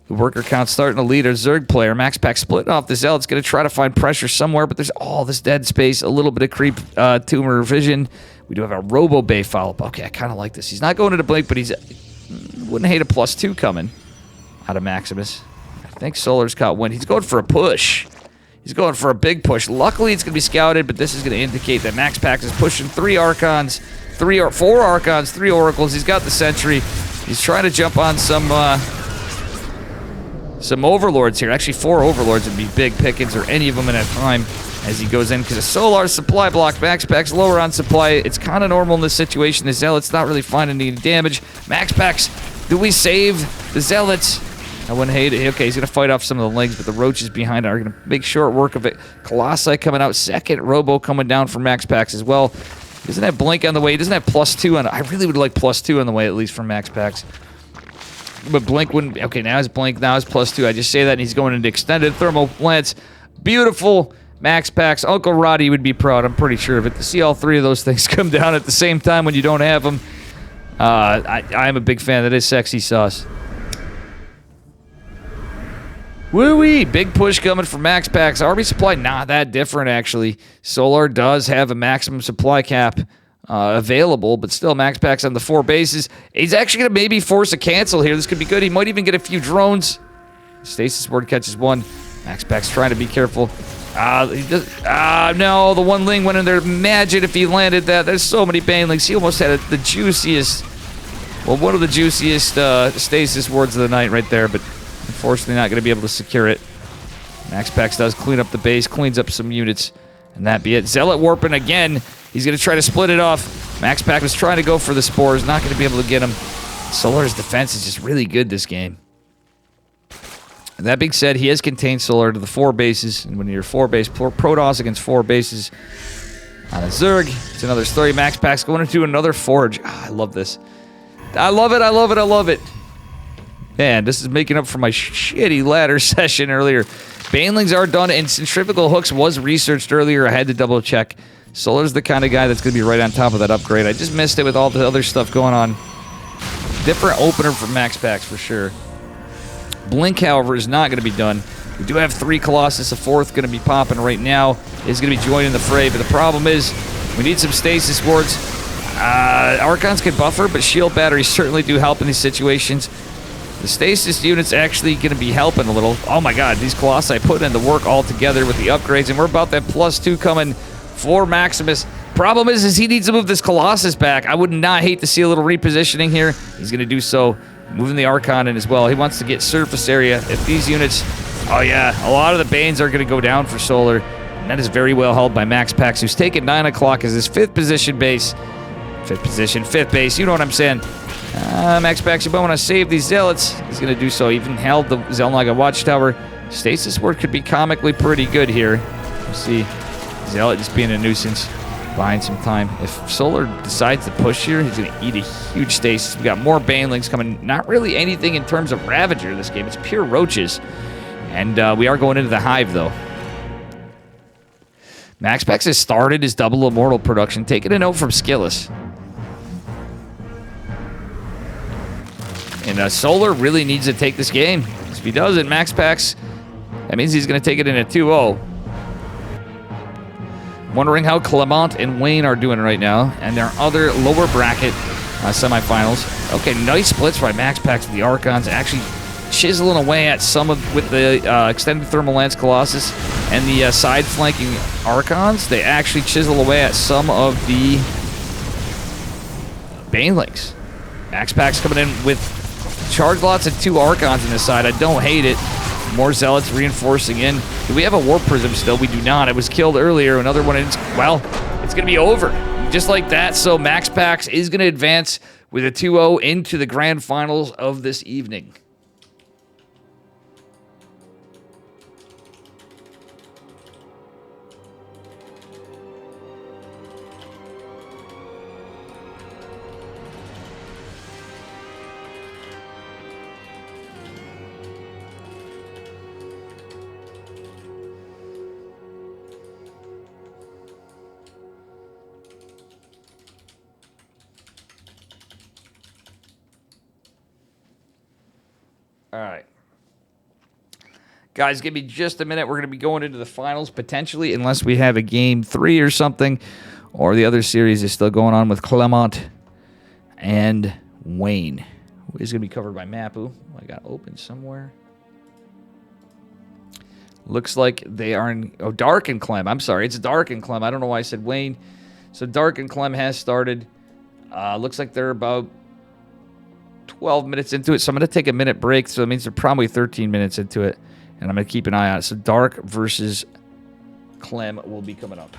The worker count starting to lead a Zerg player. Max Pack splitting off the Zealot's going to try to find pressure somewhere, but there's all this dead space, a little bit of creep tumor vision. We do have a Robo Bay follow-up. Okay, I kind of like this. He's not going into Blink, but he's wouldn't hate a +2 coming out of Maximus. I think Solar's caught wind. He's going for a push. He's going for a big push. Luckily, it's going to be scouted, but this is going to indicate that Max Pack is pushing 3 Archons, 4 Archons, 3 Oracles. He's got the Sentry. He's trying to jump on some Overlords here. Actually, 4 Overlords would be big pickings, or any of them in a time as he goes in, because a Solar supply block. Max Pack's lower on supply. It's kind of normal in this situation. The Zealot's not really finding any damage. Max Pack's, do we save the Zealots? I wouldn't hate it. Okay, he's going to fight off some of the legs, but the Roaches behind are going to make short work of it. Colossi coming out second. Robo coming down for Max Pax as well. Doesn't have Blink on the way. He doesn't have +2 on it. I really would like +2 on the way, at least from Max Pax. But Blink wouldn't... Okay, now it's Blink. Now it's +2. I just say that, and he's going into Extended Thermal Lance. Beautiful Max Pax. Uncle Roddy would be proud. I'm pretty sure of it. To see all 3 of those things come down at the same time when you don't have them, I'm a big fan. That is sexy sauce. Woo-wee! Big push coming from Max Pax. Army supply, not that different, actually. Solar does have a maximum supply cap available, but still Max Pax on the 4 bases. He's actually going to maybe force a cancel here. This could be good. He might even get a few drones. Stasis Ward catches 1. Max Pax trying to be careful. No, the 1 Ling went in there. Imagine if he landed that. There's so many Banelings. He almost had the juiciest, well, one of the juiciest Stasis Wards of the night right there, but unfortunately not going to be able to secure it. Max Pax does clean up the base, cleans up some units, and that be it. Zealot warping again. He's going to try to split it off. Max Pack was trying to go for the spores, not going to be able to get him. Solar's defense is just really good this game. And that being said, he has contained Solar to the 4 bases, and when you're 4 base, Protoss against 4 bases on a Zerg, it's another story. Max Pack's going to do another Forge. I love this. I love it, I love it, I love it. Man, this is making up for my shitty ladder session earlier. Banelings are done, and Centrifugal Hooks was researched earlier. I had to double check. Solar's the kind of guy that's going to be right on top of that upgrade. I just missed it with all the other stuff going on. Different opener for Max Packs for sure. Blink, however, is not going to be done. We do have 3 Colossus, a 4th going to be popping right now. Is going to be joining the fray, but the problem is we need some Stasis Wards. Archons can buffer, but shield batteries certainly do help in these situations. The Stasis unit's actually going to be helping a little. Oh my god, these Colossi putting in the work all together with the upgrades, and we're about that +2 coming for Maximus. Problem is he needs to move this Colossus back. I would not hate to see a little repositioning here. He's going to do so, moving the Archon in as well. He wants to get surface area. If these units... Oh yeah, a lot of the Banes are going to go down for Solar, and that is very well held by Max Pax, who's taken 9 o'clock as his 5th position base. 5th position, 5th base, you know what I'm saying. Max Pax, you might want to save these Zealots. He's going to do so. Even held the Zelnaga Watchtower. Stasis Ward could be comically pretty good here. We'll see. Zealot just being a nuisance, buying some time. If Solar decides to push here, he's going to eat a huge stasis. We got more Banelings coming. Not really anything in terms of Ravager this game. It's pure Roaches. And we are going into the Hive, though. Max Pax has started his double Immortal production, taking a note from Skillis. And Solar really needs to take this game. If he doesn't, Max Pax, that means he's going to take it in a 2-0. Wondering how Clement and Wayne are doing right now, and their other lower bracket semifinals. Okay, nice splits by Max Pax with the Archons, actually chiseling away at some of, with the Extended Thermal Lance Colossus and the side flanking Archons. They actually chisel away at some of the Banelings. Max Pax coming in with charge lots and 2 Archons in this side. I don't hate it. More Zealots reinforcing in. Do we have a Warp Prism still? We do not. It was killed earlier. Another one. Well, it's going to be over. Just like that. So Max Pax is going to advance with a 2-0 into the grand finals of this evening. All right. Guys, give me just a minute. We're going to be going into the finals potentially, unless we have a game 3 or something, or the other series is still going on with Clement and Wayne, who is going to be covered by Mapu. I got open somewhere. Looks like they are in... Oh, Dark and Clem. I'm sorry. It's Dark and Clem. I don't know why I said Wayne. So Dark and Clem has started. Looks like they're about 12 minutes into it. So I'm going to take a minute break. So it means they're probably 13 minutes into it. And I'm going to keep an eye on it. So Dark versus Clem will be coming up.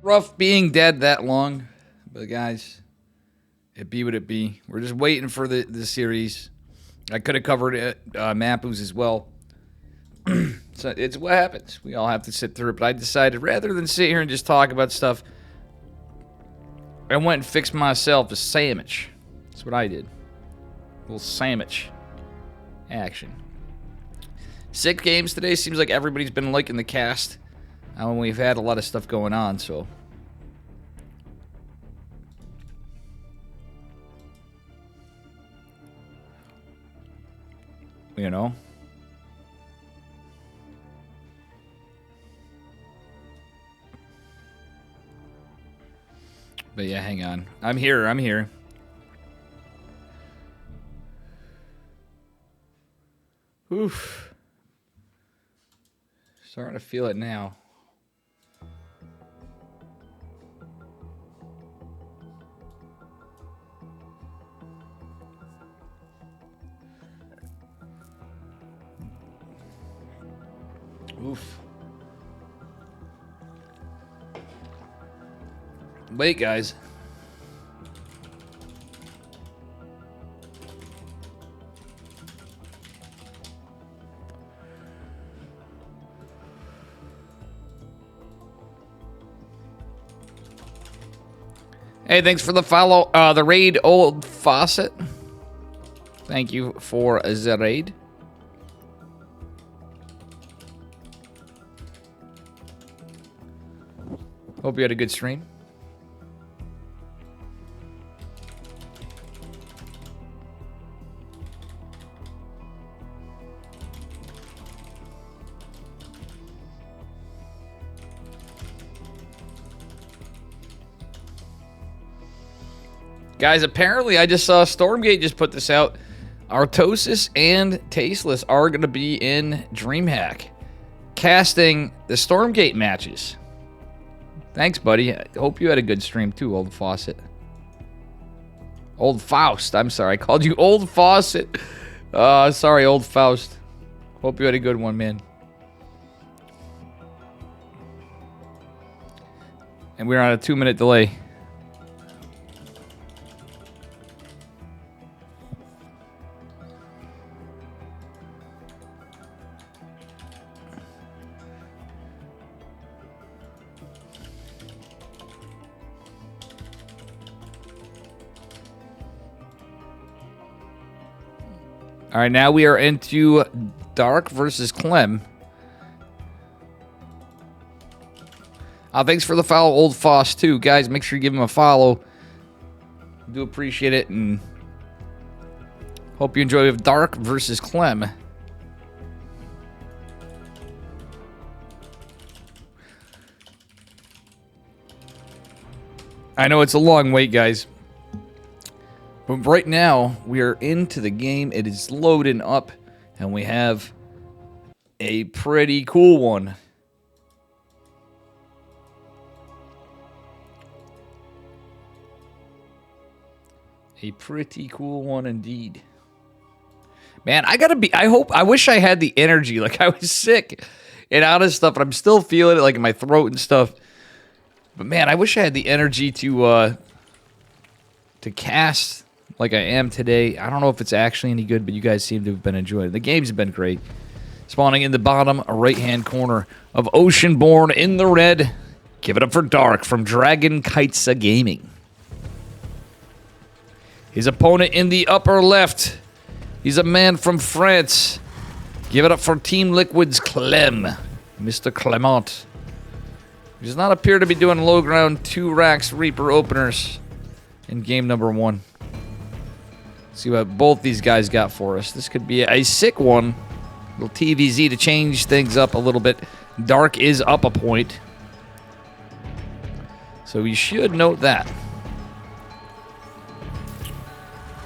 rough being dead that long. But guys, it be what it be. We're just waiting for the series. I could have covered it, Mapus as well. So it's what happens. We all have to sit through it. But I decided rather than sit here and just talk about stuff, I went and fixed myself a sandwich. That's what I did. A little sandwich action. 6 games today. Seems like everybody's been liking the cast. We've had a lot of stuff going on, so. You know. But yeah, hang on. I'm here. Oof. Starting to feel it now. Oof. Wait, guys. Hey, thanks for the follow, the raid, Old Faucet. Thank you for the raid. Hope you had a good stream. Guys, apparently I just saw Stormgate just put this out. Artosis and Tasteless are going to be in DreamHack, casting the Stormgate matches. Thanks, buddy. I hope you had a good stream too, Old Faucet. Old Faust. I'm sorry. I called you Old Faucet. Sorry, Old Faust. Hope you had a good one, man. And we're on a 2-minute delay. All right, now we are into Dark versus Clem. Thanks for the follow, Old Foss, too. Guys, make sure you give him a follow. Do appreciate it, and hope you enjoy Dark versus Clem. I know it's a long wait, guys. But right now, we are into the game. It is loading up, and we have a pretty cool one. A pretty cool one indeed. Man, I wish I had the energy. Like, I was sick and out of stuff, but I'm still feeling it, like, in my throat and stuff. But, man, I wish I had the energy to cast like I am today. I don't know if it's actually any good, but you guys seem to have been enjoying it. The game's been great. Spawning in the bottom right-hand corner of Oceanborn in the red. Give it up for Dark from Dragon Kaitsa Gaming. His opponent in the upper left. He's a man from France. Give it up for Team Liquid's Clem. Mr. Clement. He does not appear to be doing low ground 2 racks Reaper openers in game number 1. See what both these guys got for us. This could be a sick one. Little TVZ to change things up a little bit. Dark is up a point. So we should note that.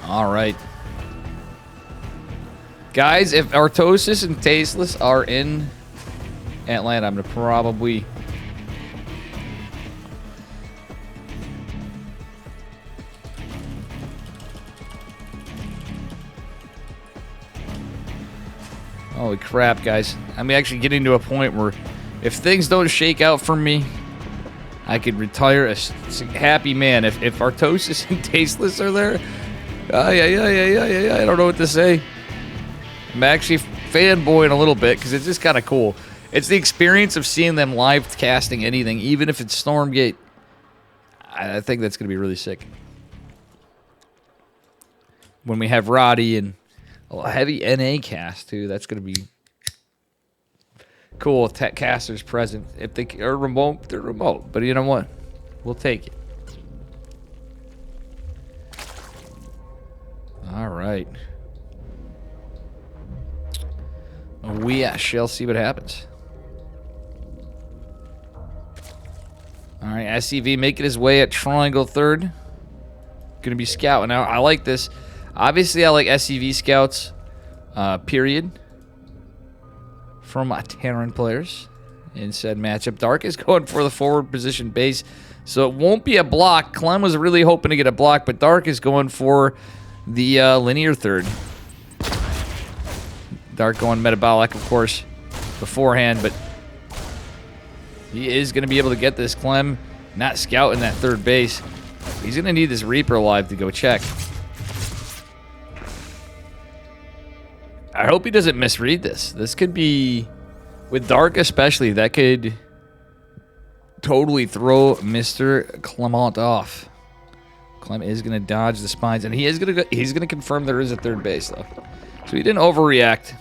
All right. Guys, if Artosis and Tasteless are in Atlanta, I'm going to probably... Holy crap, guys. I'm actually getting to a point where if things don't shake out for me, I could retire a happy man. If Artosis and Tasteless are there, yeah. I don't know what to say. I'm actually fanboying a little bit because it's just kind of cool. It's the experience of seeing them live casting anything, even if it's Stormgate. I think that's going to be really sick. When we have Roddy and a heavy NA cast, too, that's going to be cool. If tech casters present. If they are remote, they're remote. But you know what? We'll take it. All right. We shall see what happens. All right, SCV making his way at Triangle third. Going to be scouting. Now, I like this. Obviously, I like SCV scouts, period, from Terran players in said matchup. Dark is going for the forward position base, so it won't be a block. Clem was really hoping to get a block, but Dark is going for the linear third. Dark going metabolic, of course, beforehand, but he is going to be able to get this. Clem not scouting that third base. He's going to need this Reaper alive to go check. I hope he doesn't misread this. This could be, with Dark especially, that could totally throw Mr. Clement off. Clem is going to dodge the spines, and he's going to confirm there is a third base, though. So he didn't overreact.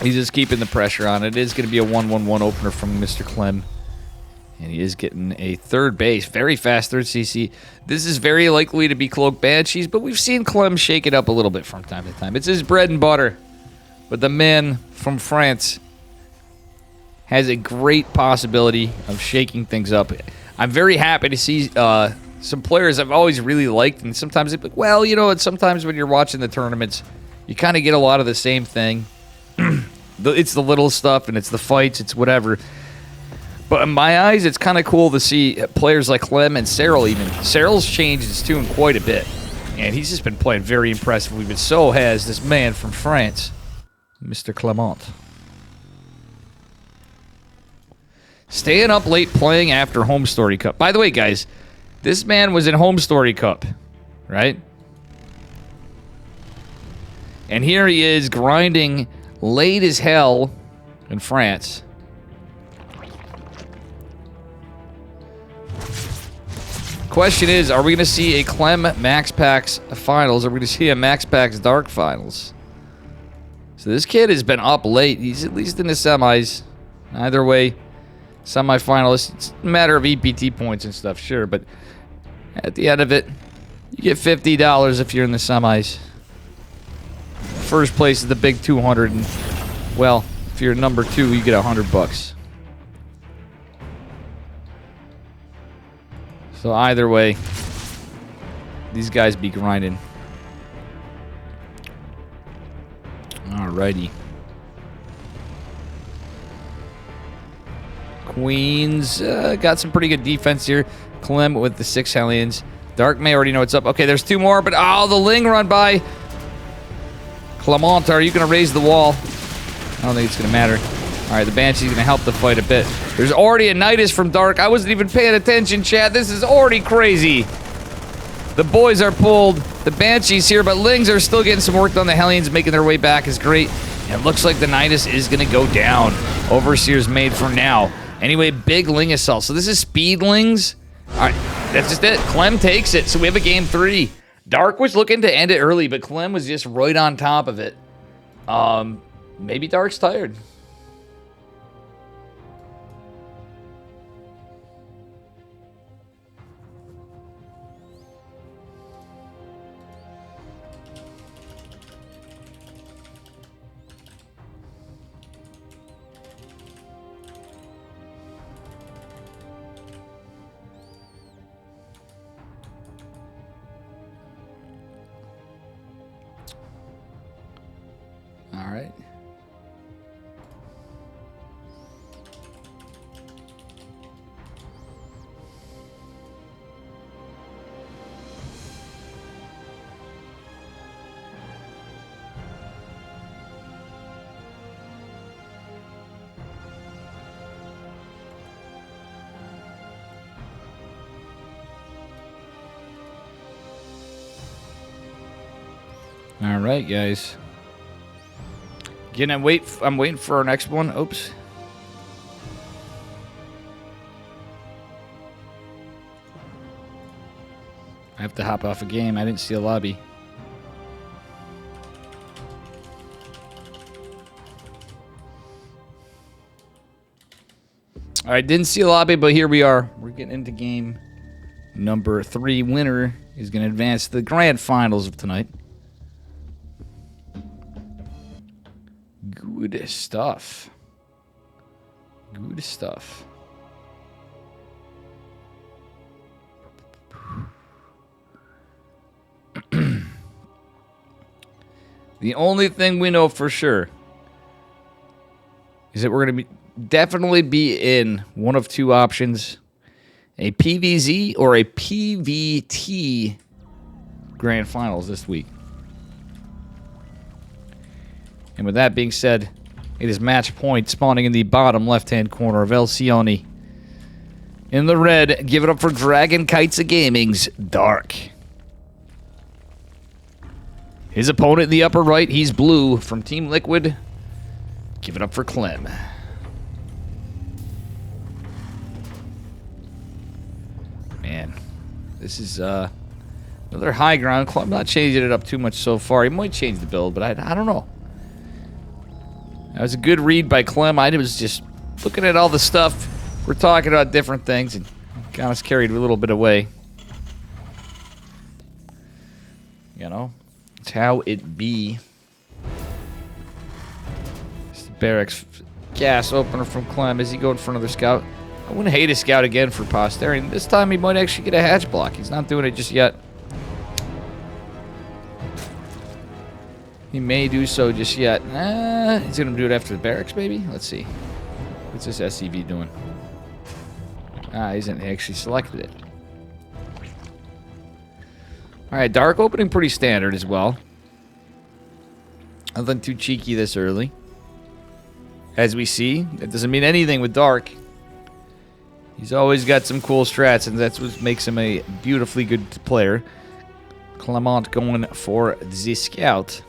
He's just keeping the pressure on. It is going to be a 1-1-1 opener from Mr. Clem. And he is getting a third base. Very fast third CC. This is very likely to be Cloak Banshees, but we've seen Clem shake it up a little bit from time to time. It's his bread and butter. But the man from France has a great possibility of shaking things up. I'm very happy to see some players I've always really liked, and sometimes it's like, well, you know, and sometimes when you're watching the tournaments, you kind of get a lot of the same thing. It's the little stuff, and it's the fights, it's whatever. But in my eyes, it's kind of cool to see players like Clem and Cyril even. Cyril's changed his tune quite a bit, and he's just been playing very impressively, but so has this man from France, Mr. Clement. Staying up late playing after Home Story Cup. By the way, guys, this man was in Home Story Cup, right? And here he is grinding late as hell in France. Question is, are we going to see a Clem Max Packs finals? Or are we going to see a Max Packs Dark finals? So this kid has been up late. He's at least in the semis. Either way, semifinalists. It's a matter of EPT points and stuff, sure. But at the end of it, you get $50 if you're in the semis. First place is the big 200. And, well, if you're number 2, you get $100. So either way, these guys be grinding. Alrighty. Queens got some pretty good defense here. Clem with the 6 Hellions. Dark may already know what's up. Okay, there's 2 more, but oh, the Ling run by. Clement, are you going to raise the wall? I don't think it's going to matter. All right, the Banshee's going to help the fight a bit. There's already a Nidus from Dark. I wasn't even paying attention, chat. This is already crazy. The boys are pulled. The Banshee's here, but Lings are still getting some work done. The Hellions making their way back is great. And it looks like the Nidus is going to go down. Overseer's made for now. Anyway, big Ling assault. So this is speed Lings. All right, that's just it. Clem takes it. So we have a game 3. Dark was looking to end it early, but Clem was just right on top of it. Maybe Dark's tired. All right. All right, guys. Again, I'm waiting for our next one. Oops. I have to hop off a game. I didn't see a lobby. All right, didn't see a lobby, but here we are. We're getting into game number 3. Winner is going to advance to the grand finals of tonight. Good stuff. Good stuff. The only thing we know for sure is that we're going to definitely be in one of two options, a PVZ or a PVT grand finals this week. And with that being said, it is match point spawning in the bottom left-hand corner of Elcioni. In the red, give it up for Dragon Kites of Gaming's Dark. His opponent in the upper right, he's blue from Team Liquid. Give it up for Clem. Man, this is another high ground. Clem not changing it up too much so far. He might change the build, but I don't know. That was a good read by Clem. I was just looking at all the stuff. We're talking about different things and got us carried a little bit away. You know? It's how it be. It's the barracks gas opener from Clem. Is he going for another scout? I wouldn't hate a scout again for posterity. This time he might actually get a hatch block. He's not doing it just yet. He may do so just yet. He's going to do it after the barracks, maybe? Let's see. What's this SCV doing? He hasn't actually selected it. Alright, dark opening pretty standard as well. Nothing too cheeky this early. As we see, that doesn't mean anything with dark. He's always got some cool strats, and that's what makes him a beautifully good player. Clement going for the scout.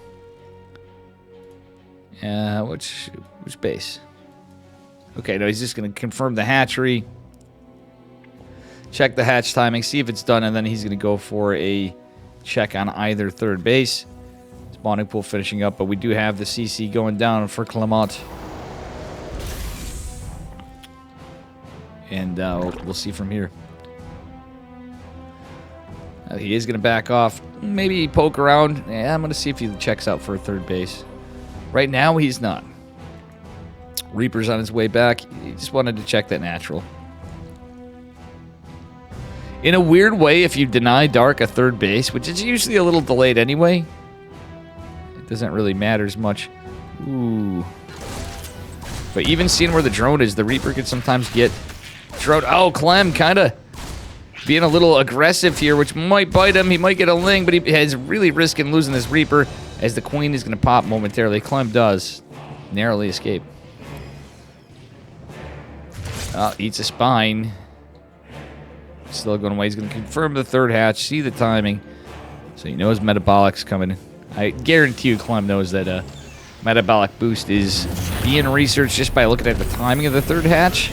Which base? Okay, no, he's just going to confirm the hatchery. Check the hatch timing, see if it's done, and then he's going to go for a check on either third base. Spawning pool finishing up, but we do have the CC going down for Clement. And we'll see from here. He is going to back off. Maybe poke around. Yeah, I'm going to see if he checks out for a third base. Right now, he's not. Reaper's on his way back. He just wanted to check that natural. In a weird way, if you deny Dark a third base, which is usually a little delayed anyway, it doesn't really matter as much. Ooh. But even seeing where the drone is, the Reaper could sometimes get drone. Oh, Clem kind of being a little aggressive here, which might bite him. He might get a ling, but he has really risking losing this Reaper as the Queen is going to pop momentarily. Clem does narrowly escape. Eats a spine. Still going away. He's going to confirm the third hatch, see the timing. So he knows Metabolic's coming. I guarantee you Clem knows that Metabolic Boost is being researched just by looking at the timing of the third hatch.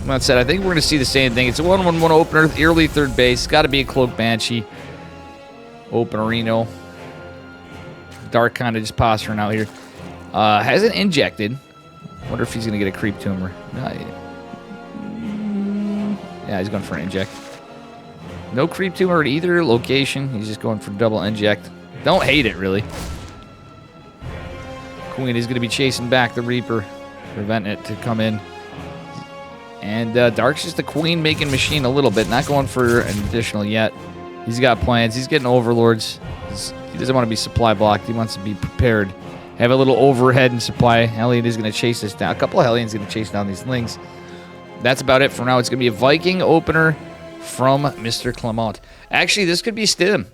That said, I think we're going to see the same thing. It's a 1-1-1 opener, early third base. Got to be a Cloak Banshee. Openerino. Dark kind of just posturing out here. Hasn't injected. Wonder if he's going to get a creep tumor. Yeah, he's going for an inject. No creep tumor at either location. He's just going for double inject. Don't hate it, really. Queen is going to be chasing back the Reaper, preventing it to come in. And Dark's just the Queen making machine a little bit. Not going for an additional yet. He's got plans. He's getting Overlords. He doesn't want to be supply blocked. He wants to be prepared. Have a little overhead and supply. Hellion is going to chase this down. A couple of Hellions going to chase down these Lings. That's about it for now. It's going to be a Viking opener from Mr. Clement. Actually, this could be Stim.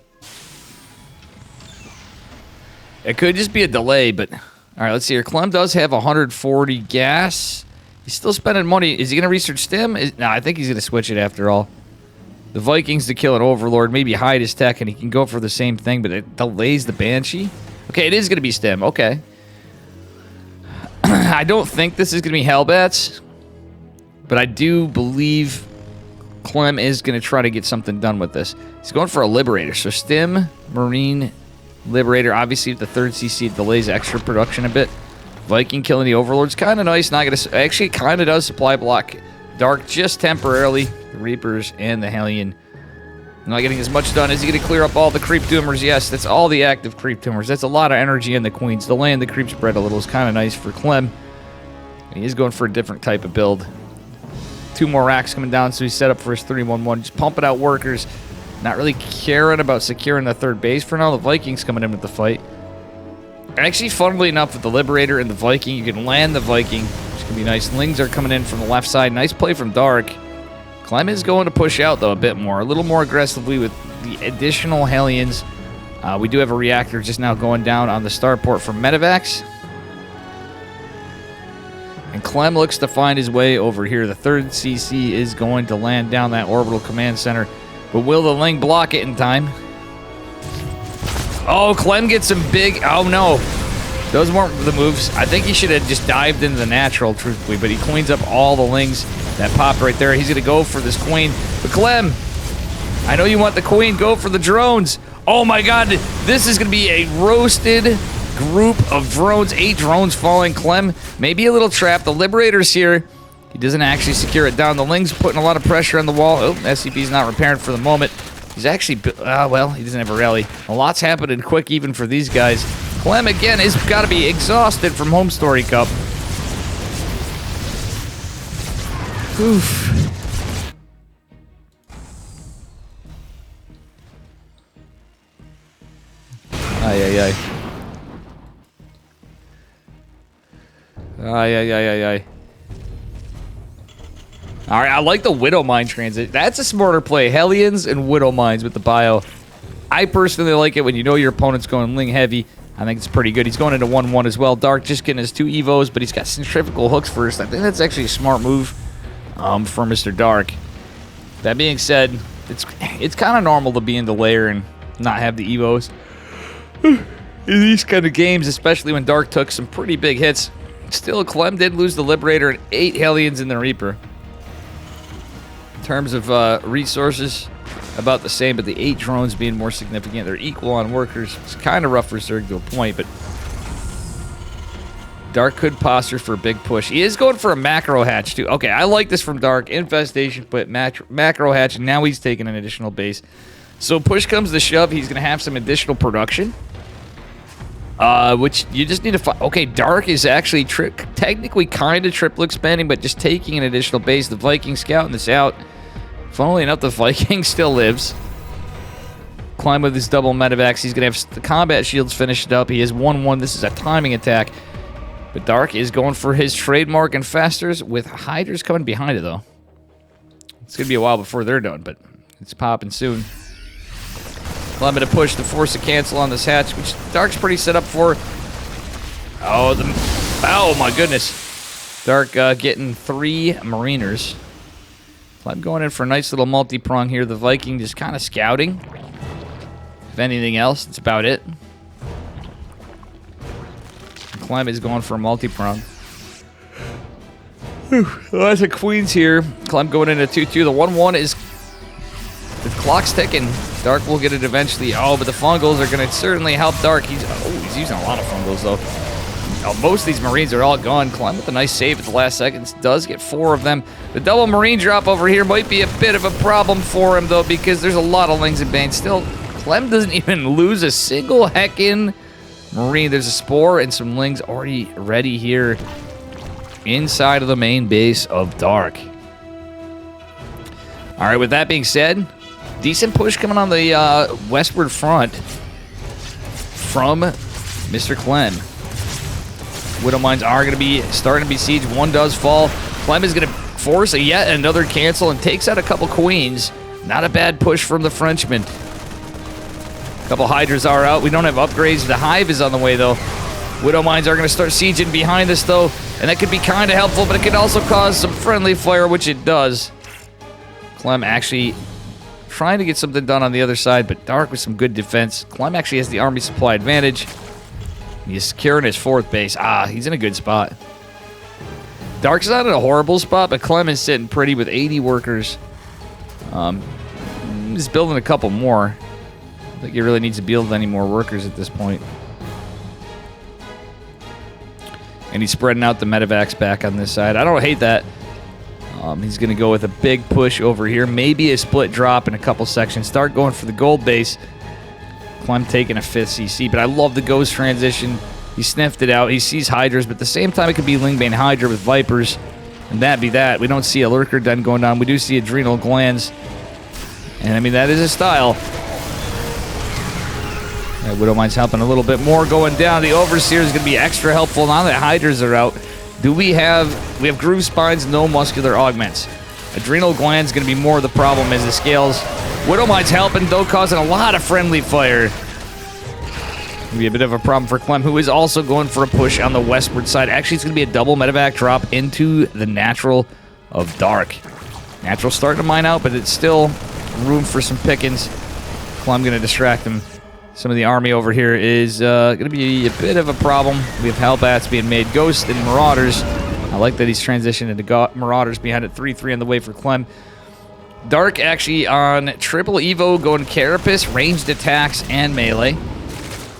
It could just be a delay, but... All right, let's see here. Clem does have 140 gas. He's still spending money. Is he going to research Stim? No, I think he's going to switch it after all. the Vikings to kill an Overlord, maybe hide his tech, and he can go for the same thing, but it delays the Banshee. Okay, it is going to be stem. Okay. I don't think this is going to be Hellbats, but I do believe Clem is going to try to get something done with this. He's going for a Liberator. So stem, Marine, Liberator. Obviously, the 3rd CC delays extra production a bit. Viking killing the Overlord's kind of nice. Not going to... Actually, kind of does supply block Dark just temporarily. The Reapers and the Hellion not getting as much done. Is he going to clear up all the creep tumors? Yes, that's all the active creep tumors. That's a lot of energy in the Queens. Delaying the creep spread a little is kind of nice for Clem. He is going for a different type of build. 2 more racks coming down, so he's set up for his 3-1-1. Just pumping out workers. Not really caring about securing the 3rd base for now. The Vikings coming in with the fight. Actually, funnily enough, with the Liberator and the Viking, you can land the Viking, which can be nice. Lings are coming in from the left side. Nice play from Dark. Clem is going to push out, though, a bit more. A little more aggressively with the additional Hellions. We do have a reactor just now going down on the starport for Medivacs. And Clem looks to find his way over here. The 3rd CC is going to land down that orbital command center. But will the Ling block it in time? Oh, Clem gets some big... Oh, no. Those weren't the moves. I think he should have just dived into the natural, truthfully. But he cleans up all the Lings that popped right there. He's going to go for this Queen. But Clem, I know you want the Queen. Go for the drones. Oh, my God. This is going to be a roasted group of drones. 8 drones falling. Clem, maybe a little trap. The Liberator's here. He doesn't actually secure it down. The Ling's putting a lot of pressure on the wall. Oh, SCP's not repairing for the moment. He's actually, well, he doesn't have a rally. A lot's happening quick even for these guys. Clem, again, has got to be exhausted from Home Story Cup. Oof. Ay, ay, ay. Ay, ay, ay, ay, ay. All right, I like the Widow Mine transit. That's a smarter play. Hellions and Widow Mines with the bio. I personally like it when you know your opponent's going Ling heavy. I think it's pretty good. He's going into 1-1 as well. Dark just getting his 2 Evos, but he's got centrifugal hooks first. I think that's actually a smart move for Mr. Dark. That being said, it's kind of normal to be in the lair and not have the Evos. In these kind of games, especially when Dark took some pretty big hits. Still, Clem did lose the Liberator and 8 Hellions in the Reaper. In terms of resources, about the same, but the 8 drones being more significant. They're equal on workers. It's kind of rough for Zerg to a point, but Dark could posture for a big push. He is going for a macro hatch, too. Okay, I like this from Dark. Infestation, but macro hatch, and now he's taking an additional base. So push comes to shove, he's going to have some additional production. Which you just need to find. Okay, Dark is actually technically kind of triple expanding, but just taking an additional base. The Viking scouting this out. Funnily enough, the Viking still lives. Climb with his double medevacs. He's going to have the combat shields finished up. He has 1-1. This is a timing attack. But Dark is going for his trademark infestors with Hydras coming behind it, though. It's going to be a while before they're done, but it's popping soon. I'm going to push the force to cancel on this hatch, which Dark's pretty set up for. Oh my goodness. Dark getting 3 Mariners. I'm going in for a nice little multi-prong here. The Viking just kind of scouting. If anything else, that's about it. Clem is going for a multi-prong. Lots of queens here. Clem going into 2-2. The 1-1 is... The clock's ticking. Dark will get it eventually. Oh, but the fungals are going to certainly help Dark. He's using a lot of fungals, though. Oh, most of these Marines are all gone. Clem with a nice save at the last seconds. Does get 4 of them. The double Marine drop over here might be a bit of a problem for him, though, because there's a lot of Lings and Banes. Still, Clem doesn't even lose a single heckin' Marine. There's a Spore and some Lings already ready here inside of the main base of Dark. All right, with that being said, decent push coming on the westward front from Mr. Clem. Widow Mines are going to be starting to be sieged. 1 does fall. Clem is going to force yet another cancel and takes out a couple queens. Not a bad push from the Frenchman. A couple Hydras are out. We don't have upgrades. The Hive is on the way, though. Widow Mines are going to start sieging behind us, though. And that could be kind of helpful, but it could also cause some friendly fire, which it does. Clem actually trying to get something done on the other side, but Dark with some good defense. Clem actually has the army supply advantage. He's securing his 4th base. He's in a good spot. Dark's not in a horrible spot, but Clem is sitting pretty with 80 workers. He's building a couple more. I don't think he really needs to build any more workers at this point. And he's spreading out the medevacs back on this side. I don't hate that. He's going to go with a big push over here. Maybe a split drop in a couple sections. Start going for the gold base. Clem taking a 5th CC, but I love the Ghost transition. He sniffed it out. He sees Hydras, but at the same time, it could be Lingbane Hydra with Vipers, and that be that. We don't see a Lurker Den going down. We do see Adrenal Glands, and I mean, that is a style. Widowmine's helping a little bit more going down. The Overseer is going to be extra helpful now that Hydras are out. We have Groove Spines, no Muscular Augments. Adrenal Glands going to be more of the problem as it scales. Widowmine's helping, though, causing a lot of friendly fire. Be a bit of a problem for Clem, who is also going for a push on the westward side. Actually, it's going to be a double medevac drop into the Natural of Dark. Natural starting to mine out, but it's still room for some pickings. Clem going to distract him. Some of the army over here is going to be a bit of a problem. We have Hellbats being made, Ghost and Marauders. I like that he's transitioned into Marauders behind it. 3-3 on the way for Clem. Dark actually on triple Evo going Carapace, ranged attacks, and melee.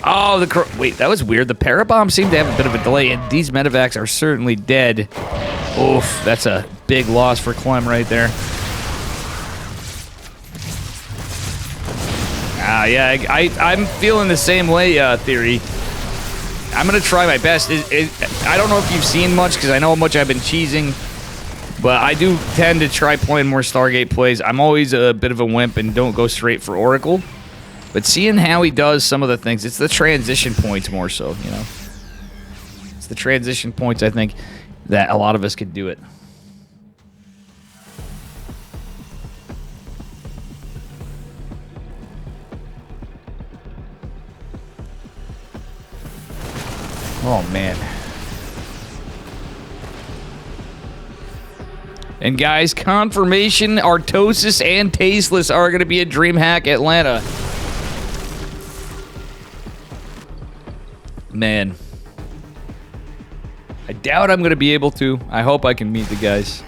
Oh, wait, that was weird. The Parabomb seemed to have a bit of a delay, and these medevacs are certainly dead. Oof, that's a big loss for Clem right there. Yeah, I'm feeling the same way, Theory. I'm going to try my best. I don't know if you've seen much, because I know how much I've been cheesing, but I do tend to try playing more Stargate plays. I'm always a bit of a wimp and don't go straight for Oracle. But seeing how he does some of the things, it's the transition points more so, you know. It's the transition points, I think, that a lot of us could do it. Oh, man. And guys, confirmation, Artosis and Tasteless are going to be at DreamHack Atlanta. Man. I doubt I'm going to be able to. I hope I can meet the guys.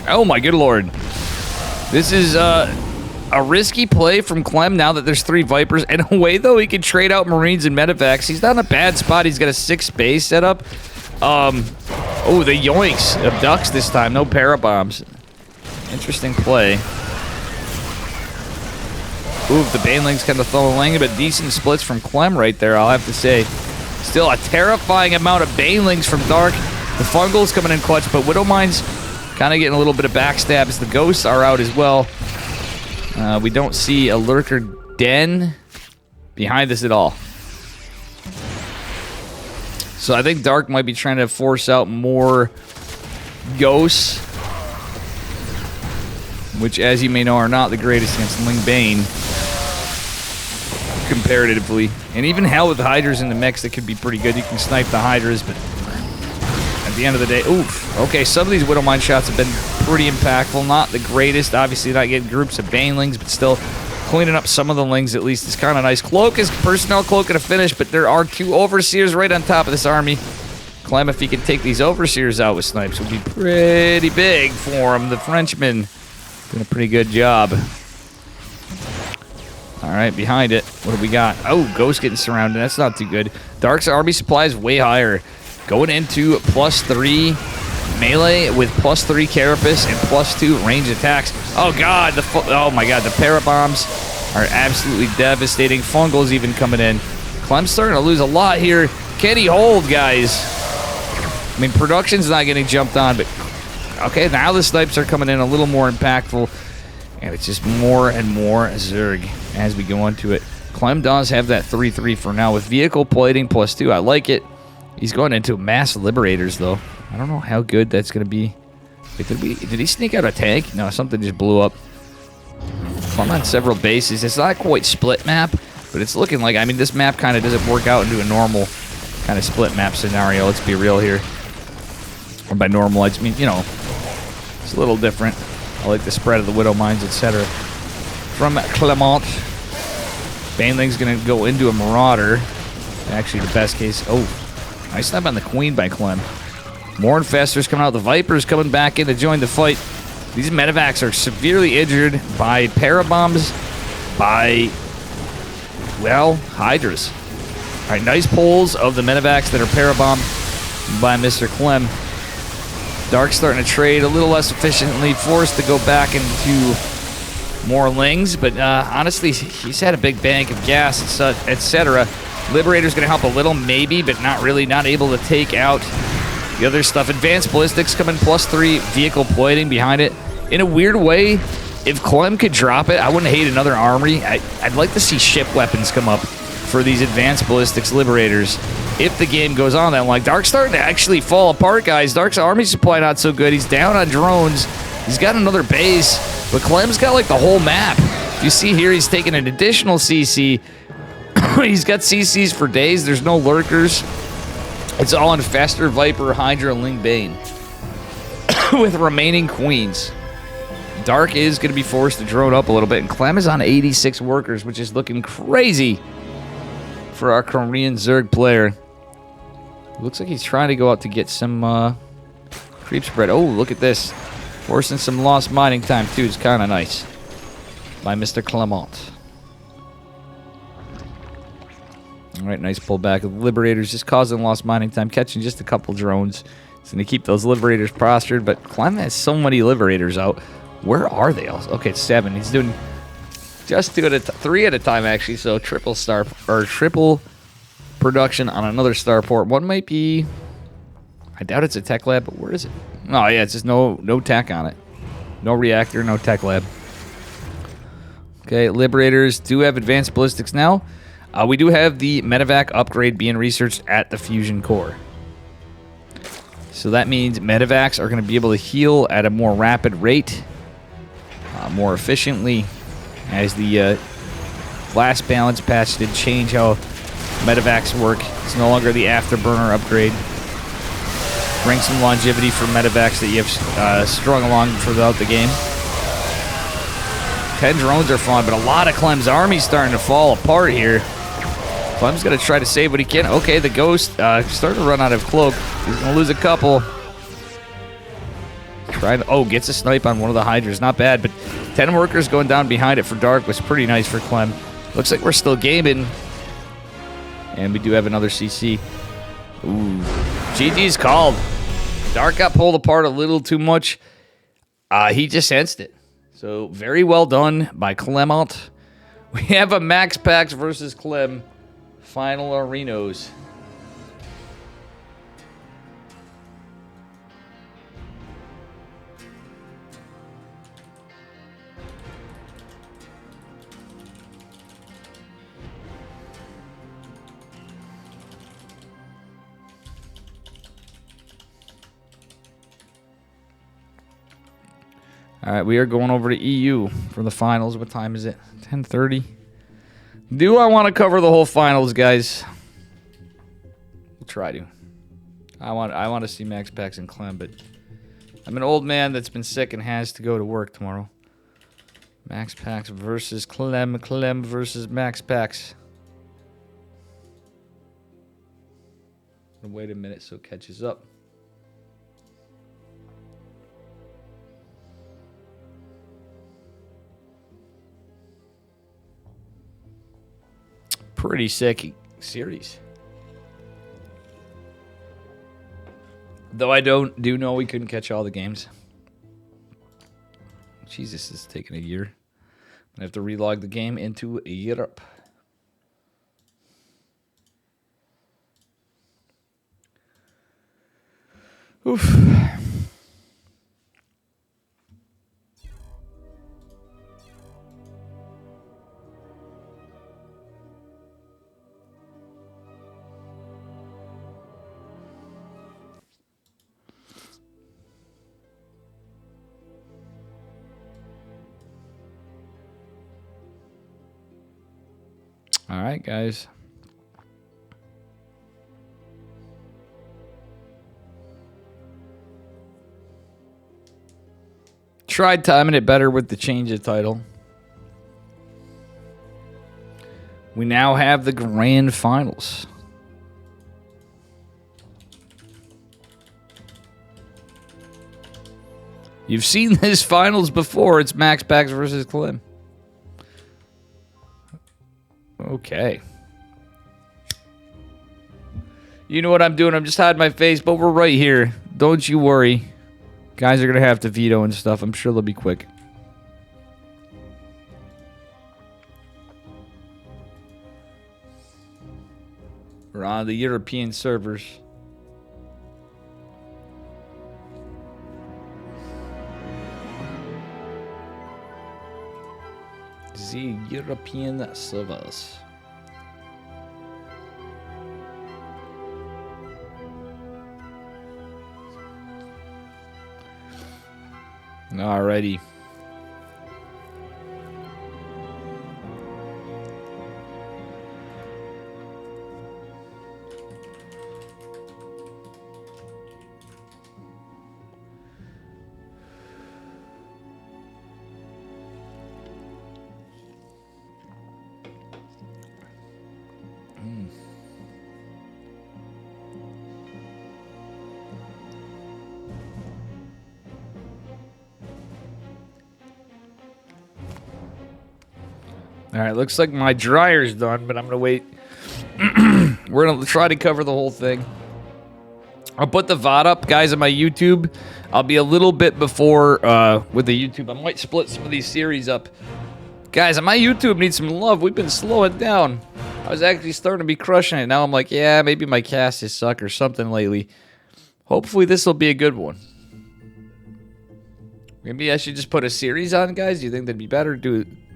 Oh my good lord. This is a risky play from Clem now that there's 3 Vipers. In a way, though, he can trade out Marines and Medevacs. He's not in a bad spot. He's got a 6 base set up. Oh, the Yoinks. Abducts this time. No Parabombs. Interesting play. Ooh, the Baneling's kind of throwing but decent splits from Clem right there, I'll have to say. Still a terrifying amount of Banelings from Dark. The Fungal's coming in clutch, but Widowmine's kind of getting a little bit of backstab as the Ghosts are out as well. We don't see a Lurker Den behind us at all. So I think Dark might be trying to force out more Ghosts, which, as you may know, are not the greatest against Lingbane comparatively. And even hell with the Hydras in the mix, that could be pretty good. You can snipe the Hydras, but at the end of the day, oof. Okay, some of these Widowmine shots have been pretty impactful. Not the greatest. Obviously, not getting groups of Banelings, but still cleaning up some of the Lings at least is kind of nice. Cloak is Personnel Cloak at a finish, but there are 2 Overseers right on top of this army. Clem, if he can take these Overseers out with snipes, would be pretty big for him. The Frenchman doing a pretty good job. All right, behind it, what do we got? Oh, Ghost getting surrounded. That's not too good. Dark's army supply is way higher. Going into +3 melee with +3 Carapace and +2 range attacks. Oh, God. Oh, my God. The Parabombs are absolutely devastating. Fungal's even coming in. Clem's starting to lose a lot here. Can he hold, guys? I mean, production's not getting jumped on, but... Okay, now the snipes are coming in a little more impactful. And it's just more and more Zerg as we go into it. Clem does have that 3-3 for now with vehicle plating +2. I like it. He's going into Mass Liberators, though. I don't know how good that's going to be. Wait, did he sneak out a tank? No, something just blew up. Clem on several bases. It's not quite split map, but it's looking like... I mean, this map kind of doesn't work out into a normal kind of split map scenario. Let's be real here. Or by normal, I just mean, you know, it's a little different. I like the spread of the Widow Mines, etc. From Clement. Baneling's going to go into a Marauder. Actually, the best case. Oh, nice snap on the Queen by Clem. Mornfester's coming out. The Viper's coming back in to join the fight. These medevacs are severely injured by parabombs, by, well, Hydras. All right, nice pulls of the medevacs that are parabombed by Mr. Clem. Dark's starting to trade a little less efficiently, forced to go back into more Lings, but honestly, he's had a big bank of gas, etc. Liberator's going to help a little, maybe, but not really, not able to take out the other stuff. Advanced Ballistics coming +3, vehicle plating behind it. In a weird way, if Clem could drop it, I wouldn't hate another armory. I'd like to see ship weapons come up for these Advanced Ballistics Liberators if the game goes on that long. Dark's starting to actually fall apart, guys. Dark's army supply not so good. He's down on drones. He's got another base, but Clem's got like the whole map. You see here, he's taking an additional CC. He's got CCs for days. There's no lurkers. It's all on Fester, Viper, Hydra, Ling Bane with remaining queens. Dark is going to be forced to drone up a little bit, and Clem is on 86 workers, which is looking crazy for our Korean Zerg player. Looks like he's trying to go out to get some creep spread. Oh, look at this. Forcing some lost mining time, too. It's kind of nice by Mr. Clement. All right, nice pullback of the Liberators, just causing lost mining time, catching just a couple drones. It's going to keep those Liberators postured, but Clem has so many Liberators out. Where are they all? Okay, it's 7. He's doing just 3 at a time, actually, so triple production on another starport. One might be, I doubt it's a tech lab, but where is it? Oh, yeah, it's just no tech on it. No reactor, no tech lab. Okay, Liberators do have advanced ballistics now. We do have the medevac upgrade being researched at the fusion core. So that means medevacs are going to be able to heal at a more rapid rate, more efficiently, as the last balance patch did change how medevacs work. It's no longer the afterburner upgrade. Bring some longevity for medevacs that you have strung along throughout the game. 10 drones are fun, but a lot of Clem's army's starting to fall apart here. Clem's going to try to save what he can. Okay, the Ghost starting to run out of cloak. He's going to lose a couple. Gets a snipe on one of the Hydras. Not bad, but 10 workers going down behind it for Dark was pretty nice for Clem. Looks like we're still gaming. And we do have another CC. Ooh. GG's called. Dark got pulled apart a little too much. He just sensed it. So very well done by Clement. We have a Max Pax versus Clem final arenos. All right, we are going over to EU for the finals. What time is it? 10:30. Do I want to cover the whole finals, guys? We'll try to. I want to see Max Pax and Clem, but I'm an old man that's been sick and has to go to work tomorrow. Max Pax versus Clem. Clem versus Max Pax. Wait a minute so it catches up. Pretty sick series. Though I do know we couldn't catch all the games. Jesus, this is taking a year. I have to relog the game into Europe. Oof. All right, guys. tried timing it better with the change of title. We now have the grand finals. You've seen this finals before. It's Max Pax versus Clem. Okay. You know what I'm doing. I'm just hiding my face, but we're right here. Don't you worry. Guys are going to have to veto and stuff. I'm sure they'll be quick. We're on the European servers. The European servers. Alrighty. All right, looks like my dryer's done, but I'm going to wait. We're going to try to cover the whole thing. I'll put the VOD up, guys, on my YouTube. I'll be a little bit before with the YouTube. I might split some of these series up. Guys, on my YouTube needs some love. We've been slowing down. I was actually starting to be crushing it. Now I'm like, yeah, maybe my cast is suck or something lately. Hopefully this will be a good one. Maybe I should just put a series on, guys. Do you think that'd be better?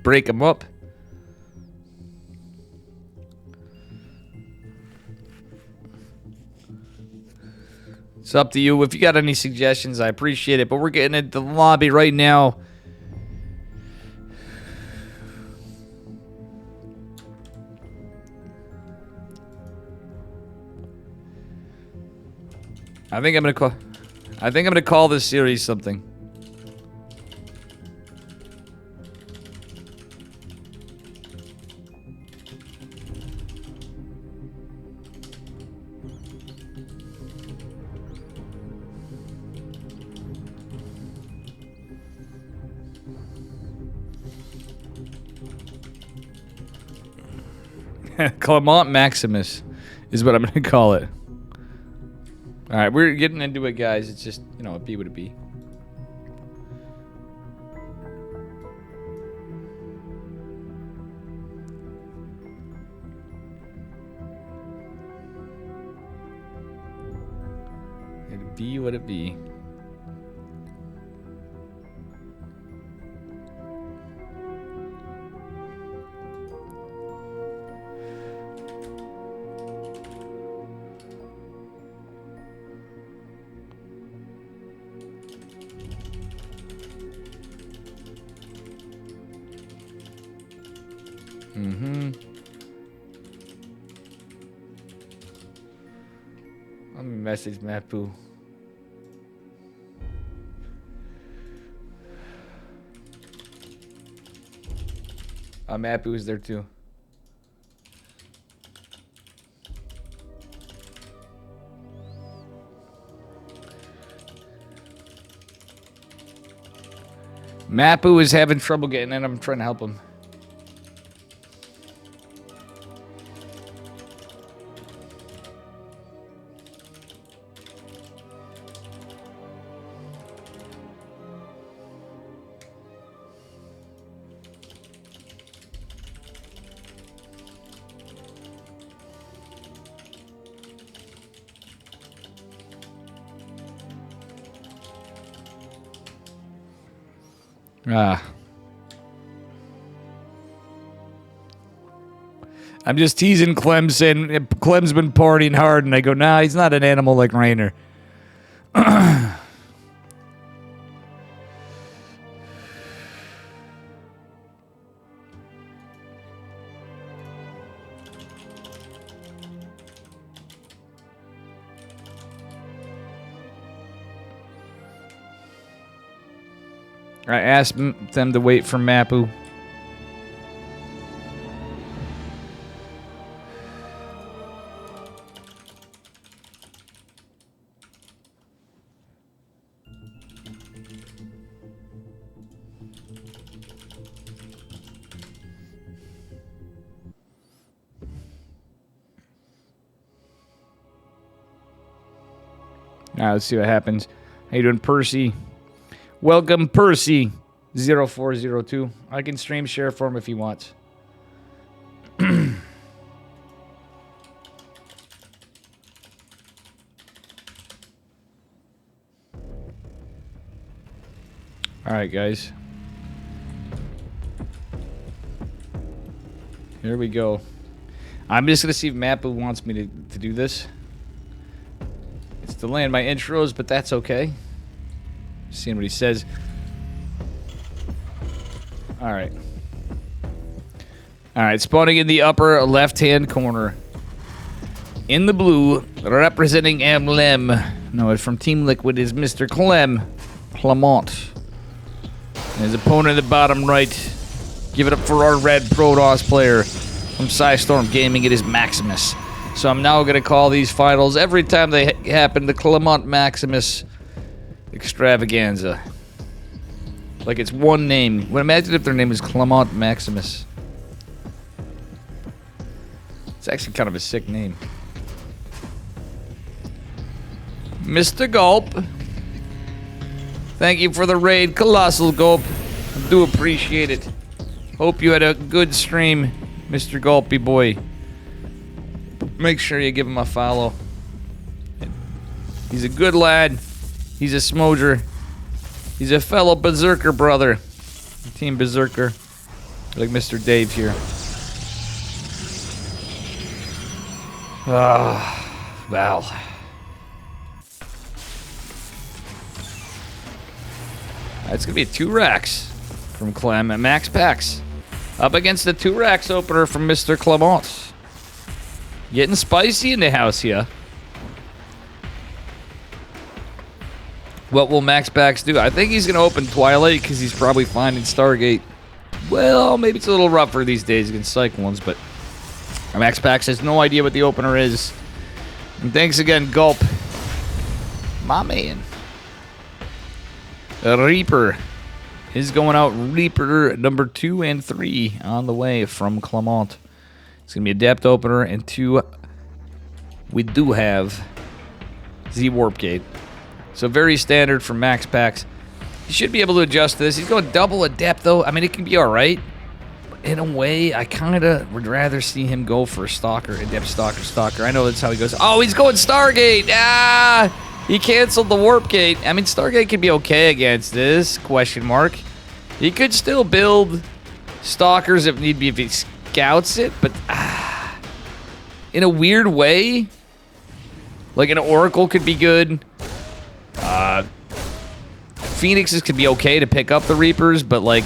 Break them up? It's up to you. If you got any suggestions, I appreciate it. But we're getting into the lobby right now. I think I'm gonna call this series something. Clement Maximus is what I'm going to call it. All right, we're getting into it, guys. It's just, you know, it be what it be. It be what it be. Let me message Mapu. Mapu is there too. Mapu is having trouble getting in. I'm trying to help him. I'm just teasing Clem, saying Clem's been partying hard, and I go, nah, he's not an animal like Rainer. I asked them to wait for Mapu. All right, let's see what happens. How you doing, Percy? Welcome, Percy. 0402. I can stream share for him if he wants. All right, guys. Here we go. I'm just going to see if Mapu wants me to do this. It's delaying my intros, but that's okay. Seeing what he says. Alright. Alright, spawning in the upper left-hand corner. In the blue, representing Emblem. No, it's from Team Liquid is Mr. Clement. And his opponent in the bottom right. Give it up for our red Protoss player. From Psystorm Gaming, it is Maximus. So I'm now going to call these finals every time they happen the Clement Maximus Extravaganza. Like it's one name. Well, imagine if their name is Clement Maximus. It's actually kind of a sick name. Mr. Gulp. Thank you for the raid, Colossal Gulp. I do appreciate it. Hope you had a good stream, Mr. Gulpy boy. Make sure you give him a follow. He's a good lad. He's a smoger. He's a fellow Berserker brother. Team Berserker. Like Mr. Dave here. Well. It's going to be a 2 racks from Clem and Max Pax. Up against the 2 racks opener from Mr. Clement. Getting spicy in the house here. What will Max Pax do? I think he's going to open Twilight because he's probably finding Stargate. Well, maybe it's a little rougher these days against Cyclones, but Max Pax has no idea what the opener is. And thanks again, Gulp. My man. Reaper is going out. Reaper number 2 and 3 on the way from Clement. It's going to be a depth opener, and 2, we do have Z Warp Gate. So very standard for Max Pax. He should be able to adjust to this. He's going double a depth, though. I mean, it can be all right. But in a way, I kind of would rather see him go for a Stalker, a depth Stalker. I know that's how he goes. Oh, he's going Stargate. Ah, he canceled the Warp Gate. I mean, Stargate could be okay against this, question mark. He could still build Stalkers if need be, if he scouts it, but in a weird way, like an Oracle could be good. Phoenixes could be okay to pick up the Reapers, but like,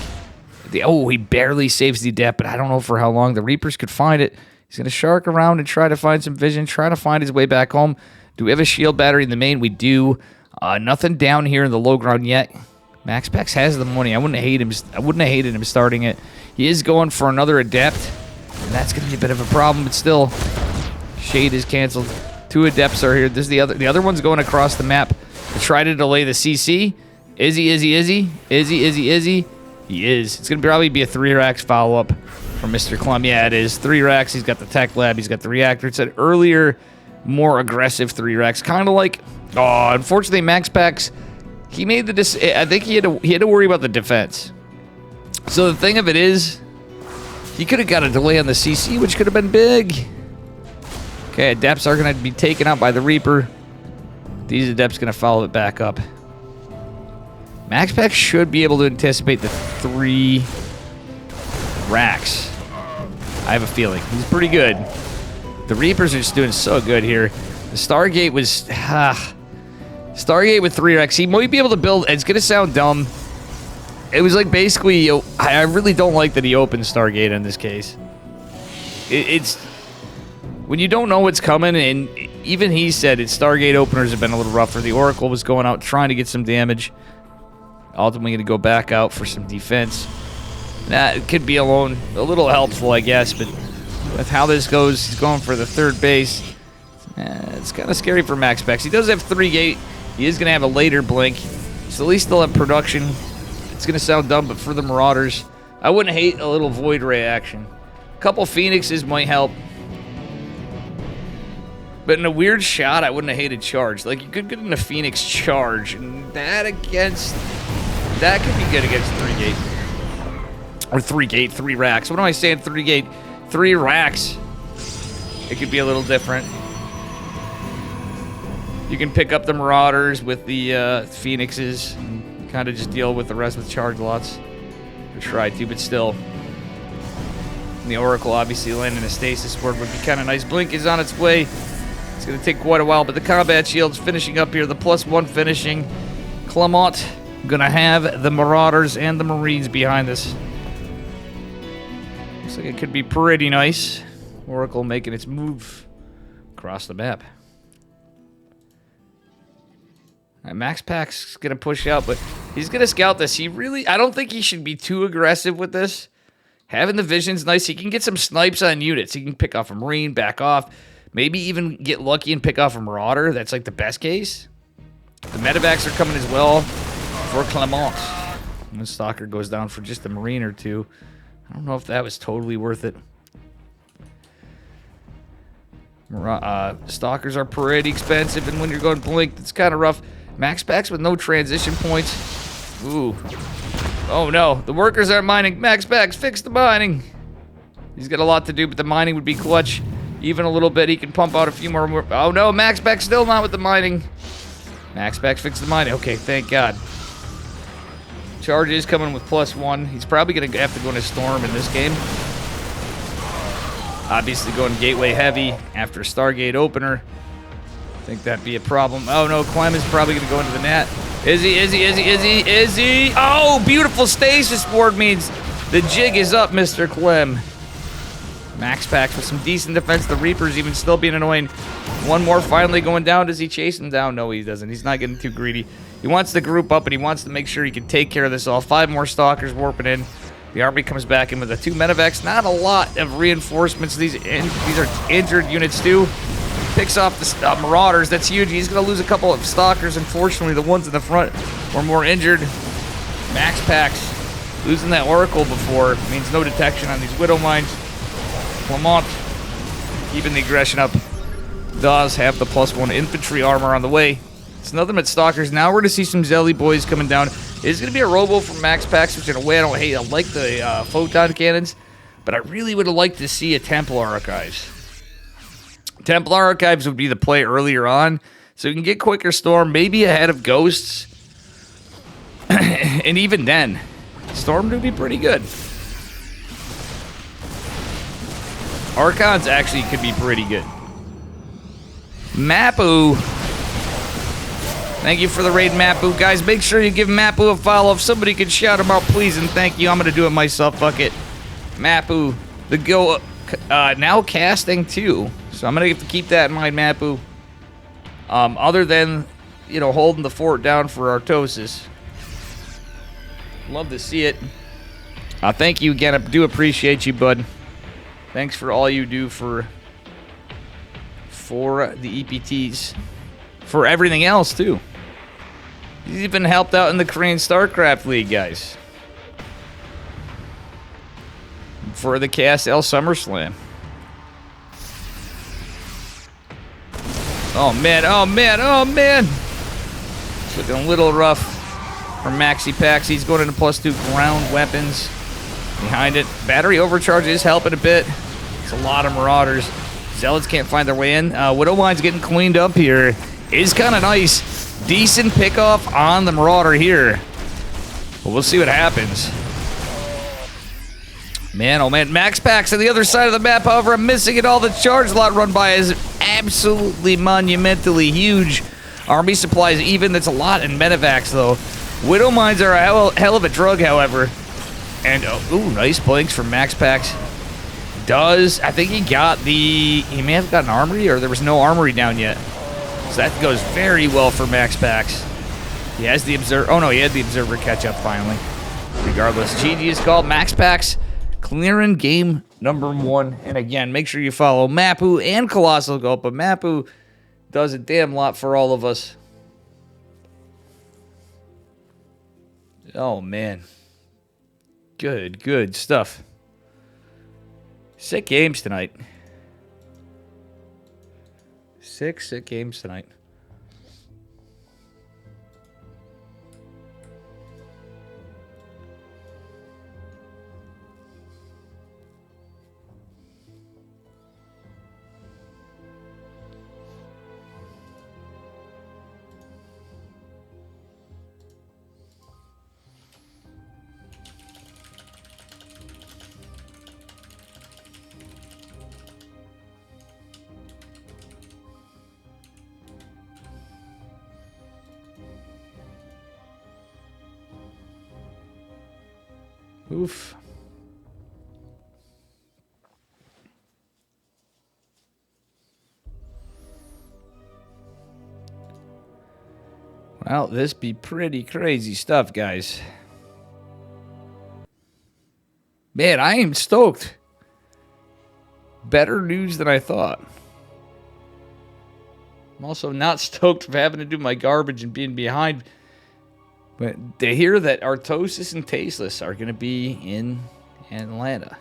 he barely saves the depth, but I don't know for how long. The Reapers could find it. He's going to shark around and try to find some vision, try to find his way back home. Do we have a shield battery in the main? We do. Nothing down here in the low ground yet. Max Pax has the money. I wouldn't have hated him starting it. He is going for another Adept, and that's going to be a bit of a problem, but still, Shade is canceled. 2 Adepts are here. This is the other one's going across the map to try to delay the CC. Is he? He is. It's going to probably be a 3 racks follow-up from Mr. Clum. Yeah, it is. 3 racks. He's got the Tech Lab. He's got the Reactor. It's an earlier, more aggressive 3 racks. Kind of like, unfortunately, Max Pax, he made the I think he had to worry about the defense. So the thing of it is, he could have got a delay on the CC, which could have been big. Okay, Adepts are going to be taken out by the Reaper. These Adepts going to follow it back up. Max Pax should be able to anticipate the 3 racks. I have a feeling. He's pretty good. The Reapers are just doing so good here. The Stargate was... Stargate with 3 racks. He might be able to build... It's going to sound dumb. It was like basically... I really don't like that he opened Stargate in this case. It's... When you don't know what's coming, and even he said Stargate openers have been a little rougher. The Oracle was going out trying to get some damage. ultimately going to go back out for some defense. That could be a little helpful, I guess, but with how this goes, he's going for the third base. It's kind of scary for Max Specs. He does have 3 gate. He is going to have a later blink, so at least they'll have production. It's going to sound dumb, but for the Marauders, I wouldn't hate a little Void Ray action. A couple Phoenixes might help. But in a weird shot, I wouldn't have hated charge. Like, you could get in a Phoenix charge, and that could be good against 3 gate. Or 3 gate, 3 racks. What am I saying? 3 gate, 3 racks. It could be a little different. You can pick up the Marauders with the Phoenixes and kind of just deal with the rest with charge lots. Or try to, but still. And the Oracle obviously landing a stasis ward would be kind of nice. Blink is on its way. It's going to take quite a while, but the combat shield's finishing up here. The +1 finishing. Clement going to have the Marauders and the Marines behind this. Looks like it could be pretty nice. Oracle making its move across the map. All right, Max Pack's going to push out, but he's going to scout this. I don't think he should be too aggressive with this. Having the vision's nice. He can get some snipes on units. He can pick off a Marine, back off. Maybe even get lucky and pick off a Marauder. That's like the best case. The medevacs are coming as well for Clement. And the Stalker goes down for just a Marine or 2. I don't know if that was totally worth it. Stalkers are pretty expensive, and when you're going Blink, it's kind of rough. Max packs with no transition points. Ooh. Oh no, the workers aren't mining. Max packs, fix the mining. He's got a lot to do, but the mining would be clutch. Even a little bit, he can pump out a few more. Oh no, Max Pack still not with the mining. Max Pack fixed the mining. Okay, thank God. Charge is coming with +1. He's probably going to have to go into Storm in this game. Obviously going Gateway heavy after Stargate opener. I think that'd be a problem. Oh no, Clem is probably going to go into the net. Is he? Oh, beautiful stasis ward means the jig is up, Mr. Clem. Max packs with some decent defense. The Reaper's even still being annoying. One more finally going down. Does he chase him down? No, he doesn't. He's not getting too greedy. He wants to group up, and he wants to make sure he can take care of this all. 5 more Stalkers warping in. The army comes back in with the 2 medevacs. Not a lot of reinforcements. These are injured units too. Picks off the Marauders. That's huge. He's going to lose a couple of Stalkers. Unfortunately, the ones in the front were more injured. Max packs. Losing that Oracle before means no detection on these Widow Mines. Clement keeping the aggression up. Does have the +1 infantry armor on the way. It's nothing but Stalkers. Now we're going to see some Zelly boys coming down. It's going to be a robo from Max Packs, which in a way I don't hate. I like the photon cannons, but I really would have liked to see a Templar Archives. Templar Archives would be the play earlier on, so you can get quicker Storm, maybe ahead of Ghosts. And even then, Storm would be pretty good. Archons actually could be pretty good. Mapu. Thank you for the raid, Mapu. Guys, make sure you give Mapu a follow. If somebody could shout him out, please, and thank you. I'm going to do it myself. Fuck it. Mapu. The go now casting, too. So I'm going to have to keep that in mind, Mapu. Other than, holding the fort down for Artosis. Love to see it. Thank you again. I do appreciate you, bud. Thanks for all you do for the EPTs. For everything else, too. He's even helped out in the Korean StarCraft League, guys. For the KSL SummerSlam. Oh, man. It's looking a little rough for Maxi Pax. He's going into +2 ground weapons. Behind it. Battery overcharge is helping a bit. It's a lot of Marauders. Zealots can't find their way in. Widow Mine's getting cleaned up here. Is kind of nice. Decent pickoff on the Marauder here. But we'll see what happens. Man, oh man. Max Packs on the other side of the map, however, I'm missing it all. The charge lot run by is absolutely monumentally huge. Army supplies even. That's a lot in medevacs, though. Widow Mines are a hell of a drug, however. And, ooh, nice blinks from Max Packs. I think he may have got an armory, or there was no armory down yet. So that goes very well for Max Packs. He has the observer. Oh no, he had the observer catch up finally. Regardless, GG is called. Max Packs clearing game number 1. And again, make sure you follow Mapu and Colossal Gulp. But Mapu does a damn lot for all of us. Oh man, good stuff. Sick games tonight. Sick games tonight. Oof. Well, this be pretty crazy stuff, guys. Man, I am stoked. Better news than I thought. I'm also not stoked for having to do my garbage and being behind. But to hear that Artosis and Tasteless are going to be in Atlanta,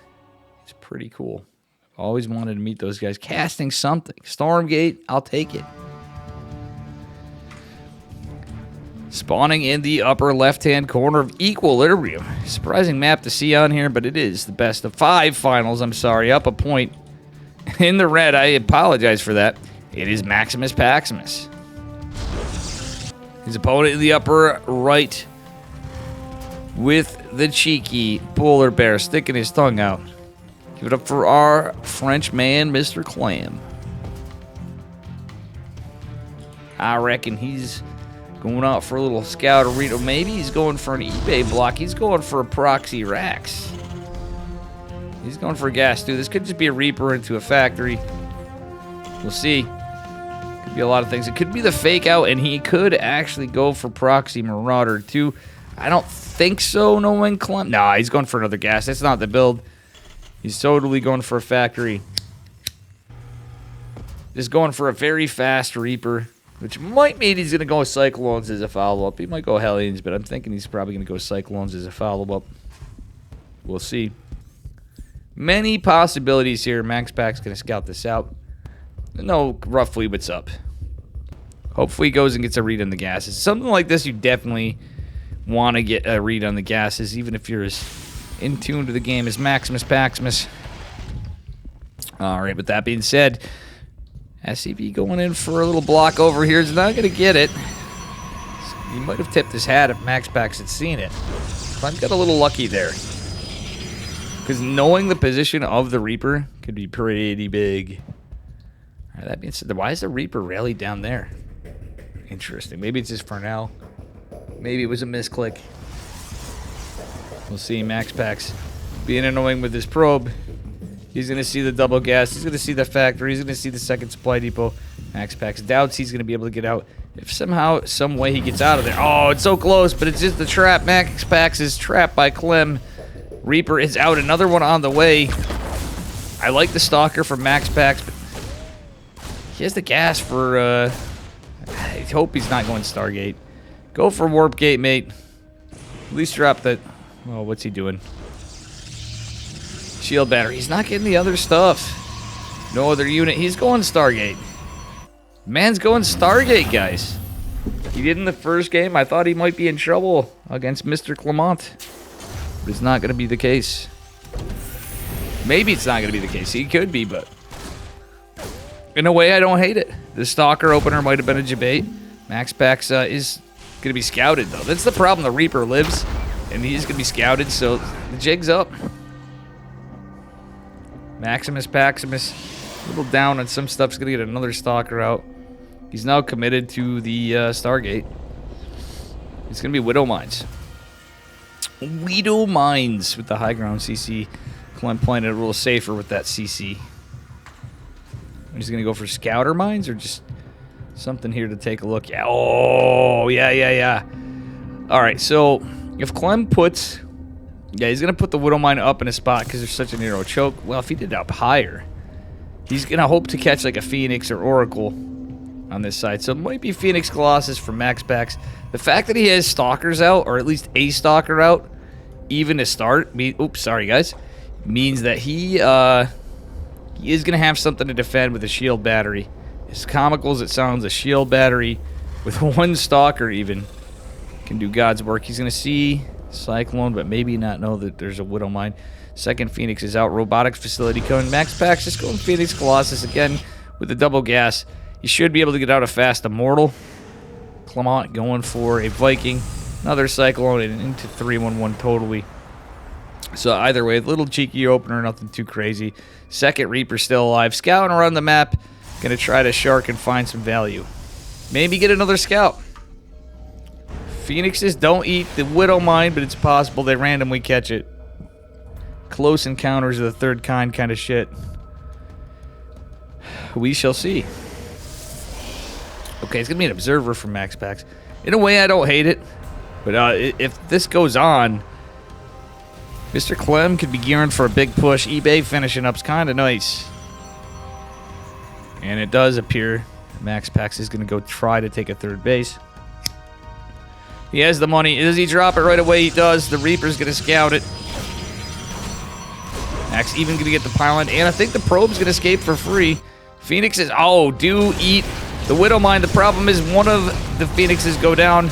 it's pretty cool. I've always wanted to meet those guys. Casting something. Stormgate, I'll take it. Spawning in the upper left-hand corner of Equilibrium. Surprising map to see on here, but it is the best of 5 finals. I'm sorry, up a point. In the red, I apologize for that. It is Maximus Paximus. His opponent in the upper right with the cheeky polar bear sticking his tongue out. Give it up for our French man, Mr. Clam. I reckon he's going out for a little scout arena. Maybe he's going for an eBay block. He's going for a proxy Rax. He's going for a gas, dude. This could just be a Reaper into a factory. We'll see. Could be a lot of things. It could be the fake out, and he could actually go for proxy Marauder too. I don't think so, knowing Clem. Nah, he's going for another gas. That's not the build. He's totally going for a factory. Just going for a very fast Reaper, which might mean he's going to go Cyclones as a follow-up. He might go Hellions, but I'm thinking he's probably going to go Cyclones as a follow-up. We'll see. Many possibilities here. Max Pack's going to scout this out. Know roughly what's up. Hopefully he goes and gets a read on the gases. Something like this, you definitely want to get a read on the gases, even if you're as in tune to the game as Maximus Paximus. All right, with that being said, SCP going in for a little block over here. He's not going to get it. He might have tipped his hat if Max Pax had seen it. But I got a little lucky there. Because knowing the position of the Reaper could be pretty big. All right, that being said, why is the Reaper rally down there? Interesting. Maybe it's just for now. Maybe it was a misclick. We'll see. Max Pax being annoying with his probe. He's going to see the double gas. He's going to see the factory. He's going to see the second supply depot. Max Pax doubts he's going to be able to get out. If somehow, some way he gets out of there. Oh, it's so close, but it's just the trap. Max Pax is trapped by Clem. Reaper is out. Another one on the way. I like the Stalker from Max Pax, but he has the gas for, I hope he's not going Stargate. Go for Warp Gate, mate. At least drop that. Oh, what's he doing? Shield battery. He's not getting the other stuff. No other unit. He's going Stargate. Man's going Stargate, guys. He did in the first game. I thought he might be in trouble against Mr. Clement. But it's not going to be the case. Maybe it's not going to be the case. He could be, but in a way, I don't hate it. The Stalker opener might have been a debate. Max Pax is going to be scouted, though. That's the problem. The Reaper lives, and he's going to be scouted, so the jig's up. Maximus Paximus, a little down on some stuff. He's going to get another Stalker out. He's now committed to the Stargate. It's going to be Widow Mines. Widow Mines with the high ground CC. Clem playing it a little safer with that CC. He's going to go for Scouter Mines or just something here to take a look? Yeah. Oh, yeah. All right, so if Clem puts... Yeah, he's going to put the Widow Mine up in a spot because there's such a narrow choke. Well, if he did up higher, he's going to hope to catch like a Phoenix or Oracle on this side. So it might be Phoenix Colossus from Max Packs. The fact that he has Stalkers out, or at least a Stalker out, even to start, oops, sorry guys, means that he is going to have something to defend with a shield battery. As comical as it sounds, a shield battery with one Stalker even can do God's work. He's going to see Cyclone, but maybe not know that there's a Widow Mine. Second Phoenix is out. Robotics Facility coming. Max Packs just going Phoenix Colossus again with the double gas. He should be able to get out a fast Immortal. Clement going for a Viking. Another Cyclone and into 3-1-1 totally. So either way, a little cheeky opener, nothing too crazy. Second Reaper still alive. Scouting around the map. Going to try to shark and find some value. Maybe get another scout. Phoenixes don't eat the Widow Mine, but it's possible they randomly catch it. Close encounters of the third kind of shit. We shall see. Okay, it's going to be an Observer from Max Packs. In a way, I don't hate it. But if this goes on, Mr. Clem could be gearing for a big push. eBay finishing up's kind of nice. And it does appear Max Packs is going to go try to take a third base. He has the money. Does he drop it right away? He does. The Reaper's going to scout it. Max even going to get the pylon. And I think the Probe's going to escape for free. Phoenixes, do eat the Widow Mine. The problem is one of the Phoenixes go down.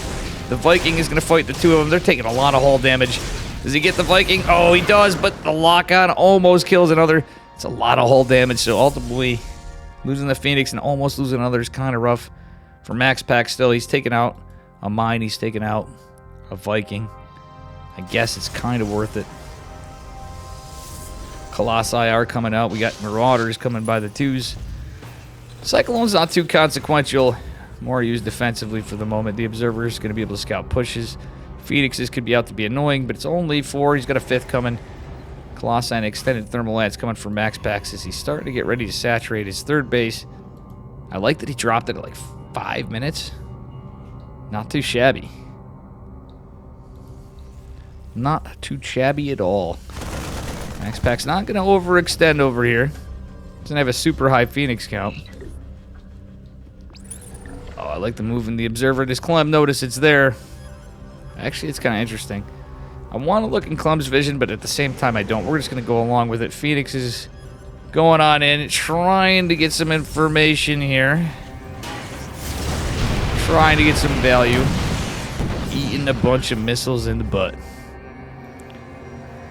The Viking is going to fight the two of them. They're taking a lot of hull damage. Does he get the Viking? Oh, he does, but the lock-on almost kills another. It's a lot of hull damage, so ultimately losing the Phoenix and almost losing another is kind of rough. For Max Pack still, he's taking out a Mine. He's taking out a Viking. I guess it's kind of worth it. Colossi are coming out. We got Marauders coming by the twos. Cyclone's not too consequential. More used defensively for the moment. The Observer is going to be able to scout pushes. Phoenixes could be out to be annoying, but it's only 4. He's got a 5th coming. Colossi and extended thermal lance coming from Max Packs as he's starting to get ready to saturate his third base. I like that he dropped it at like 5 minutes. Not too shabby. Not too shabby at all. Max Packs not going to overextend over here. Doesn't have a super high Phoenix count. Oh, I like the move in the Observer. Does Clem notice it's there? Actually, it's kind of interesting. I want to look in Clem's vision, but at the same time, I don't. We're just going to go along with it. Phoenix is going on in, trying to get some information here. Trying to get some value. Eating a bunch of missiles in the butt.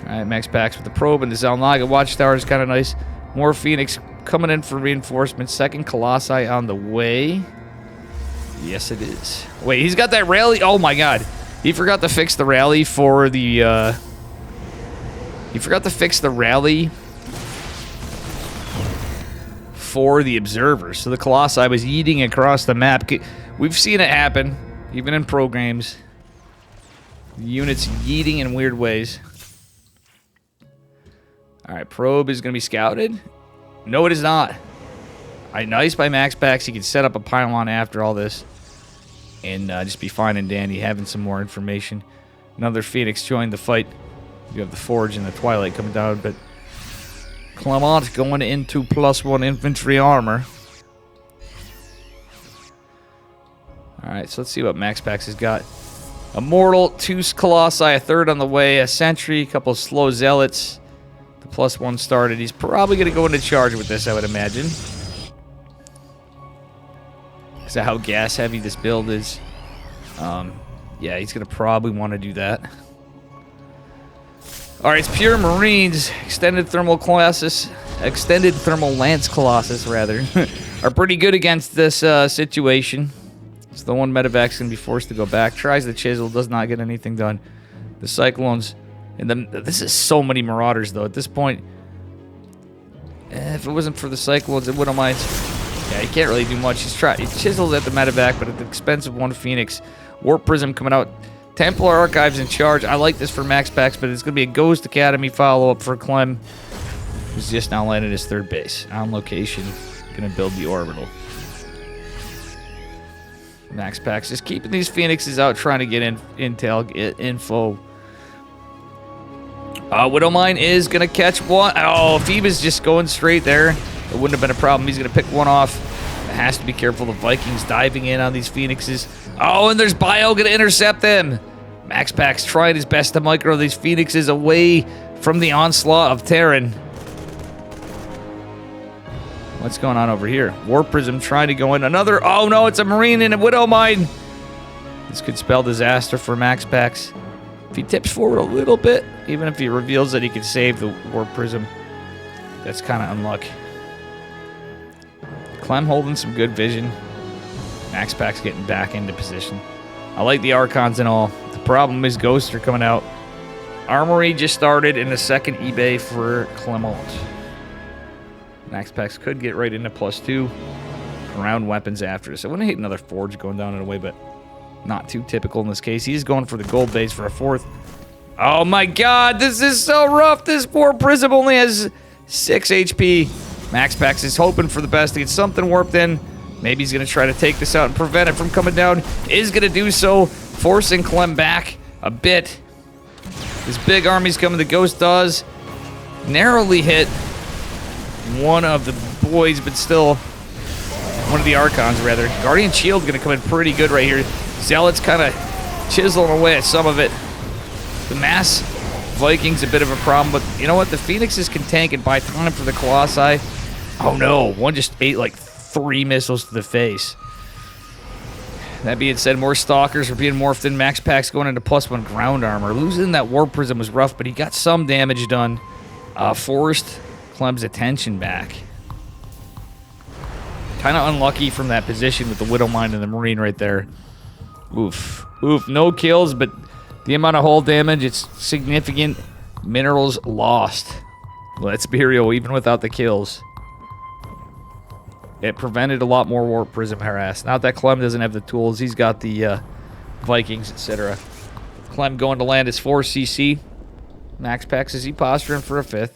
Alright, Max Packs with the Probe and the Zalnaga Watchtower is kind of nice. More Phoenix coming in for reinforcements. Second Colossi on the way. Yes, it is. Wait, he's got that rally? Oh my god. He forgot to fix the rally for the, He forgot to fix the rally for the Observers. So the Colossi was eating across the map. We've seen it happen, even in pro games. Units yeeting in weird ways. Alright, Probe is going to be scouted. No, it is not. Alright, nice by Max Packs. He can set up a pylon after all this. And just be fine and dandy, having some more information. Another Phoenix joined the fight. You have the Forge and the Twilight coming down, but Clement going into +1 infantry armor. Alright, so let's see what Max Packs has got. Immortal, 2 Colossi, a 3rd on the way, a Sentry, a couple of slow Zealots. The +1 started. He's probably going to go into charge with this, I would imagine. Is that how gas heavy this build is? Yeah, he's going to probably want to do that. Alright, it's pure Marines. Extended thermal lance Colossus, rather, are pretty good against this situation. So the one Medevac's going to be forced to go back. Tries the Chisel, does not get anything done. The Cyclones, and then this is so many Marauders, though. At this point, if it wasn't for the Cyclones, it wouldn't mind. Yeah, he can't really do much. He chisels at the Medevac, but at the expense of 1 Phoenix. Warp Prism coming out. Templar Archives in charge. I like this for Max Packs, but it's going to be a Ghost Academy follow-up for Clem, who's just now landed his 3rd base. On location, going to build the orbital. Max Pax just keeping these Phoenixes out, trying to get intel, get info. Widowmine is going to catch one. Oh, if he was just going straight there, it wouldn't have been a problem. He's going to pick one off. It has to be careful. The Vikings diving in on these Phoenixes. Oh, and there's Bio going to intercept them. Max Pax trying his best to micro these Phoenixes away from the onslaught of Terran. What's going on over here? War Prism trying to go in. Another. Oh, no, it's a Marine and a Widowmine. This could spell disaster for Max Pax. If he tips forward a little bit, even if he reveals that he can save the War Prism, that's kind of unlucky. Clem holding some good vision. Max Pax getting back into position. I like the Archons and all. The problem is ghosts are coming out. Armory just started in the second eBay for Clement. Max Pax could get right into +2 around weapons after this. I wouldn't hate another Forge going down in a way, but not too typical in this case. He's going for the gold base for a 4th. Oh my god, this is so rough. This poor Prism only has 6 HP. Max Pax is hoping for the best to get something warped in. Maybe he's going to try to take this out and prevent it from coming down. Is going to do so, forcing Clem back a bit. This big army's coming. The Ghost does narrowly hit one of the boys, but still one of the Archons, rather. Guardian Shield going to come in pretty good right here. Zealot's kind of chiseling away at some of it. The mass Vikings a bit of a problem, but you know what? The Phoenixes can tank and buy time for the Colossi. Oh no, one just ate like 3 missiles to the face. That being said, more Stalkers are being morphed in. Max Pax going into +1 ground armor. Losing that War Prism was rough, but he got some damage done. Forced Clem's attention back. Kind of unlucky from that position with the Widowmine and the Marine right there. Oof. Oof. No kills, but the amount of hull damage, it's significant. Minerals lost. Let's be real, even without the kills. It prevented a lot more Warp Prism harass. Not that Clem doesn't have the tools. He's got the Vikings, etc. Clem going to land his 4 CC. Max Pax, is he posturing for a 5th?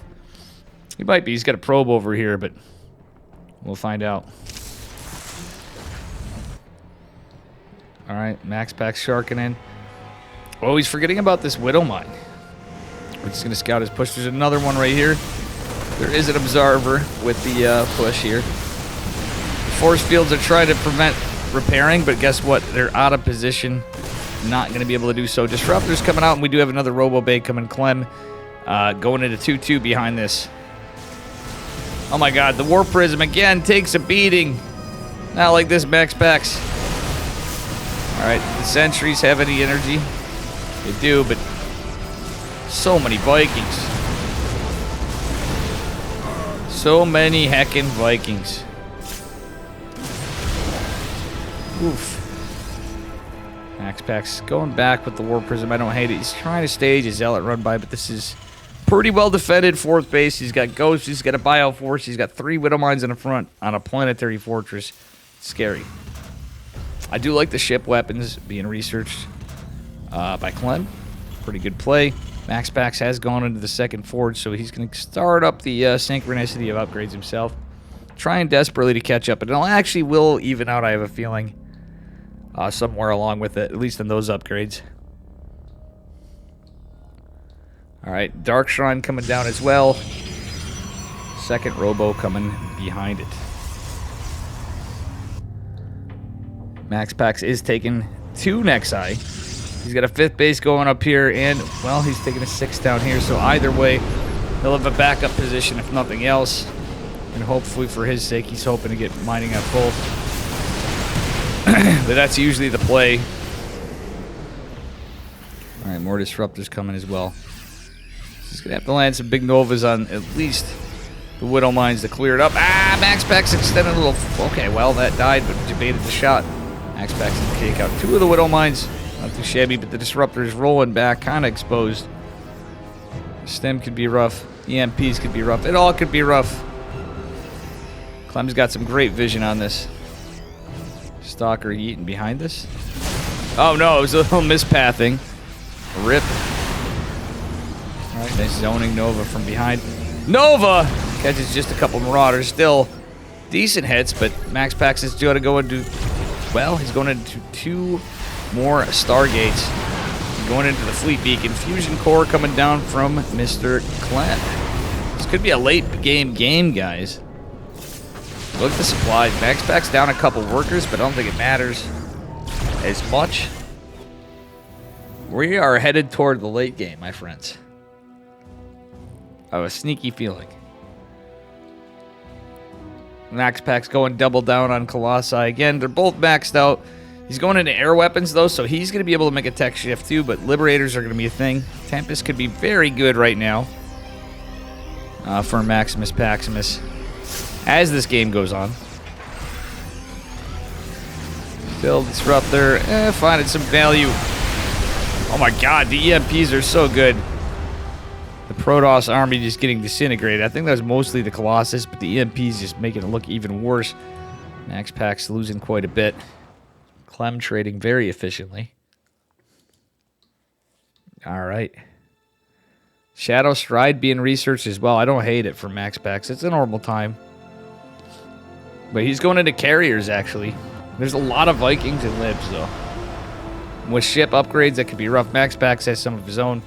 He might be. He's got a probe over here, but we'll find out. All right, Max Pax sharking in. Oh, he's forgetting about this Widowmine. We're just going to scout his push. There's another one right here. There is an observer with the push here. Force fields are trying to prevent repairing, but guess what? They're out of position. Not going to be able to do so. Disruptor's coming out, and we do have another Robo Bay coming. Clem going into 2-2 behind this. Oh my god, the War Prism again takes a beating. Not like this Max Pax. Alright, the Sentries have any energy? They do, but so many Vikings. So many heckin' Vikings. Oof. Max Pax going back with the War Prism. I don't hate it. He's trying to stage a Zealot run by, but this is pretty well defended. 4th base. He's got Ghosts. He's got a Bio Force. He's got 3 Widowmines in the front on a planetary fortress. Scary. I do like the ship weapons being researched by Clem. Pretty good play. Max Pax has gone into the 2nd forge, so he's going to start up the synchronicity of upgrades himself. Trying desperately to catch up, and it actually will even out, I have a feeling. Somewhere along with it, at least in those upgrades. Alright, Dark Shrine coming down as well. 2nd Robo coming behind it. Max Pax is taking 2 Nexi. He's got a 5th base going up here, and, well, he's taking a 6th down here, so either way, he'll have a backup position if nothing else. And hopefully for his sake, he's hoping to get mining up both. But that's usually the play. Alright, more Disruptors coming as well. He's going to have to land some big Novas on at least the Widowmines to clear it up. Ah, Max Pax extended a little. Okay, well, that died, but debated the shot. Max Pax can take out 2 of the Widowmines. Not too shabby, but the Disruptors rolling back, kind of exposed. Stem could be rough. EMPs could be rough. It all could be rough. Clem's got some great vision on this. Stalker eating behind us. Oh no, it was a little mispathing. Rip. Alright, nice zoning Nova from behind. Nova catches just a couple Marauders. Still decent hits, but Max Pax is going to go into Well, he's going into 2 more Stargates. Going into the Fleet Beacon. Fusion Core coming down from Mr. Clem. This could be a late game, guys. Look at the supplies. Max Pack's down a couple workers, but I don't think it matters as much. We are headed toward the late game, my friends. I have a sneaky feeling. Max Pack's going double down on Colossi. Again, they're both maxed out. He's going into air weapons, though, so he's going to be able to make a tech shift, too, but Liberators are going to be a thing. Tempest could be very good right now for Maximus Paximus as this game goes on. Still Disruptor, finding some value. Oh my god, the EMPs are so good. The Protoss army just getting disintegrated. I think that was mostly the Colossus, but the EMPs just making it look even worse. Max Pack's losing quite a bit. Clem trading very efficiently. Alright. Shadow Stride being researched as well. I don't hate it for Max Packs. It's a normal time. But he's going into carriers, actually. There's a lot of Vikings and Libs, though. With ship upgrades, that could be rough. Max Packs has some of his own.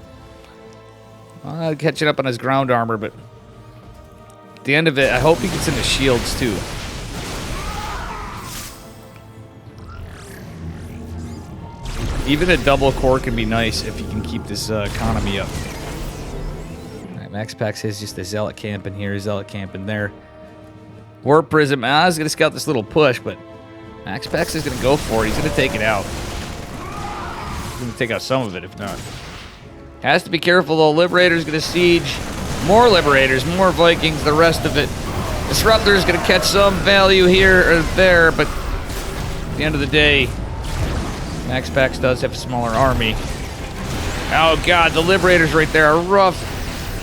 Catching up on his ground armor, but at the end of it, I hope he gets into shields, too. Even a double core can be nice if you can keep this economy up. Alright, Max Pax has just a Zealot camp in here, Zealot camp in there. Warp Prism, I was going to scout this little push, but Max Pax is going to go for it. He's going to take it out. He's going to take out some of it, if not. Has to be careful, though. Liberator's going to siege. More Liberators, more Vikings, the rest of it. Disruptor's going to catch some value here or there, but at the end of the day, Max Pax does have a smaller army. Oh god, the Liberators right there are rough.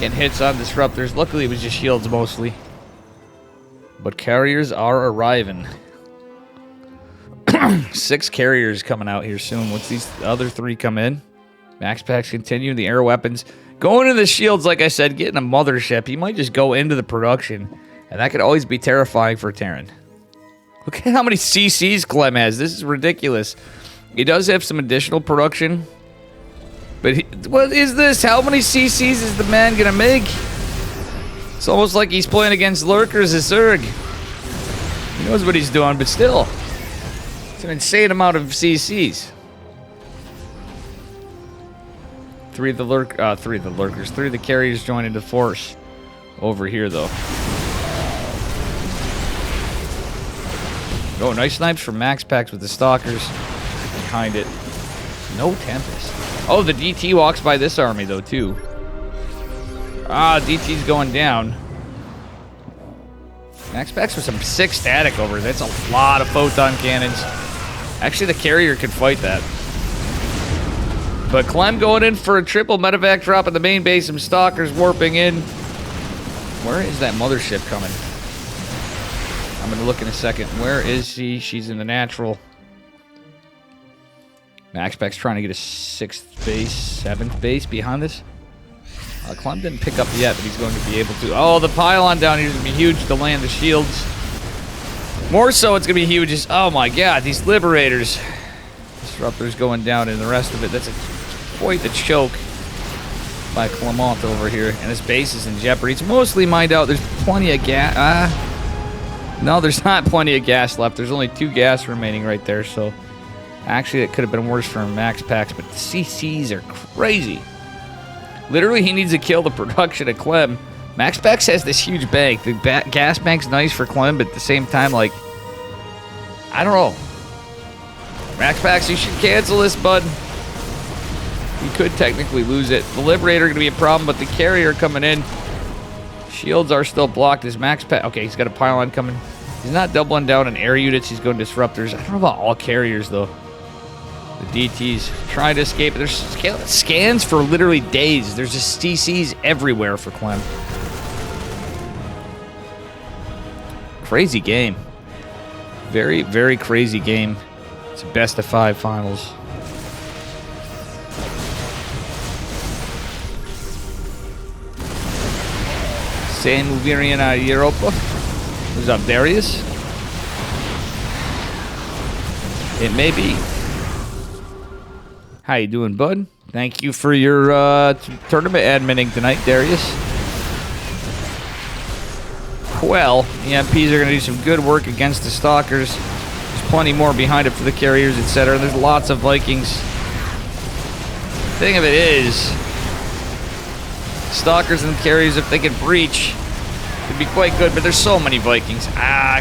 Getting hits on Disruptors. Luckily it was just shields mostly. But carriers are arriving. 6 carriers coming out here soon. Once these other 3 come in. Max Pax continue the air weapons. Going into the shields, like I said, getting a mothership. He might just go into the production. And that could always be terrifying for Terran. Look at how many CCs Clem has. This is ridiculous. He does have some additional production. But what is this? How many CCs is the man gonna make? It's almost like he's playing against Lurkers as Zerg. He knows what he's doing, but still. It's an insane amount of CCs. 3 of the Lurkers. 3 of the carriers joining the force. Over here, though. Oh, nice snipes from Max Pax with the Stalkers. Behind it. No Tempest. Oh, the DT walks by this army, though, too. DT's going down. Max Pax with some 6 static over. That's a lot of photon cannons. Actually, the carrier could fight that. But Clem going in for a triple medevac drop at the main base. Some Stalkers warping in. Where is that mothership coming? I'm going to look in a second. Where is she? She's in the natural. Max Pack's trying to get a 6th base, 7th base behind this. Clem didn't pick up yet, but he's going to be able to. Oh, the pylon down here is going to be huge to land the shields. More so, it's going to be huge. Oh my god, these Liberators. Disruptor's going down, and the rest of it, that's quite the choke by Clement over here. And his base is in jeopardy. It's mostly mined out. There's plenty of gas. No, there's not plenty of gas left. There's only 2 gas remaining right there, so actually it could have been worse for Max Pax, but the CCs are crazy. Literally, he needs to kill the production of Clem. Max Pax has this huge bank. The gas bank's nice for Clem, but at the same time, like, I don't know. Max Pax, you should cancel this, bud. You could technically lose it. The Liberator going to be a problem, but the carrier coming in. Shields are still blocked. Is Max Pax... Okay, he's got a pylon coming. He's not doubling down on air units. He's going Disruptors. I don't know about all carriers, though. The DT's trying to escape. There's scans for literally days. There's just CCs everywhere for Clem. Crazy game. Very, very crazy game. It's a best-of-5 finals. San Uvirian Europa. Who's up? Darius? It may be. How you doing, bud? Thank you for your tournament adminning tonight, Darius. Well, the EMPs are going to do some good work against the Stalkers. There's plenty more behind it for the carriers, etc. There's lots of Vikings. Thing of it is, Stalkers and carriers, if they can breach, could be quite good, but there's so many Vikings.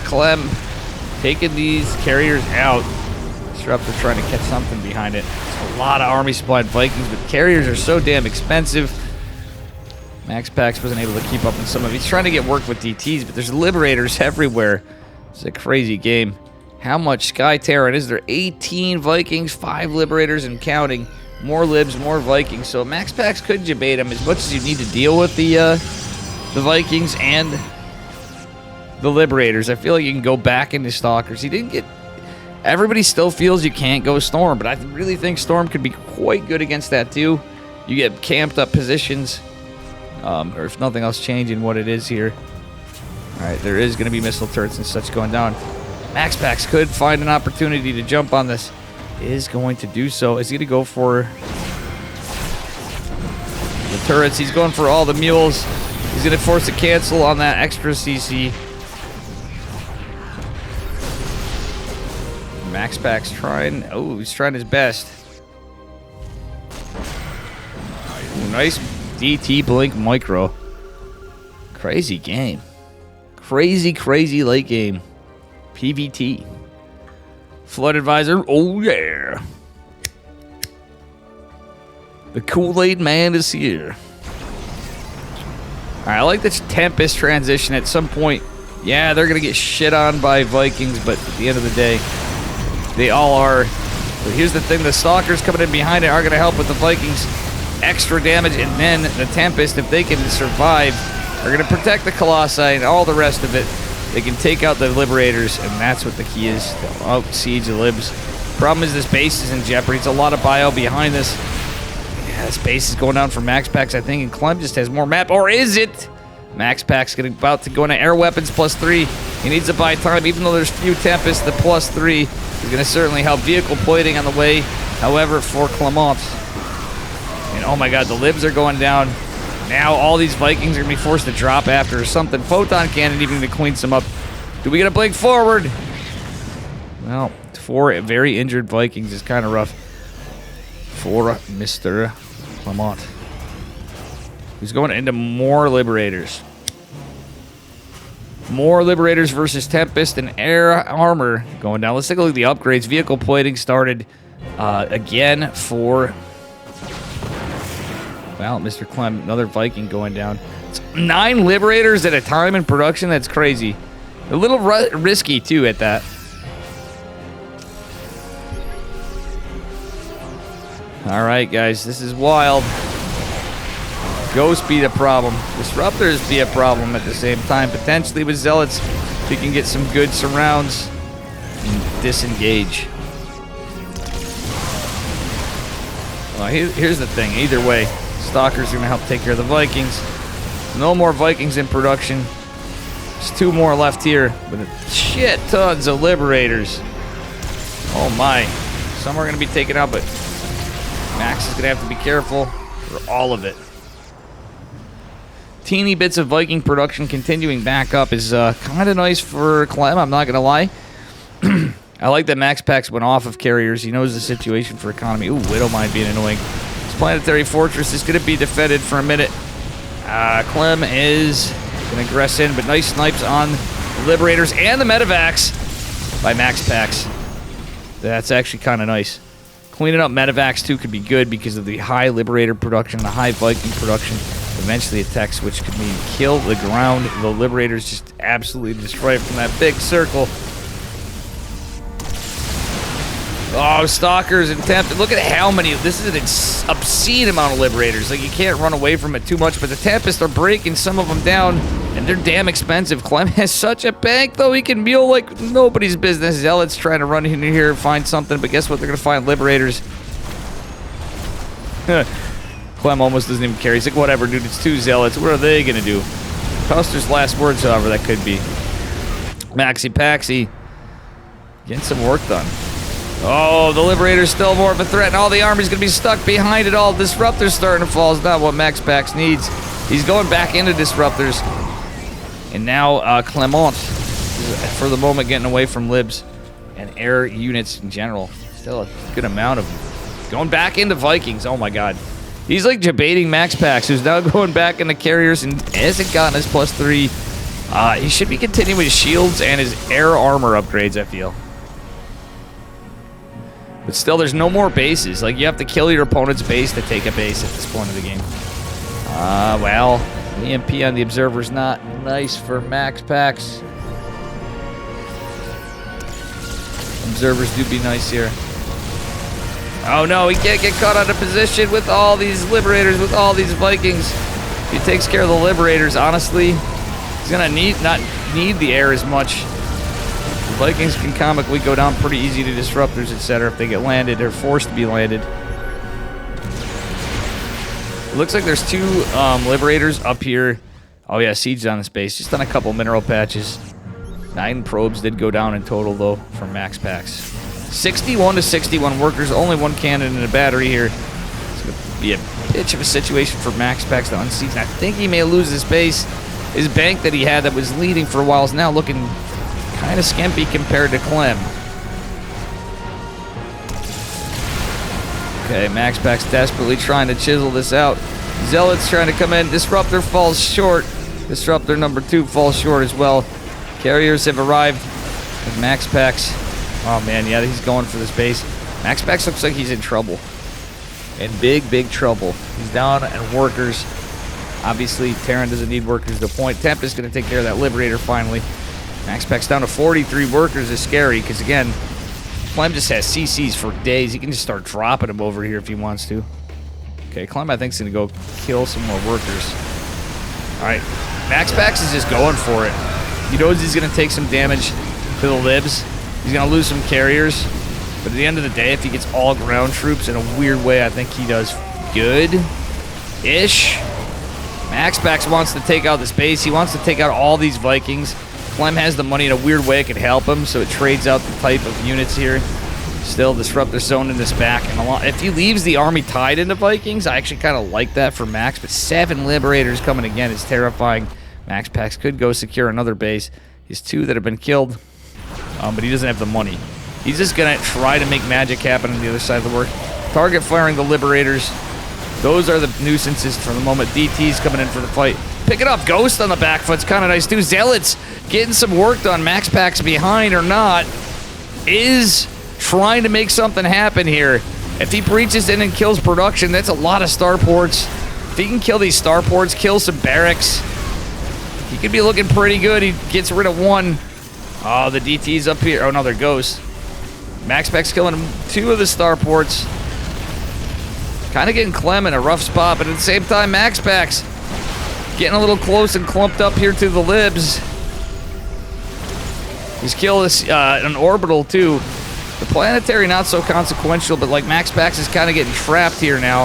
Clem, taking these carriers out. Disruptor trying to catch something behind it. It's a lot of army supplied Vikings, but carriers are so damn expensive. Max Pax wasn't able to keep up with some of it. He's trying to get work with DTs, but there's Liberators everywhere. It's a crazy game. How much Sky Terran is there? 18 Vikings, 5 Liberators, and counting. More Libs, more Vikings. So Max Pax could debate him as much as you need to deal with the Vikings and the Liberators. I feel like you can go back into Stalkers. He didn't get... Everybody still feels you can't go Storm, but I really think Storm could be quite good against that too. You get camped up positions. Or if nothing else changing what it is here. Alright, there is going to be missile turrets and such going down. Max Pax could find an opportunity to jump on this. Is going to do so. Is he going to go for the turrets? He's going for all the mules. He's going to force a cancel on that extra CC. Max Pax trying. Oh, he's trying his best. Ooh, nice DT Blink Micro. Crazy game. Crazy late game. PVT. Flood Advisor. Oh, yeah. The Kool-Aid Man is here. Alright, I like this Tempest transition at some point. Yeah, they're going to get shit on by Vikings, but at the end of the day, they all are. But here's the thing. The Stalkers coming in behind it are going to help with the Vikings. Extra damage, and then the Tempest, if they can survive, are going to protect the Colossi and all the rest of it. They can take out the Liberators, and that's what the key is. They'll out-siege the Libs. Problem is this base is in jeopardy. It's a lot of bio behind this. Yeah, this base is going down for Max Pax, I think, and Clem just has more map. Or is it? Max Pax about to go into air weapons +3. He needs to buy time, even though there's few Tempests. The +3 is going to certainly help. Vehicle plating on the way, however, for Clement. And oh my god, the Libs are going down. Now all these Vikings are going to be forced to drop after or something. Photon cannon even to clean some up. Do we get a blink forward? Well, 4 very injured Vikings is kind of rough for Mr. Clement. He's going into more Liberators. More Liberators versus Tempest and Air Armor going down. Let's take a look at the upgrades. Vehicle plating started again for... Well, Mr. Clem, another Viking going down. It's 9 Liberators at a time in production. That's crazy. A little risky, too, at that. All right, guys. This is wild. Ghosts be the problem. Disruptors be a problem at the same time. Potentially with Zealots, we can get some good surrounds and disengage. Well, here's the thing. Either way, Stalkers are going to help take care of the Vikings. No more Vikings in production. There's 2 more left here with shit tons of Liberators. Oh my. Some are going to be taken out, but Max is going to have to be careful for all of it. Teeny bits of Viking production continuing back up is kind of nice for Clem, I'm not going to lie. I like that Max Pax went off of carriers. He knows the situation for economy. Ooh, Widow Mine being annoying. This Planetary Fortress is going to be defended for a minute. Clem is going to aggress in, but nice snipes on the Liberators and the Medivacs by Max Pax. That's actually kind of nice. Cleaning up Medivacs too could be good because of the high Liberator production, the high Viking production. Eventually a tech switch could mean kill the ground. The Liberators just absolutely destroy from that big circle. Oh, Stalkers and Tempest. Look at how many. This is an obscene amount of Liberators. Like, you can't run away from it too much, but the Tempest are breaking some of them down, and they're damn expensive. Clem has such a bank, though. He can mule like nobody's business. Zealots trying to run in here and find something, but guess what? They're going to find Liberators. Clem almost doesn't even care. He's like, whatever, dude. It's 2 Zealots. What are they going to do? Custer's last words, however, that could be. Maxi Paxi getting some work done. Oh, the Liberator's still more of a threat, and all the army's going to be stuck behind it all. Disruptor's starting to fall. Is not what Max Pax needs. He's going back into Disruptors. And now Clement is, for the moment, getting away from Libs and air units in general. Still a good amount of them. Going back into Vikings. Oh, my God. He's like debating Max Pax, who's now going back into carriers and hasn't gotten his +3. He should be continuing his shields and his air armor upgrades, I feel. But still, there's no more bases. Like, you have to kill your opponent's base to take a base at this point of the game. Well, the EMP on the Observer's not nice for Max Pax. Observers do be nice here. Oh, no, he can't get caught out of position with all these Liberators, with all these Vikings. If he takes care of the Liberators, honestly, he's going to not need the air as much. The Vikings can comically go down pretty easy to Disruptors, etc. if they get landed or forced to be landed. It looks like there's 2 Liberators up here. Oh yeah, Siege on this base. Just on a couple mineral patches. 9 probes did go down in total, though, from Max Pax. 61 to 61 workers. Only 1 cannon and a battery here. It's going to be a bitch of a situation for Max Pax to unseat. I think he may lose his base. His bank that he had that was leading for a while is now looking kind of skimpy compared to Clem. Okay, Max Pax desperately trying to chisel this out. Zealot's trying to come in. Disruptor falls short. Disruptor number 2 falls short as well. Carriers have arrived with Max Pax. Oh man, yeah, he's going for this base. Max Pax looks like he's in trouble. In big, big trouble. He's down and workers. Obviously, Terran doesn't need workers to point. Tempest going to take care of that Liberator finally. Max Pax down to 43 workers is scary because, again, Clem just has CCs for days. He can just start dropping them over here if he wants to. Okay, Clem, I think, is going to go kill some more workers. All right, Max Pax is just going for it. He knows he's going to take some damage to the Libs. He's going to lose some carriers. But at the end of the day, if he gets all ground troops in a weird way, I think he does good-ish. Max Pax wants to take out this base. He wants to take out all these Vikings. Clem has the money in a weird way. It could help him, so it trades out the type of units here. Still, Disruptor zone in this back. And if he leaves the army tied into Vikings, I actually kind of like that for Max. But 7 Liberators coming again is terrifying. Max Pax could go secure another base. He's 2 that have been killed, but he doesn't have the money. He's just going to try to make magic happen on the other side of the work. Target firing the Liberators. Those are the nuisances for the moment. DT's coming in for the fight. Pick it up. Ghost on the back foot's kind of nice, too. Zealots getting some work done. Max Pax behind or not is trying to make something happen here. If he breaches in and kills production, that's a lot of starports. If he can kill these starports, kill some barracks, he could be looking pretty good. He gets rid of 1. Oh, the DT's up here. Oh, no, they're ghosts. Max Pax killing 2 of the starports. Kind of getting Clem in a rough spot, but at the same time, Max Pax getting a little close and clumped up here to the Libs. He's killed an orbital, too. The planetary, not so consequential, but like Max Pax is kind of getting trapped here now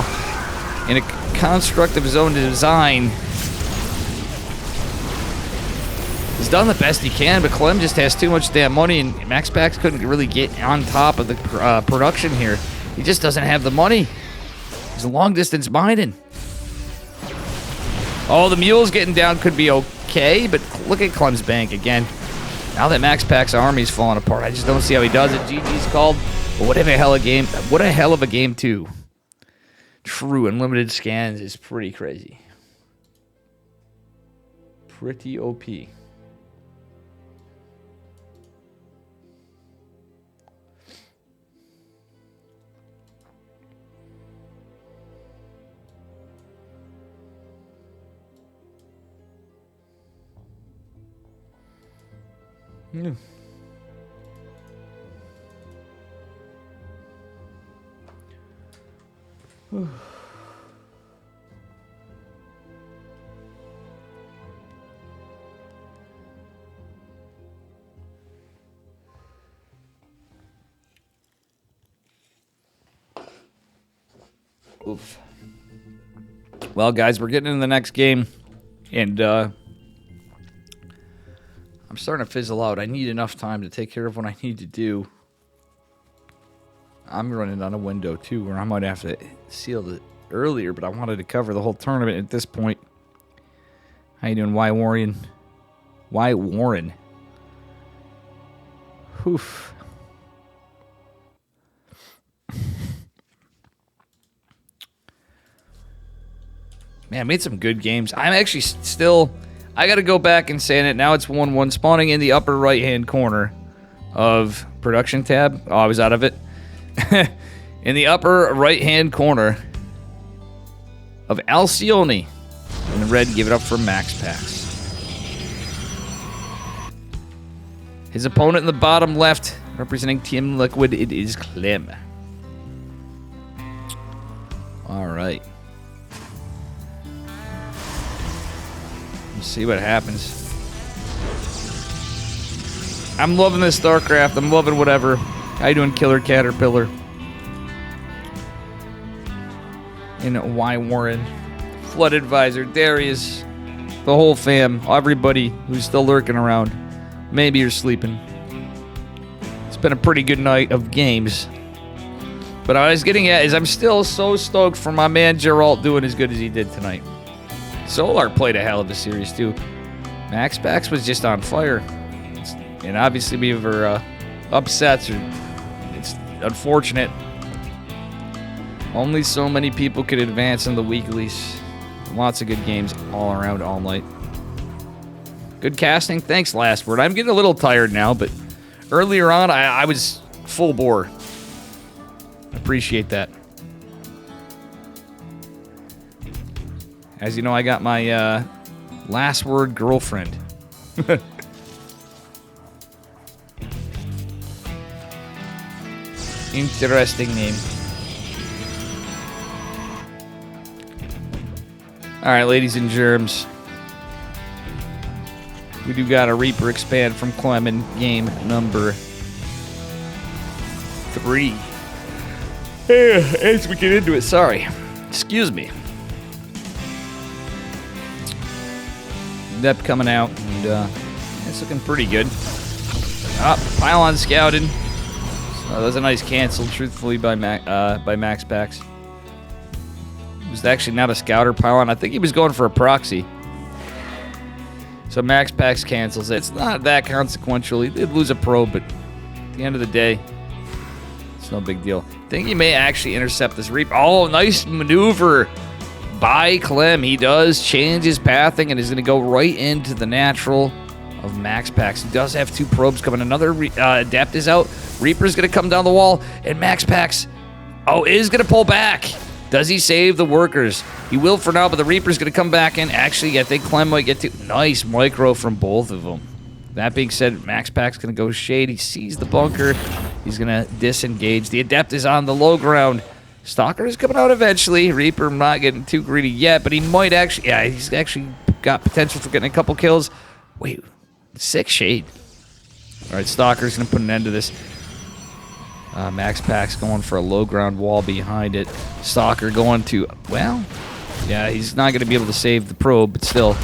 in a constructive zone design. He's done the best he can, but Clem just has too much damn money, and Max Pax couldn't really get on top of the production here. He just doesn't have the money. He's long-distance mining. Oh, the mule's getting down could be okay, but look at Clem's bank again. Now that Max Pax's army's falling apart, I just don't see how he does it. GG's called, but what a hell of a game. What a hell of a game, too. True, unlimited scans is pretty crazy. Pretty OP. Yeah. Oof. Well, guys, we're getting into the next game, and I'm starting to fizzle out. I need enough time to take care of what I need to do. I'm running on a window too, where I might have to seal it earlier, but I wanted to cover the whole tournament at this point. How you doing, Why Warren? Why Warren? Oof. Man, I made some good games. I'm actually still... I got to go back and say it. Now it's 1-1. Spawning in the upper right-hand corner of production tab. Oh, I was out of it. In the upper right-hand corner of Alcione. And the red, give it up for Max Pax. His opponent in the bottom left, representing Team Liquid, it is Clem. All right. Let's see what happens. I'm loving this StarCraft. I'm loving whatever. How you doing, Killer Caterpillar? And Why Warren? Flood Advisor, Darius, the whole fam, everybody who's still lurking around. Maybe you're sleeping. It's been a pretty good night of games. But what I was getting at is I'm still so stoked for my man Geralt doing as good as he did tonight. Solar played a hell of a series too. Max Pax was just on fire. And obviously we were upset. It's unfortunate. Only so many people could advance in the weeklies. Lots of good games all around all night. Good casting. Thanks, Last Word. I'm getting a little tired now, but earlier on I was full bore. Appreciate that. As you know, I got my Last Word girlfriend. Interesting name. Alright, ladies and germs. We do got a Reaper expand from Clem in game number 3. As we get into it, sorry. Excuse me. Dep coming out, and it's looking pretty good. Pylon scouted. So that was a nice cancel, truthfully, by Max Pax. It was actually not a scouter pylon. I think he was going for a proxy. So Max Pax cancels it. It's not that consequential. He did lose a probe, but at the end of the day, it's no big deal. I think he may actually intercept this Reaper. Oh, nice maneuver by Clem. He does change his pathing and is going to go right into the natural of Max Pax. He does have 2 probes coming. Another Adept is out. Reaper's going to come down the wall, and Max Pax, is going to pull back. Does he save the workers? He will for now, but the Reaper's going to come back in. Actually, I think Clem might get to... Nice micro from both of them. That being said, Max Pack's going to go shade. He sees the bunker. He's going to disengage. The Adept is on the low ground. Stalker is coming out eventually. Reaper not getting too greedy yet, but he might actually... Yeah, he's actually got potential for getting a couple kills. Wait, 6 shade. All right, Stalker's going to put an end to this. Max Pack's going for a low ground wall behind it. Stalker going to... Well, yeah, he's not going to be able to save the probe, but still...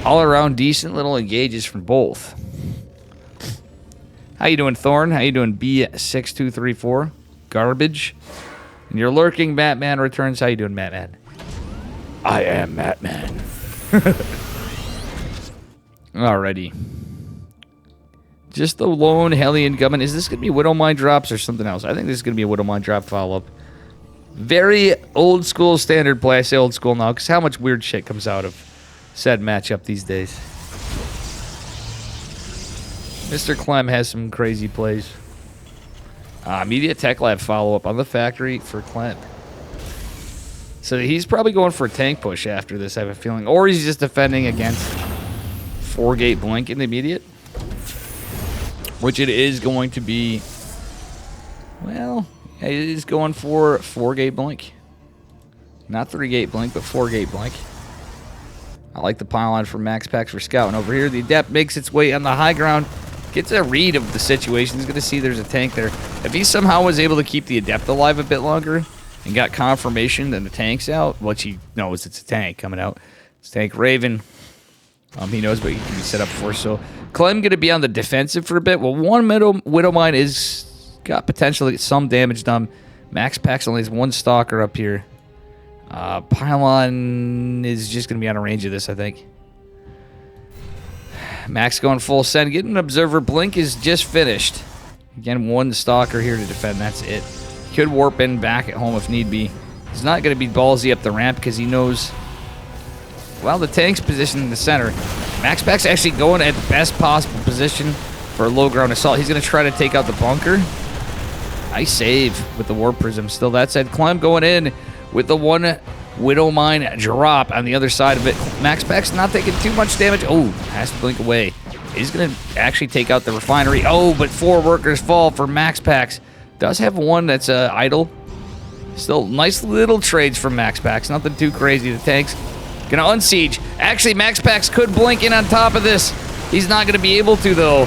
All around decent little engages from both. How you doing, Thorn? How you doing, B6234? Garbage. And you're lurking, Matman returns. How you doing, Matman? I am Matman. Alrighty. Just the lone Hellion coming. Is this going to be Widow Mine drops or something else? I think this is going to be a Widow Mine drop follow-up. Very old school standard play. I say old school now because how much weird shit comes out of said matchup these days. Mr. Clem has some crazy plays. Media Tech Lab follow-up on the factory for Clem. So he's probably going for a tank push after this, I have a feeling. Or he's just defending against 4-gate blink in the immediate. Which it is going to be... Well, it is going for 4-gate blink. Not 3-gate blink, but 4-gate blink. I like the pylon for Max Pax for scouting over here. The Adept makes its way on the high ground. Gets a read of the situation. He's going to see there's a tank there. If he somehow was able to keep the Adept alive a bit longer and got confirmation that the tank's out, which he knows it's a tank coming out. It's Tank Raven. He knows what he can be set up for. So Clem going to be on the defensive for a bit. Well, one Widow Mine is got potential to get some damage done. Max Pax only has one stalker up here. Pylon is just going to be out of range of this, I think. Max going full send. Getting an observer. Blink is just finished. Again, one stalker here to defend. That's it. Could warp in back at home if need be. He's not going to be ballsy up the ramp because he knows, well, the tank's positioned in the center. Max Pax actually going at the best possible position for a low ground assault. He's going to try to take out the bunker. Nice save with the warp prism. Still, that said, Clem going in with the one Widow Mine drop on the other side of it. Max Pax not taking too much damage. Oh, has to blink away. He's going to actually take out the refinery. Oh, but 4 workers fall for Max Pax. Does have one that's idle. Still, nice little trades from Max Pax. Nothing too crazy. The tank's going to unsiege. Actually, Max Pax could blink in on top of this. He's not going to be able to, though.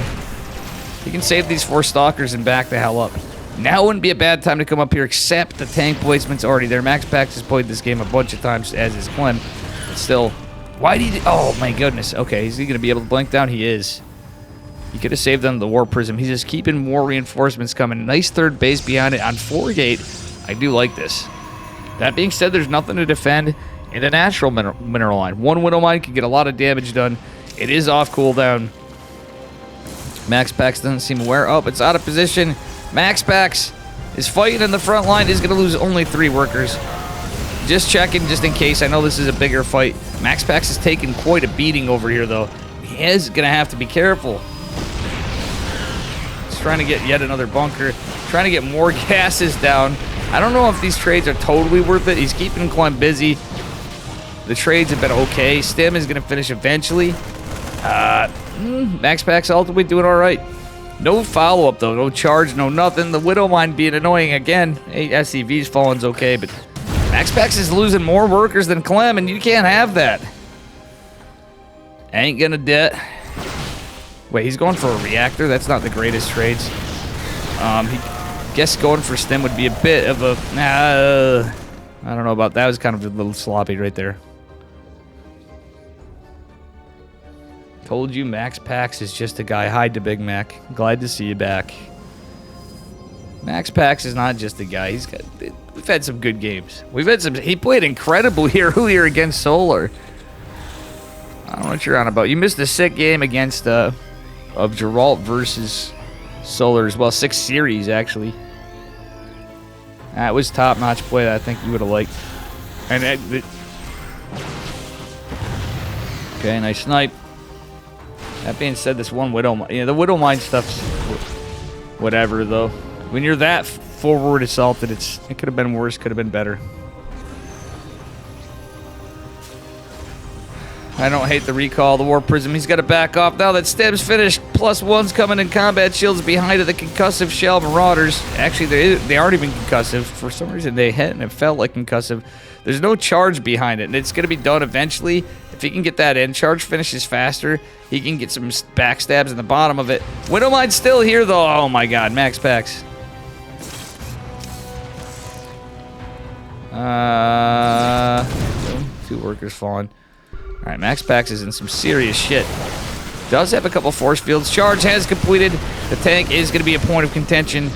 He can save these 4 stalkers and back the hell up. Now wouldn't be a bad time to come up here, except the tank placement's already there. Max Pax has played this game a bunch of times, as is Clem. But still, why did he... Oh, my goodness. Okay, is he going to be able to blink down? He is. He could have saved them the Warp Prism. He's just keeping more reinforcements coming. Nice third base behind it on 4 gate. I do like this. That being said, there's nothing to defend in the natural mineral line. One Widow Mine can get a lot of damage done. It is off cooldown. Max Pax doesn't seem aware. Oh, it's out of position. Max Pax is fighting in the front line. He's going to lose only 3 workers. Just checking, just in case. I know this is a bigger fight. Max Pax has taken quite a beating over here, though. He is going to have to be careful. He's trying to get yet another bunker. Trying to get more gases down. I don't know if these trades are totally worth it. He's keeping Clem busy. The trades have been okay. Stim is going to finish eventually. Max Pax ultimately doing all right. No follow-up, though. No charge, no nothing. The Widow Mine being annoying again. 8 SCVs falling's okay, but Max Pax is losing more workers than Clem, and you can't have that. Ain't gonna debt. Wait, he's going for a reactor? That's not the greatest trades. Guess going for Stim would be a bit of a... I don't know about that. It was kind of a little sloppy right there. Told you Max Pax is just a guy. Hide to Big Mac. Glad to see you back. Max Pax is not just a guy. We've had some good games. He played incredible here earlier against Solar. I don't know what you're on about. You missed a sick game against of Geralt versus Solar as well. 6 series actually. That was top-notch play that I think you would have liked. And okay, nice snipe. That being said, this one Widow Mine, the Widow Mine stuff's whatever, though. When you're that forward assaulted, it could have been worse, could have been better. I don't hate the recall, the Warp Prism. He's got to back off now that Stim's finished. +1's coming in combat shields behind it. The concussive shell Marauders. Actually, they aren't even concussive. For some reason, they hit and it felt like concussive. There's no charge behind it, and it's going to be done eventually. If he can get that in, charge finishes faster. He can get some backstabs in the bottom of it. Widow Mine's still here, though. Oh, my God. Max Pax. 2 workers falling. All right, Max Pax is in some serious shit. Does have a couple force fields. Charge has completed. The tank is going to be a point of contention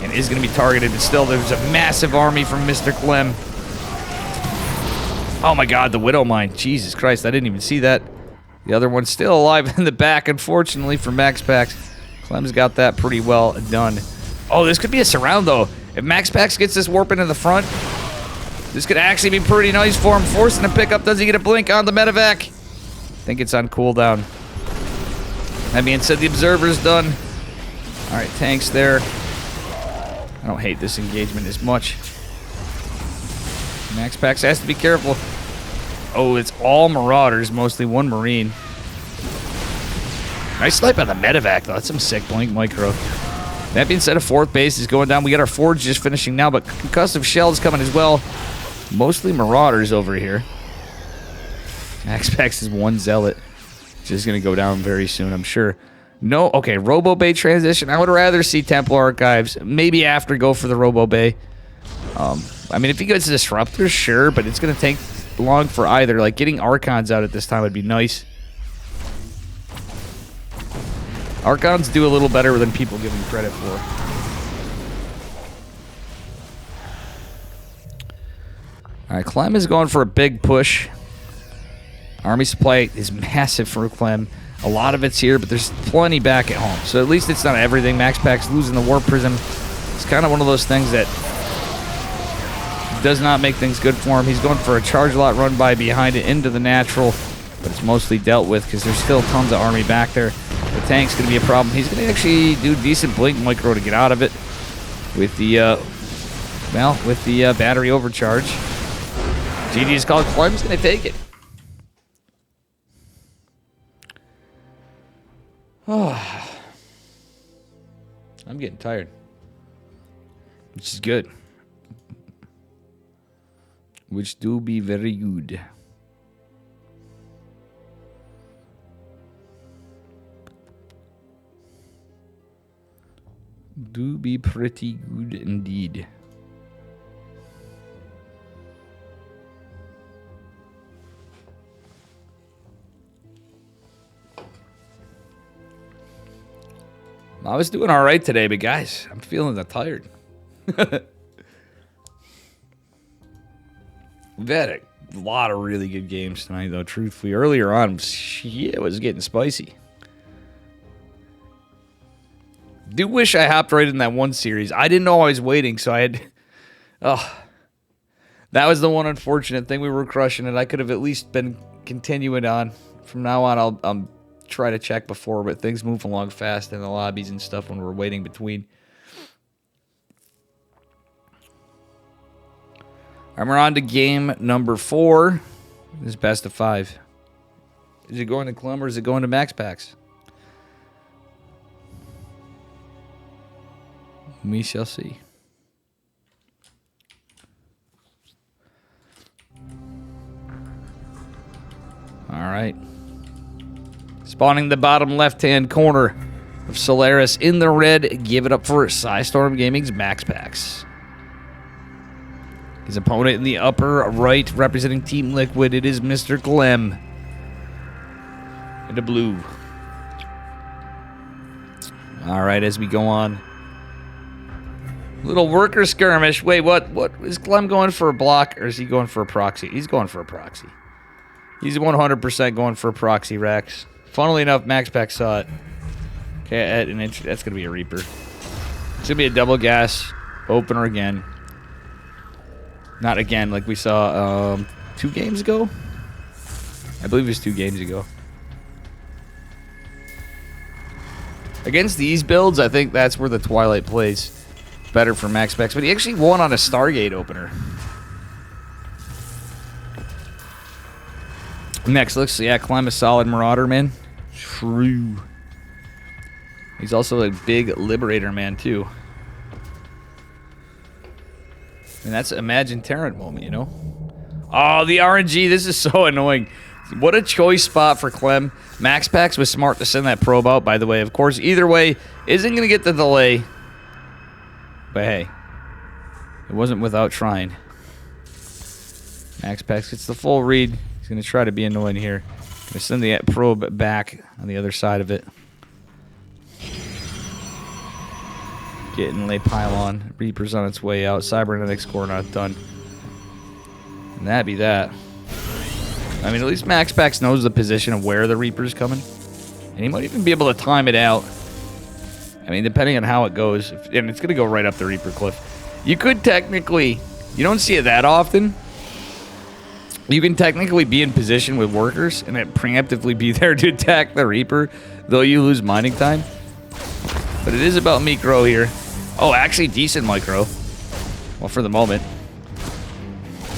and is going to be targeted. But still, there's a massive army from Mr. Clem. Oh my God, the Widow Mine. Jesus Christ, I didn't even see that. The other one's still alive in the back, unfortunately, for Max Pax. Clem's got that pretty well done. Oh, this could be a surround, though. If Max Pax gets this warp into the front, this could actually be pretty nice for him. Forcing a pickup. Does he get a blink on the medevac? I think it's on cooldown. That being said, the observer's done. All right, tanks there. I don't hate this engagement as much. Max Pax has to be careful. Oh, it's all Marauders, mostly 1 Marine. Nice snipe on the medevac, though. That's some sick blink micro. That being said, a 4th base is going down. We got our Forge just finishing now, but concussive shells coming as well. Mostly Marauders over here. Max Pax is 1 Zealot. Just going to go down very soon, I'm sure. No, okay, Robo Bay transition. I would rather see Templar Archives. Maybe after go for the Robo Bay. I mean, if he gets Disruptors, sure, but it's going to take long for either. Like, getting Archons out at this time would be nice. Archons do a little better than people give them credit for. All right, Clem is going for a big push. Army supply is massive for Clem. A lot of it's here, but there's plenty back at home. So at least it's not everything. Max Pack's losing the Warp Prism. It's kind of one of those things that does not make things good for him. He's going for a charge lot run by behind it into the natural, but it's mostly dealt with because there's still tons of army back there. The tank's going to be a problem. He's going to actually do decent blink micro to get out of it with the, battery overcharge. GG is called. Clem's going to take it. Oh, I'm getting tired, which is good. Which do be very good. Do be pretty good indeed. I was doing all right today, but guys, I'm feeling tired. We've had a lot of really good games tonight, though, truthfully. Earlier on, shit, it was getting spicy. Do wish I hopped right in that one series. I didn't know I was waiting, so I had... Oh, that was the one unfortunate thing. We were crushing it. I could have at least been continuing on. From now on, I'll try to check before, but things move along fast in the lobbies and stuff when we're waiting between. And we're on to game number 4. This is best of 5. Is it going to Clem or is it going to Max Packs? We shall see. All right. Spawning the bottom left-hand corner of Solaris in the red. Give it up for Psystorm Gaming's Max Packs. His opponent in the upper right, representing Team Liquid, it is Mr. Clem. In the blue. All right, as we go on. Little worker skirmish. Wait, what is Clem going for a block, or is he going for a proxy? He's going for a proxy. He's 100% going for a proxy, Rex. Funnily enough, Max Pack saw it. Okay, at an inch, that's going to be a Reaper. It's going to be a double gas opener again. Not again, like we saw 2 games ago. I believe it was 2 games ago. Against these builds, I think that's where the Twilight plays better for Max Packs. But he actually won on a Stargate opener. Next, looks, yeah, Clem a solid Marauder, man. True. He's also a big Liberator, man, too. And that's Imagine Terrant moment, you know? Oh, the RNG. This is so annoying. What a choice spot for Clem. Max Packs was smart to send that probe out, by the way. Of course, either way, isn't going to get the delay. But hey, it wasn't without trying. Max Packs gets the full read. He's going to try to be annoying here. Going to send the probe back on the other side of it. Getting lay pylon. Reaper's on its way out. Cybernetics core not done. And that'd be that. I mean, at least Max Packs knows the position of where the Reaper's coming. And he might even be able to time it out. I mean, depending on how it goes. And it's going to go right up the Reaper cliff. You could technically... You don't see it that often. You can technically be in position with workers and it preemptively be there to attack the Reaper, though you lose mining time. But it is about micro here. Oh, actually decent micro. Well, for the moment.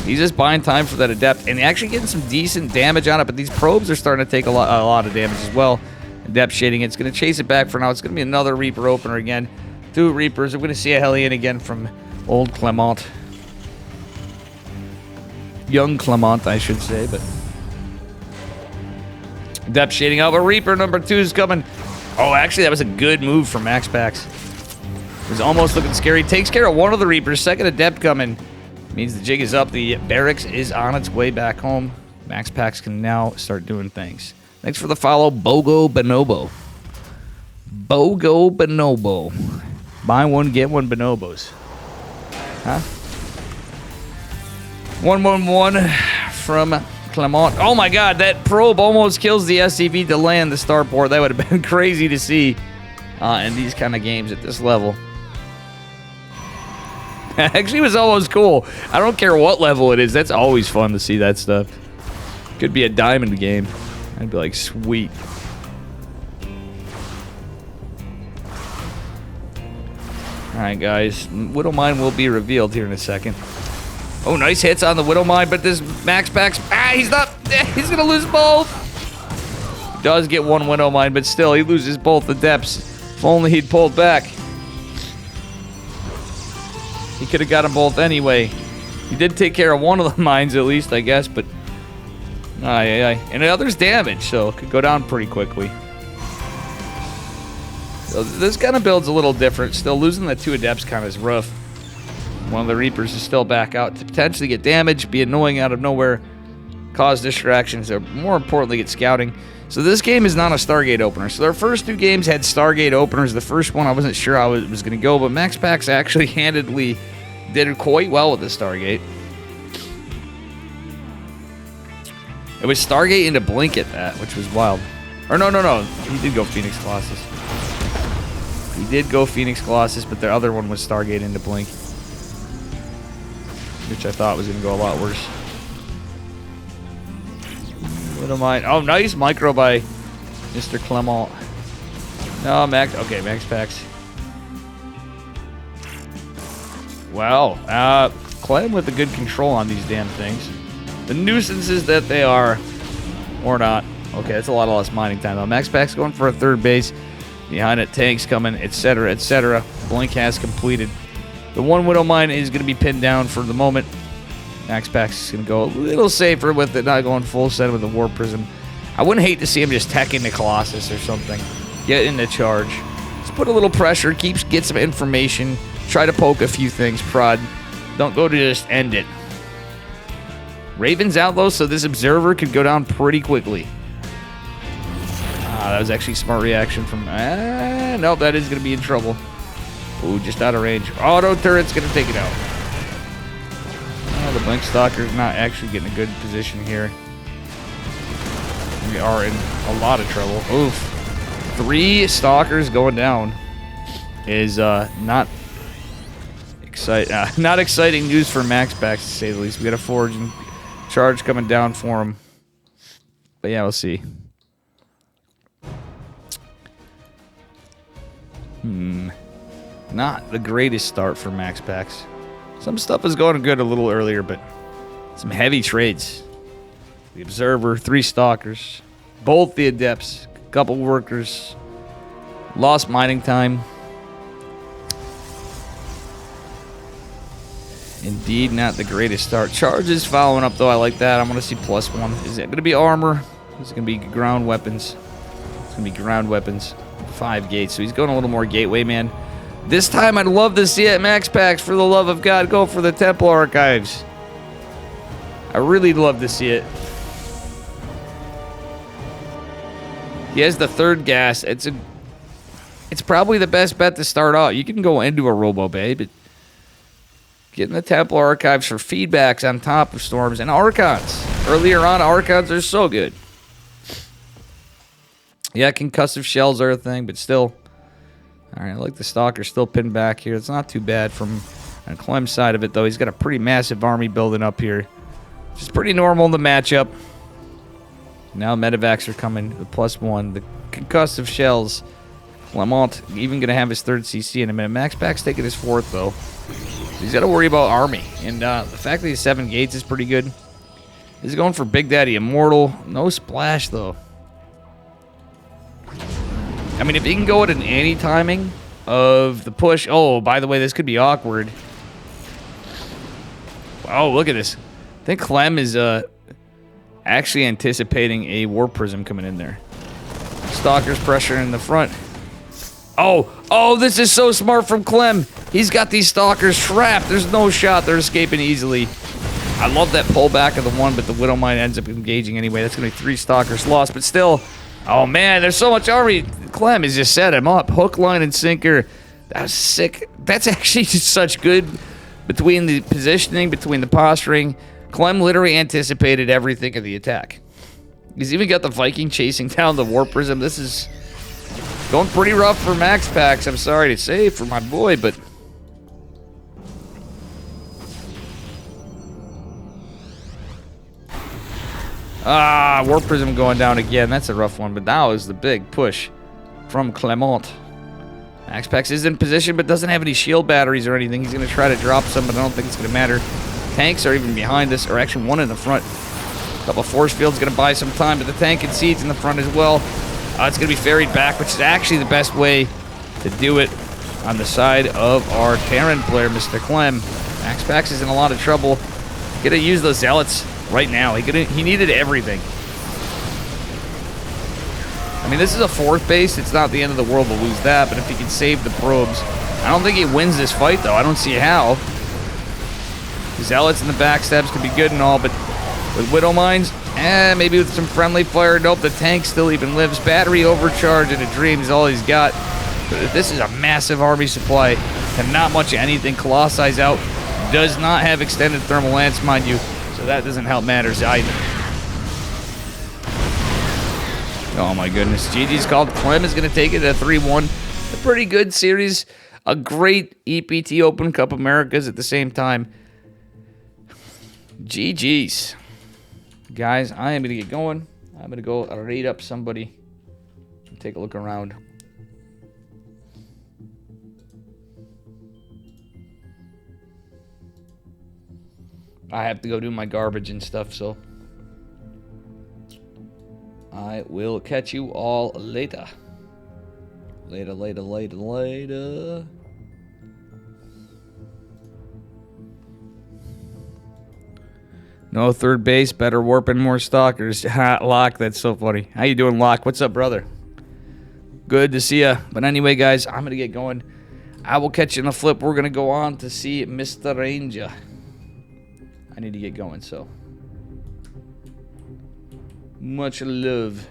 He's just buying time for that Adept, and actually getting some decent damage on it, but these probes are starting to take a lot of damage as well. Adept shading it's going to chase it back for now. It's going to be another Reaper opener again. 2 Reapers. We're going to see a Hellion again from old Clement. Young Clement, I should say, but... Adept shading out, but Reaper number 2 is coming. Oh, actually, that was a good move from Max Packs. It was almost looking scary. Takes care of one of the Reapers. Second Adept coming. Means the jig is up. The barracks is on its way back home. Max Packs can now start doing things. Thanks for the follow, Bogo Bonobo. Bogo Bonobo. Buy one, get one bonobos. Huh? 111 from Clement. Oh my god, that probe almost kills the SCV to land the starport. That would have been crazy to see in these kind of games at this level. Actually, it was almost cool. I don't care what level it is. That's always fun to see that stuff. Could be a diamond game. I'd be like, sweet. Alright, guys. Widow Mine will be revealed here in a second. Oh, nice hits on the Widow Mine, but this Max Packs... Ah, he's not... He's going to lose both. He does get one Widow Mine, but still, he loses both the depths. If only he'd pulled back. He could have got them both anyway. He did take care of one of the mines, at least, I guess, but... And the other's damaged, so it could go down pretty quickly. So this kind of build's a little different. Still, losing the 2 adepts kind of is rough. One of the Reapers is still back out to potentially get damaged, be annoying out of nowhere, cause distractions, or more importantly, get scouting. So this game is not a Stargate opener. So their first 2 games had Stargate openers. The first one, I wasn't sure how it was going to go, but Max Packs actually handedly did quite well with the Stargate. It was Stargate into Blink at that, which was wild. Or no. He did go Phoenix Colossus. He did go Phoenix Colossus, but the other one was Stargate into Blink. Which I thought was going to go a lot worse. What am I? Oh, nice micro by Mr. Clement. No, Max. Okay, Max Packs. Wow. Clem with the good control on these damn things. The nuisances that they are, or not. Okay, that's a lot of less mining time though. Max Packs going for a 3rd base. Behind it, tanks coming, etc., etc. Blink has completed. The 1 Widow Mine is going to be pinned down for the moment. Max Packs is going to go a little safer with it, not going full send with the War Prism. I wouldn't hate to see him just tech into Colossus or something. Get into charge. Just put a little pressure, get some information, try to poke a few things, prod. Don't go to just end it. Raven's out though, so this Observer could go down pretty quickly. That was actually a smart reaction from... nope, that is going to be in trouble. Ooh, just out of range. Auto turret's going to take it out. Oh, the Blink Stalker's not actually getting a good position here. We are in a lot of trouble. Oof. 3 Stalkers going down is not exciting news for Max Packs, to say the least. We got a Forge and Charge coming down for him. But yeah, we'll see. Not the greatest start for Max Packs. Some stuff is going good a little earlier, but some heavy trades. The Observer, 3 Stalkers, both the Adepts, a couple Workers, lost mining time. Indeed, not the greatest start. Charges following up, though. I like that. I'm going to see +1. Is it going to be armor? Is it going to be ground weapons? It's going to be ground weapons. 5 gates, so he's going a little more gateway, man. This time, I'd love to see it. Max Packs, for the love of God, go for the Temple Archives. I really love to see it. He has the 3rd gas. It's probably the best bet to start out. You can go into a Robo Bay, but getting the Temple Archives for feedbacks on top of Storms and Archons. Earlier on, Archons are so good. Yeah, concussive shells are a thing, but still. Alright, I like the Stalker still pinned back here. It's not too bad from on Clem's side of it, though. He's got a pretty massive army building up here. Which is pretty normal in the matchup. Now Medivacs are coming with +1. The concussive shells. Clement even going to have his 3rd CC in a minute. Max Packs taking his 4th, though. He's got to worry about army. And the fact that he's 7 gates is pretty good. He's going for Big Daddy Immortal. No splash, though. I mean, if he can go at an anti-timing of the push... Oh, by the way, this could be awkward. Oh, look at this. I think Clem is actually anticipating a War Prism coming in there. Stalker's pressure in the front. Oh, this is so smart from Clem. He's got these Stalkers trapped. There's no shot. They're escaping easily. I love that pullback of the 1, but the Widow Mine ends up engaging anyway. That's going to be 3 Stalkers lost, but still... Oh, man, there's so much army. Clem has just set him up. Hook, line, and sinker. That was sick. That's actually just such good between the positioning, between the posturing. Clem literally anticipated everything of the attack. He's even got the Viking chasing down the War Prism. This is going pretty rough for Max Packs, I'm sorry to say, for my boy, but... War Prism going down again. That's a rough one, but now is the big push from Clement. Max Packs is in position, but doesn't have any shield batteries or anything. He's going to try to drop some, but I don't think it's going to matter. Tanks are even behind us, or actually one in the front. A couple of force fields going to buy some time, but the tank concedes in the front as well. It's going to be ferried back, which is actually the best way to do it on the side of our Terran player, Mr. Clem. Max Packs is in a lot of trouble. Going to use those Zealots right now. He needed everything. I mean, this is a 4th base. It's not the end of the world to lose that, but if he can save the probes. I don't think he wins this fight, though. I don't see how. The Zealots and the backstabs could be good and all, but with Widow Mines, maybe with some friendly fire. Nope, the tank still even lives. Battery overcharge and a dream is all he's got. But this is a massive army supply and not much of anything. Colossi's out. Does not have extended thermal lance, mind you, so that doesn't help matters either. Oh my goodness. GG's called. Clem is going to take it at 3-1. A pretty good series. A great EPT Open Cup Americas at the same time. GG's. Guys, I am going to get going. I'm going to go raid up somebody and take a look around. I have to go do my garbage and stuff, so I will catch you all later. Later. No 3rd base, better warp and more stalkers. Ha, Locke, that's so funny. How you doing, Locke? What's up, brother? Good to see ya. But anyway, guys, I'm going to get going. I will catch you in the flip. We're going to go on to see Mr. Ranger. I need to get going, so much love.